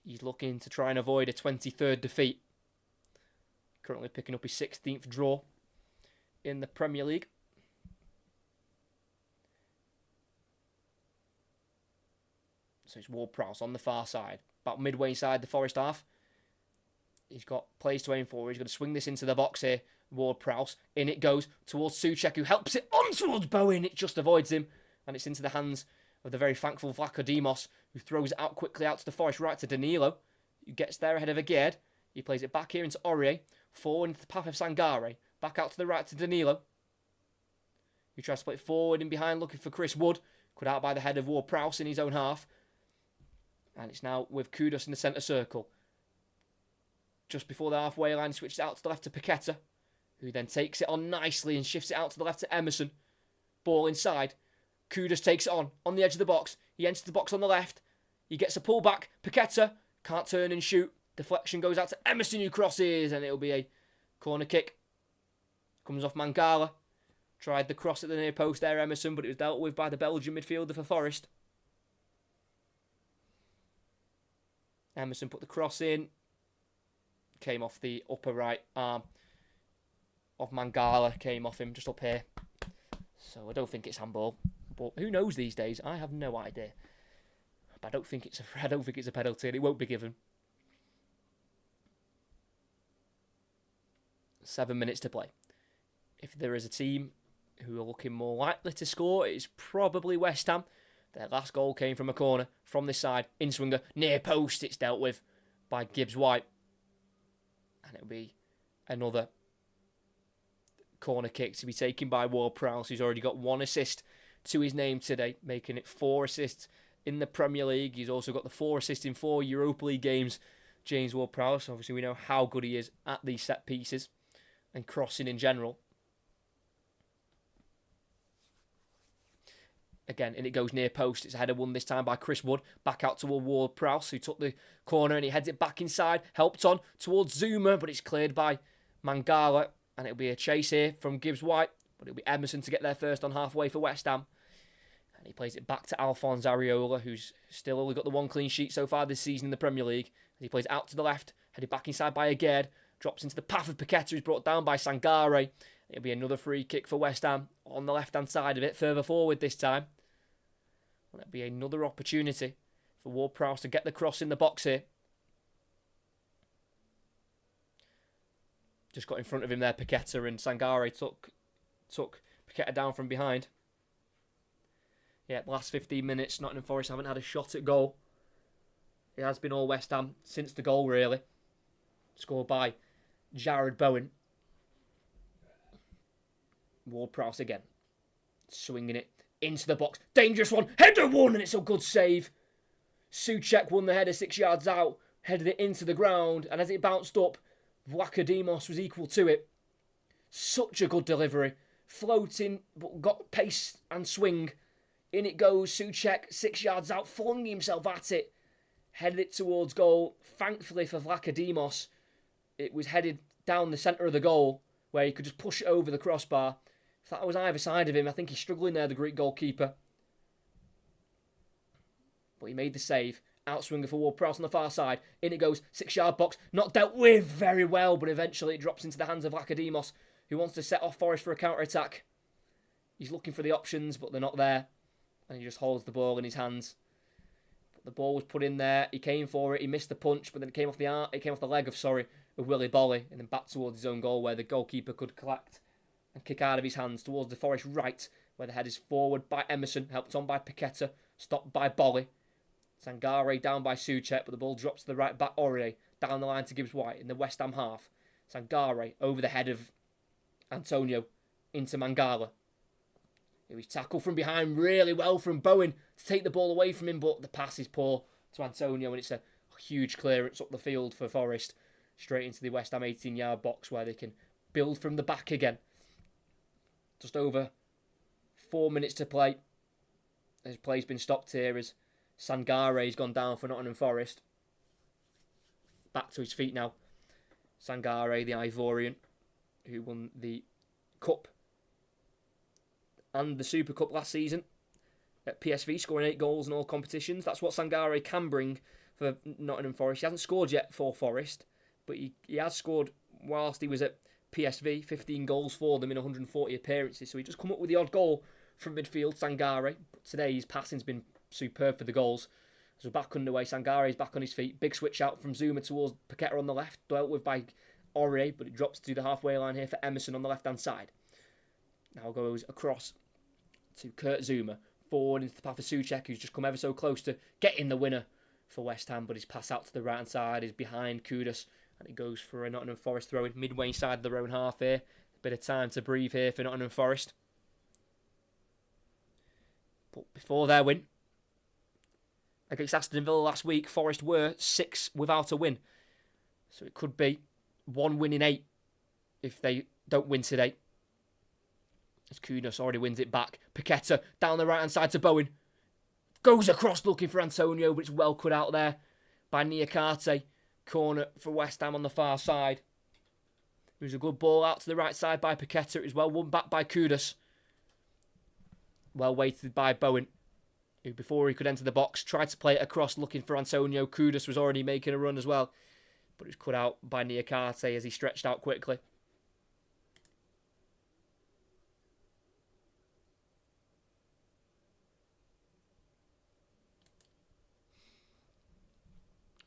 he's looking to try and avoid a 23rd defeat. Currently picking up his 16th draw in the Premier League. So it's Ward-Prowse on the far side. About midway inside the Forest half. He's got plays to aim for. He's going to swing this into the box here. Ward-Prowse. In it goes towards Souček, who helps it on towards Bowen. It just avoids him. And it's into the hands of the very thankful Vlachodimos, who throws it out quickly out to the Forest, right to Danilo, who gets there ahead of Agade. He plays it back here into Aurier. Forward into the path of Sangare. Back out to the right to Danilo, who tries to play it forward and behind looking for Chris Wood. Cut out by the head of Ward-Prowse in his own half. And it's now with Kudus in the centre circle. Just before the halfway line, switches out to the left to Paqueta, who then takes it on nicely and shifts it out to the left to Emerson. Ball inside. Kudus takes it on the edge of the box. He enters the box on the left. He gets a pullback. Paqueta can't turn and shoot. Deflection goes out to Emerson, who crosses, and it'll be a corner kick. Comes off Mangala. Tried the cross at the near post there, Emerson, but it was dealt with by the Belgian midfielder for Forest. Emerson put the cross in. Came off the upper right arm of Mangala. Came off him just up here. So I don't think it's handball. But who knows these days? I have no idea. But I don't think it's a penalty, and it won't be given. 7 minutes to play. If there is a team who are looking more likely to score, it's probably West Ham. Their last goal came from a corner from this side. In-swinger, near post. It's dealt with by Gibbs White. And it'll be another corner kick to be taken by Ward-Prowse, who's already got 1 assist to his name today, making it 4 assists in the Premier League. He's also got the 4 assists in 4 Europa League games. James Ward-Prowse, obviously we know how good he is at these set pieces and crossing in general. Again, and it goes near post. It's a header won this time by Chris Wood. Back out toward Ward-Prowse, who took the corner and he heads it back inside. Helped on towards Zuma, but it's cleared by Mangala. And it'll be a chase here from Gibbs White. But it'll be Emerson to get there first on halfway for West Ham. And he plays it back to Alphonse Areola, who's still only got the 1 clean sheet so far this season in the Premier League. As he plays out to the left, headed back inside by Agade. Drops into the path of Paqueta, who's brought down by Sangare. It'll be another free kick for West Ham on the left-hand side of it, further forward this time. And it'll be another opportunity for Ward-Prowse to get the cross in the box here. Just got in front of him there, Paqueta, and Sangare took Paqueta down from behind. Yeah, last 15 minutes, Nottingham Forest haven't had a shot at goal. It has been all West Ham since the goal, really. Scored by Jared Bowen. Ward-Prowse again. Swinging it into the box. Dangerous one. Header one, and it's a good save. Souček won the header 6 yards out. Headed it into the ground, and as it bounced up, Vlachodimos was equal to it. Such a good delivery. Floating, but got pace and swing. In it goes. Souček, 6 yards out, flung himself at it. Headed it towards goal. Thankfully for Vlachodimos, it was headed down the centre of the goal, where he could just push it over the crossbar. If that was either side of him, I think he's struggling there, the Greek goalkeeper. But he made the save. Outswinger for Ward-Prowse on the far side. In it goes. 6 yard box. Not dealt with very well, but eventually it drops into the hands of Vlachodimos, who wants to set off Forest for a counter-attack. He's looking for the options, but they're not there. And he just holds the ball in his hands. But the ball was put in there. He came for it. He missed the punch, but then it came off the leg of Willy Bolly, and then back towards his own goal, where the goalkeeper could collect and kick out of his hands towards the Forest right, where the head is forward by Emerson, helped on by Paqueta, stopped by Bolly. Sangare down by Souček, but the ball drops to the right back. Aurier down the line to Gibbs-White in the West Ham half. Sangare over the head of Antonio into Mangala. It was tackled from behind really well from Bowen to take the ball away from him, but the pass is poor to Antonio, and it's a huge clearance up the field for Forest, straight into the West Ham 18-yard box, where they can build from the back again. Just over 4 minutes to play. His play's been stopped here as Sangare's gone down for Nottingham Forest. Back to his feet now. Sangare, the Ivorian, who won the Cup and the Super Cup last season at PSV, scoring 8 goals in all competitions. That's what Sangare can bring for Nottingham Forest. He hasn't scored yet for Forest, but he has scored whilst he was at PSV, 15 goals for them in 140 appearances. So he just come up with the odd goal from midfield, Sangare. But today his passing's been superb for the goals. So back underway, Sangare's back on his feet. Big switch out from Zuma towards Paqueta on the left, dealt with by Aurier, but it drops to the halfway line here for Emerson on the left-hand side. Now goes across to Kurt Zuma, forward into the path of Souček, who's just come ever so close to getting the winner for West Ham, but his pass out to the right-hand side is behind Kudus, and it goes for a Nottingham Forest throw in midway side of their own half here. A bit of time to breathe here for Nottingham Forest. But before their win against Aston Villa last week, Forest were 6 without a win. So it could be 1 win in 8 if they don't win today. As Kudus already wins it back. Paqueta down the right-hand side to Bowen. Goes across looking for Antonio, but it's well cut out there by Niakate. Corner for West Ham on the far side. It was a good ball out to the right side by Paqueta. It was well won back by Kudus. Well weighted by Bowen, who before he could enter the box tried to play it across looking for Antonio. Kudus was already making a run as well, but it was cut out by Niakate as he stretched out quickly.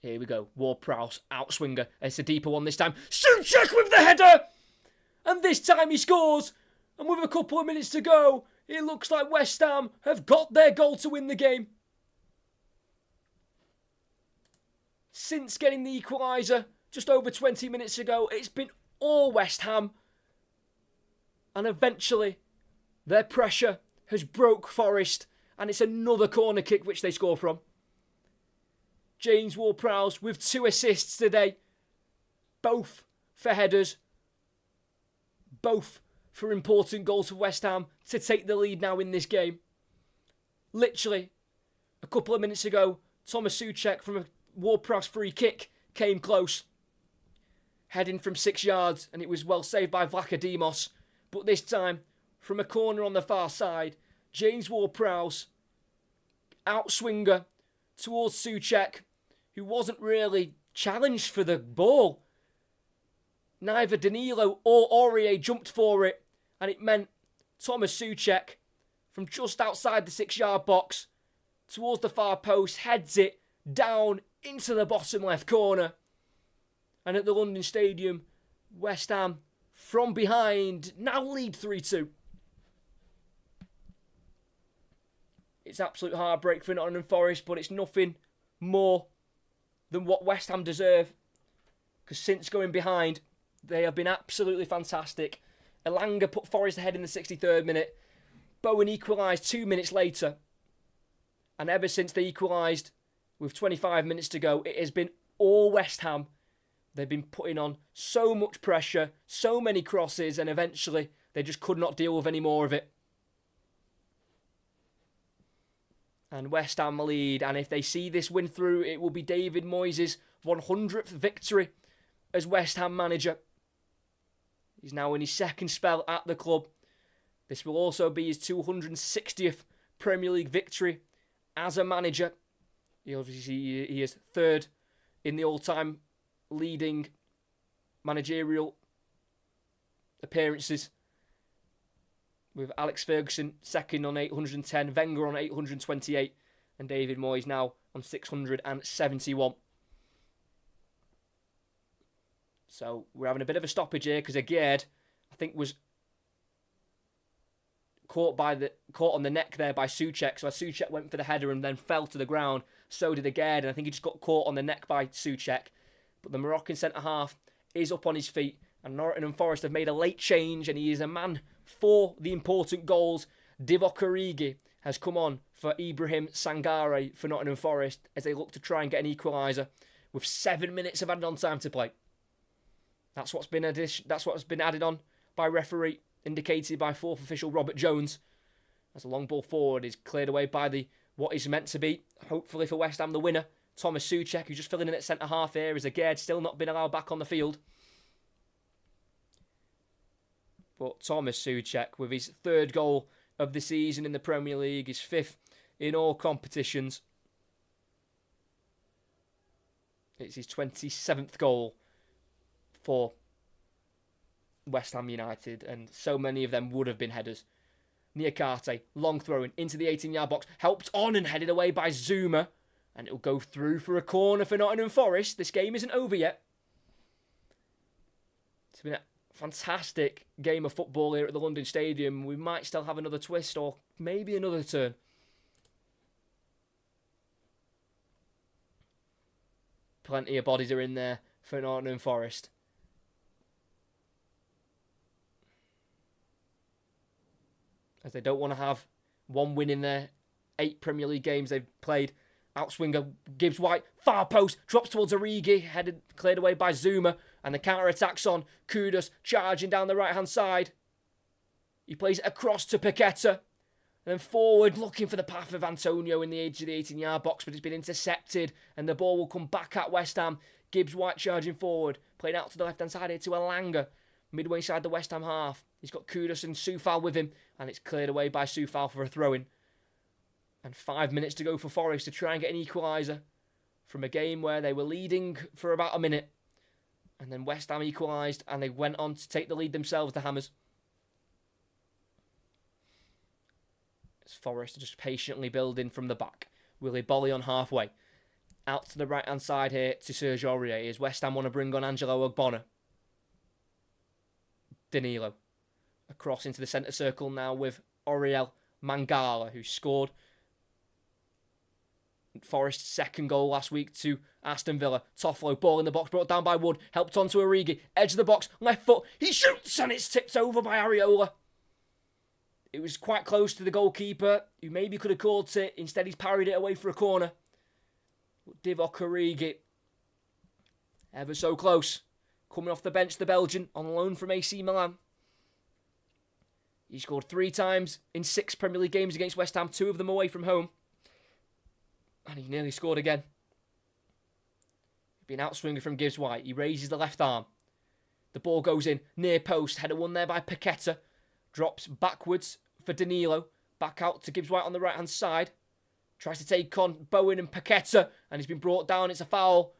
Here we go. Ward-Prowse, outswinger. It's a deeper one this time. Souček with the header! And this time he scores! And with a couple of minutes to go, it looks like West Ham have got their goal to win the game. Since getting the equaliser just over 20 minutes ago, it's been all West Ham. And eventually, their pressure has broke Forest, and it's another corner kick which they score from. James Ward-Prowse with 2 assists today. Both for headers. Both for important goals for West Ham to take the lead now in this game. Literally, a couple of minutes ago, Thomas Souček from a Ward-Prowse free kick came close. Heading from 6 yards, and it was well saved by Vlachodimos. But this time, from a corner on the far side, James Ward-Prowse, outswinger towards Souček, who wasn't really challenged for the ball. Neither Danilo or Aurier jumped for it, and it meant Thomas Souček, from just outside the 6 yard box towards the far post, heads it down into the bottom left corner. And at the London Stadium, West Ham, from behind, now lead 3-2. It's absolute heartbreak for Nottingham Forest, but it's nothing more than what West Ham deserve. Because since going behind, they have been absolutely fantastic. Elanga put Forest ahead in the 63rd minute. Bowen equalised 2 minutes later. And ever since they equalised with 25 minutes to go, it has been all West Ham. They've been putting on so much pressure, so many crosses, and eventually they just could not deal with any more of it. And West Ham lead, and if they see this win through, it will be David Moyes' 100th victory as West Ham manager. He's now in his second spell at the club. This will also be his 260th Premier League victory as a manager. He is third in the all-time leading managerial appearances, with Alex Ferguson second on 810, Wenger on 828, and David Moyes now on 671. So we're having a bit of a stoppage here because Aguerd, I think, was caught on the neck there by Souček. So Souček went for the header and then fell to the ground. So did Aguerd, and I think he just got caught on the neck by Souček. But the Moroccan centre-half is up on his feet, and Nottingham Forest have made a late change, and he is a man for the important goals. Divock Origi has come on for Ibrahim Sangare for Nottingham Forest as they look to try and get an equaliser with 7 minutes of added-on time to play. That's what's been added on by referee, indicated by fourth official Robert Jones. As a long ball forward is cleared away by what is meant to be, hopefully for West Ham, the winner, Thomas Souček, who's just filling in at centre-half here, as Aguerd still not been allowed back on the field. But Thomas Souček, with his third goal of the season in the Premier League, his fifth in all competitions. It's his 27th goal for West Ham United, and so many of them would have been headers. Niakate, long throwing into the 18-yard box, helped on and headed away by Zuma, and it'll go through for a corner for Nottingham Forest. This game isn't over yet. It's been a fantastic game of football here at the London Stadium. We might still have another twist or maybe another turn. Plenty of bodies are in there for Nottingham Forest. As they don't want to have one win in their 8 Premier League games they've played. Outswinger, Gibbs White, far post, drops towards Origi, cleared away by Zuma, and the counter-attack's on. Kudus charging down the right-hand side. He plays it across to Paqueta, and then forward, looking for the path of Antonio in the edge of the 18-yard box, but it's been intercepted, and the ball will come back at West Ham. Gibbs White charging forward, playing out to the left-hand side here to Elanga, midway side the West Ham half. He's got Kudus and Soufal with him, and it's cleared away by Soufal for a throw-in. And 5 minutes to go for Forest to try and get an equaliser from a game where they were leading for about a minute. And then West Ham equalised, and they went on to take the lead themselves, the Hammers. As Forest are just patiently building from the back. Willy Bolly on halfway. Out to the right-hand side here to Serge Aurier as West Ham want to bring on Angelo Ogbonna. Danilo. Across into the centre circle now with Auriel Mangala, who scored Forest's second goal last week to Aston Villa. Toffolo, ball in the box, brought down by Wood, helped on to Origi, edge of the box, left foot, he shoots and it's tipped over by Areola. It was quite close to the goalkeeper, who maybe could have caught it, instead he's parried it away for a corner. Divock Origi, ever so close, coming off the bench, the Belgian, on loan from AC Milan. He scored 3 times in 6 Premier League games against West Ham, 2 of them away from home. And he nearly scored again. Being outswinging from Gibbs White. He raises the left arm. The ball goes in, near post. Header won there by Paqueta. Drops backwards for Danilo. Back out to Gibbs White on the right-hand side. Tries to take on Bowen and Paqueta. And he's been brought down. It's a foul.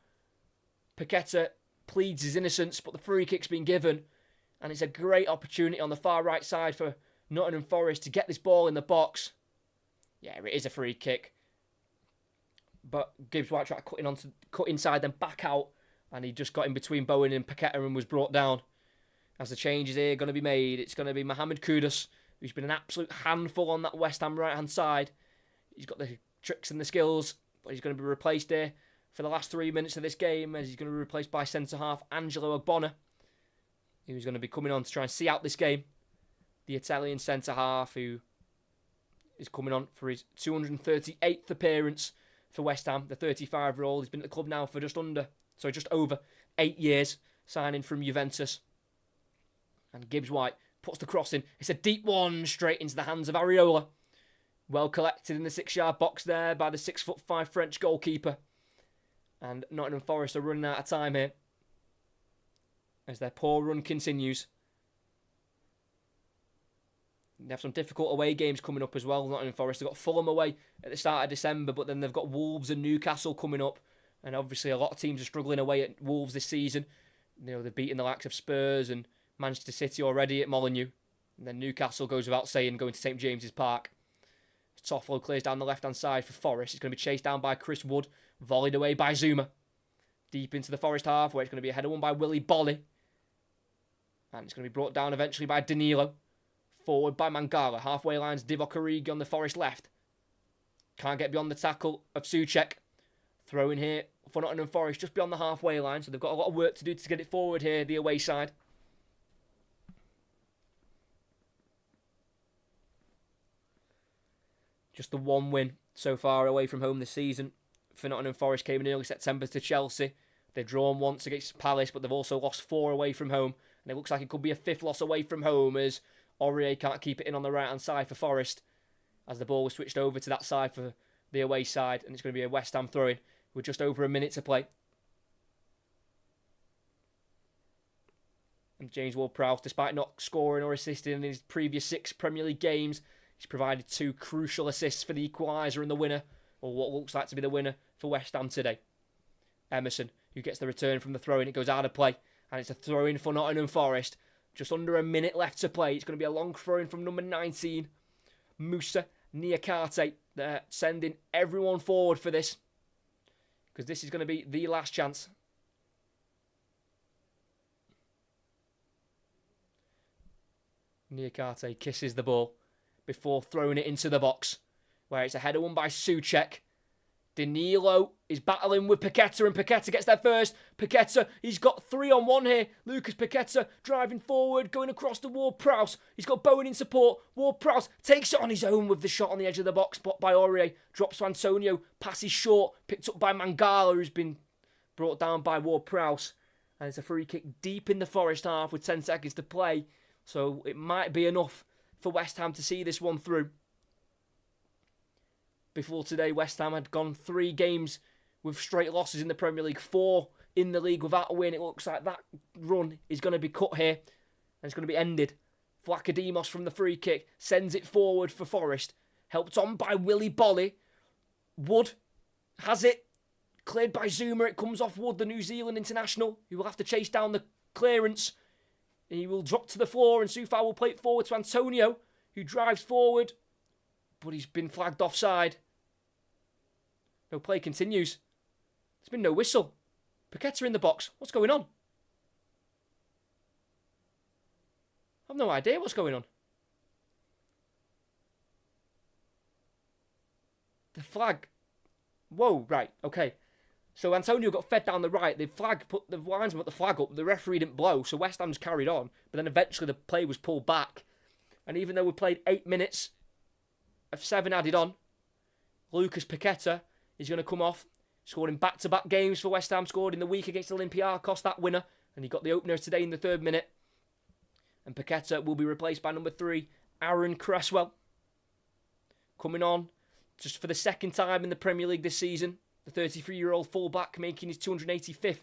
Paqueta pleads his innocence, but the free kick's been given. And it's a great opportunity on the far right side for Nottingham Forest to get this ball in the box. Yeah, it is a free kick. But Gibbs White tried to cut inside, then back out. And he just got in between Bowen and Paqueta and was brought down. As the changes here going to be made, it's going to be Mohamed Kudus, who's been an absolute handful on that West Ham right-hand side. He's got the tricks and the skills, but he's going to be replaced here for the last 3 minutes of this game, as he's going to be replaced by centre-half Angelo Ogbonna, who's going to be coming on to try and see out this game. The Italian centre-half who is coming on for his 238th appearance for West Ham. The 35-year-old has been at the club now for just over 8 years, signing from Juventus. And Gibbs White puts the cross in. It's a deep one straight into the hands of Areola. Well collected in the 6-yard box there by the 6'5" French goalkeeper. And Nottingham Forest are running out of time here as their poor run continues. They have some difficult away games coming up as well, Nottingham Forest. They've got Fulham away at the start of December, but then they've got Wolves and Newcastle coming up. And obviously a lot of teams are struggling away at Wolves this season. You know, they've beaten the likes of Spurs and Manchester City already at Molineux. And then Newcastle goes without saying, going to St James's Park. Toffolo clears down the left-hand side for Forest. It's going to be chased down by Chris Wood, volleyed away by Zuma. Deep into the Forest half, where it's going to be a header won by Willy Bolly. And it's going to be brought down eventually by Danilo. Forward by Mangala. Halfway lines, Divock Origi on the Forest left. Can't get beyond the tackle of Souček. Throw in here for Nottingham Forest just beyond the halfway line. So they've got a lot of work to do to get it forward here, the away side. Just the one win so far away from home this season for Nottingham Forest came in early September to Chelsea. They've drawn once against Palace, but they've also lost 4 away from home. And it looks like it could be a 5th loss away from home as Aurier can't keep it in on the right-hand side for Forest as the ball was switched over to that side for the away side. And it's going to be a West Ham throw-in with just over a minute to play. And James Ward-Prowse, despite not scoring or assisting in his previous 6 Premier League games, he's provided 2 crucial assists for the equaliser and the winner, or what looks like to be the winner for West Ham today. Emerson, who gets the return from the throw-in, it goes out of play, and it's a throw-in for Nottingham Forest. Just under a minute left to play. It's going to be a long throw-in from number 19, Moussa Niakate. They're sending everyone forward for this, because this is going to be the last chance. Niakate kisses the ball before throwing it into the box, where it's a header won by Souček. Danilo is battling with Paqueta, and Paqueta gets there first. Paqueta, he's got 3-on-1 here. Lucas Paqueta driving forward, going across to Ward-Prowse. He's got Bowen in support. Ward-Prowse takes it on his own with the shot on the edge of the box, blocked by Aurier. Drops to Antonio, passes short, picked up by Mangala, who's been brought down by Ward-Prowse. And it's a free kick deep in the Forest half with 10 seconds to play. So it might be enough for West Ham to see this one through. Before today, West Ham had gone 3 games with straight losses in the Premier League, 4 in the league without a win. It looks like that run is going to be cut here, and it's going to be ended. Vlachodimos from the free kick sends it forward for Forest, helped on by Willy Bolly. Wood has it, cleared by Zuma. It comes off Wood, the New Zealand international, who will have to chase down the clearance. He will drop to the floor, and Soufal will play it forward to Antonio, who drives forward, but he's been flagged offside. No play continues. There's been no whistle. Paqueta in the box. What's going on? I've no idea what's going on. The flag. Whoa, right, okay. So Antonio got fed down the right. The flag put the linesman put the flag up. The referee didn't blow, so West Ham's carried on. But then eventually the play was pulled back. And even though we played 8 minutes of 7 added on, Lucas Paqueta is going to come off. Scored in back-to-back games for West Ham. Scored in the week against Olympiacos, that winner. And he got the opener today in the 3rd minute. And Paqueta will be replaced by number 3, Aaron Cresswell. Coming on just for the 2nd time in the Premier League this season. The 33-year-old fullback making his 285th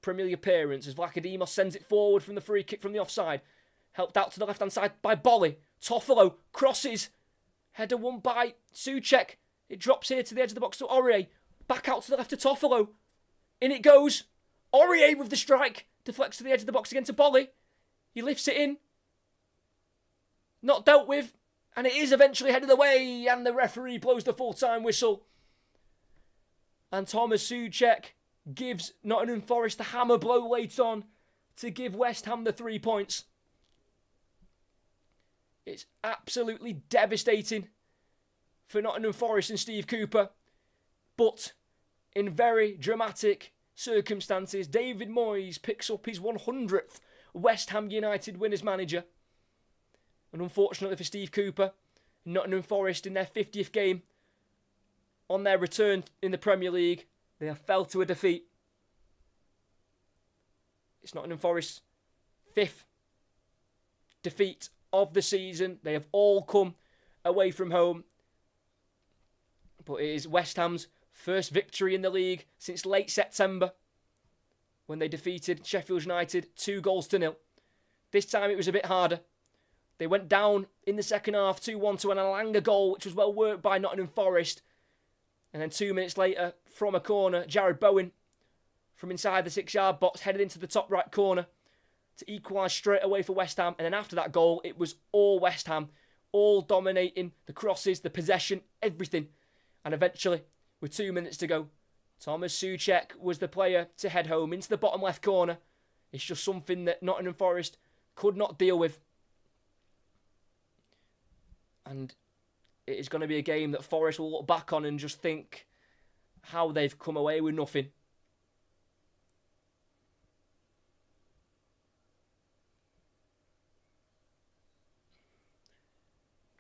Premier League appearance as Vlachodimos sends it forward from the free kick from the offside. Helped out to the left-hand side by Bolly. Toffolo crosses. Header won by Souček. It drops here to the edge of the box to Aurier. Back out to the left to Toffolo. In it goes. Aurier with the strike. Deflects to the edge of the box again to Bolly. He lifts it in. Not dealt with. And it is eventually headed away. And the referee blows the full-time whistle. And Thomas Souček gives Nottingham Forest the hammer blow late on to give West Ham the 3 points. It's absolutely devastating for Nottingham Forest and Steve Cooper. But in very dramatic circumstances, David Moyes picks up his 100th West Ham United win as manager. And unfortunately for Steve Cooper, Nottingham Forest in their 50th game on their return in the Premier League, they have fell to a defeat. It's Nottingham Forest's 5th defeat of the season. They have all come away from home. But it is West Ham's first victory in the league since late September, when they defeated Sheffield United 2-0. This time it was a bit harder. They went down in the second half 2-1 to an Alanga goal, which was well worked by Nottingham Forest. And then 2 minutes later, from a corner, Jared Bowen from inside the 6-yard box headed into the top right corner to equalise straight away for West Ham. And then after that goal, it was all West Ham, all dominating the crosses, the possession, everything. And eventually, with 2 minutes to go, Thomas Souček was the player to head home into the bottom left corner. It's just something that Nottingham Forest could not deal with. And it is going to be a game that Forest will look back on and just think how they've come away with nothing.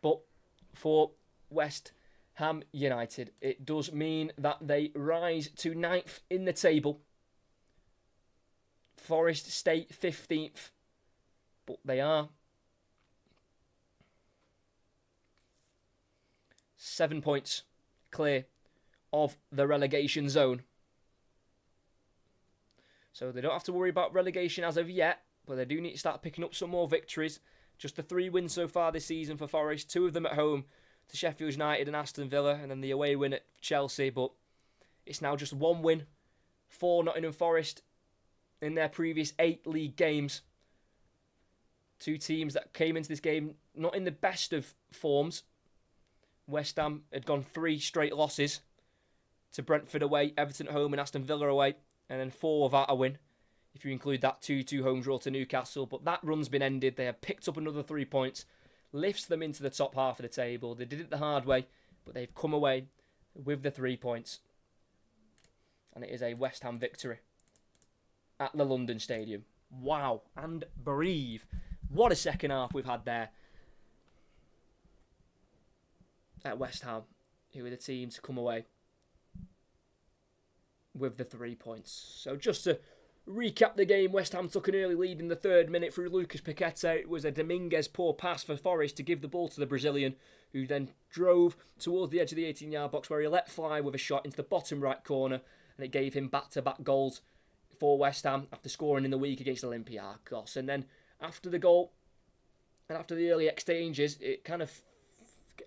But for West Ham United, it does mean that they rise to 9th in the table. Forest stay 15th, but they are 7 points clear of the relegation zone. So they don't have to worry about relegation as of yet, but they do need to start picking up some more victories. Just the 3 wins so far this season for Forest, 2 of them at home to Sheffield United and Aston Villa, and then the away win at Chelsea. But it's now just 1 win for Nottingham Forest in their previous 8 league games. 2 teams that came into this game not in the best of forms. West Ham had gone 3 straight losses to Brentford away, Everton at home and Aston Villa away, and then 4 without a win, if you include that 2-2 home draw to Newcastle. But that run's been ended. They have picked up another 3 points, lifts them into the top half of the table. They did it the hard way, but they've come away with the 3 points. And it is a West Ham victory at the London Stadium. Wow, and breathe. What a second half we've had there at West Ham, who were the team to come away with the 3 points. So just to recap the game, West Ham took an early lead in the 3rd minute through Lucas Paqueta. It was a Dominguez poor pass for Forest to give the ball to the Brazilian, who then drove towards the edge of the 18-yard box, where he let fly with a shot into the bottom right corner, and it gave him back-to-back goals for West Ham after scoring in the week against Olympiacos. And then after the goal and after the early exchanges, it kind of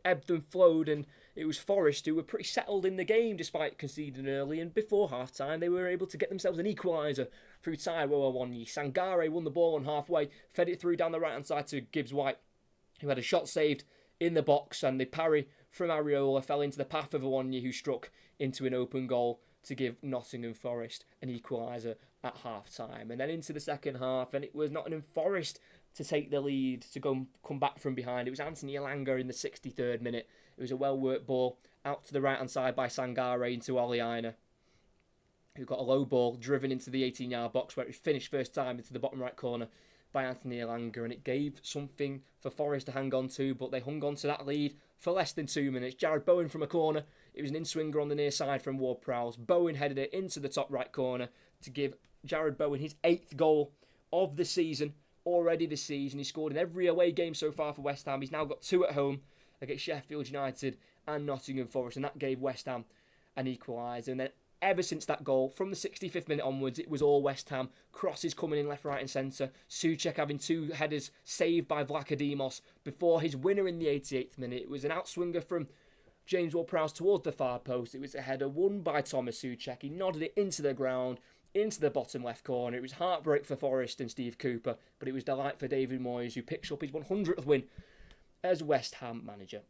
ebbed and flowed, and it was Forest who were pretty settled in the game despite conceding early, and before half-time they were able to get themselves an equaliser through Taiwo Awoniyi. Sangare won the ball on halfway, fed it through down the right-hand side to Gibbs-White, who had a shot saved in the box, and the parry from Areola fell into the path of Awoniyi, who struck into an open goal to give Nottingham Forest an equaliser at half-time. And then into the second half, and it was Nottingham Forest to take the lead, to come back from behind. It was Anthony Elanga in the 63rd minute. It was a well-worked ball out to the right-hand side by Sangare into Oliaina, who got a low ball driven into the 18-yard box, where it finished first time into the bottom right corner by Anthony Elanga, and it gave something for Forest to hang on to, but they hung on to that lead for less than 2 minutes. Jared Bowen from a corner. It was an in-swinger on the near side from Ward-Prowse. Bowen headed it into the top right corner to give Jared Bowen his 8th goal of the season. Already this season, he scored in every away game so far for West Ham. He's now got 2 at home against Sheffield United and Nottingham Forest, and that gave West Ham an equaliser. And then ever since that goal, from the 65th minute onwards, it was all West Ham. Crosses coming in left, right and centre. Souček having 2 headers saved by Vlachodimos before his winner in the 88th minute. It was an outswinger from James Ward-Prowse towards the far post. It was a header won by Thomas Souček. He nodded it into the ground, into the bottom left corner. It was heartbreak for Forest and Steve Cooper, but it was delight for David Moyes, who picks up his 100th win as West Ham manager.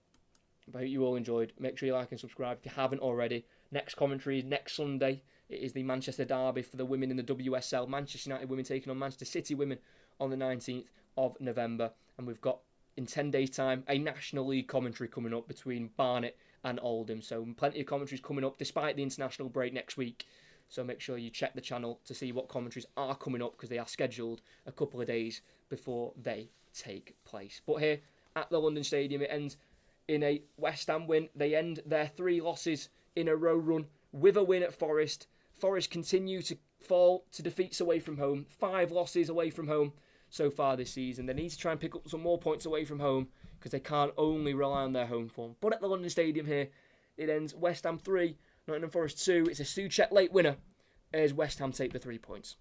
I hope you all enjoyed. Make sure you like and subscribe if you haven't already. Next commentary is next Sunday. It is the Manchester derby for the women in the WSL. Manchester United women taking on Manchester City women on the 19th of November. And we've got, in 10 days' time, a National League commentary coming up between Barnet and Oldham. So plenty of commentaries coming up despite the international break next week. So make sure you check the channel to see what commentaries are coming up, because they are scheduled a couple of days before they take place. But here at the London Stadium, it ends in a West Ham win. They end their 3 losses in a row run with a win at Forest. Forest continue to fall to defeats away from home. 5 losses away from home so far this season. They need to try and pick up some more points away from home, because they can't only rely on their home form. But at the London Stadium here, it ends West Ham 3, Nottingham Forest 2. It's a Souček late winner as West Ham take the 3 points.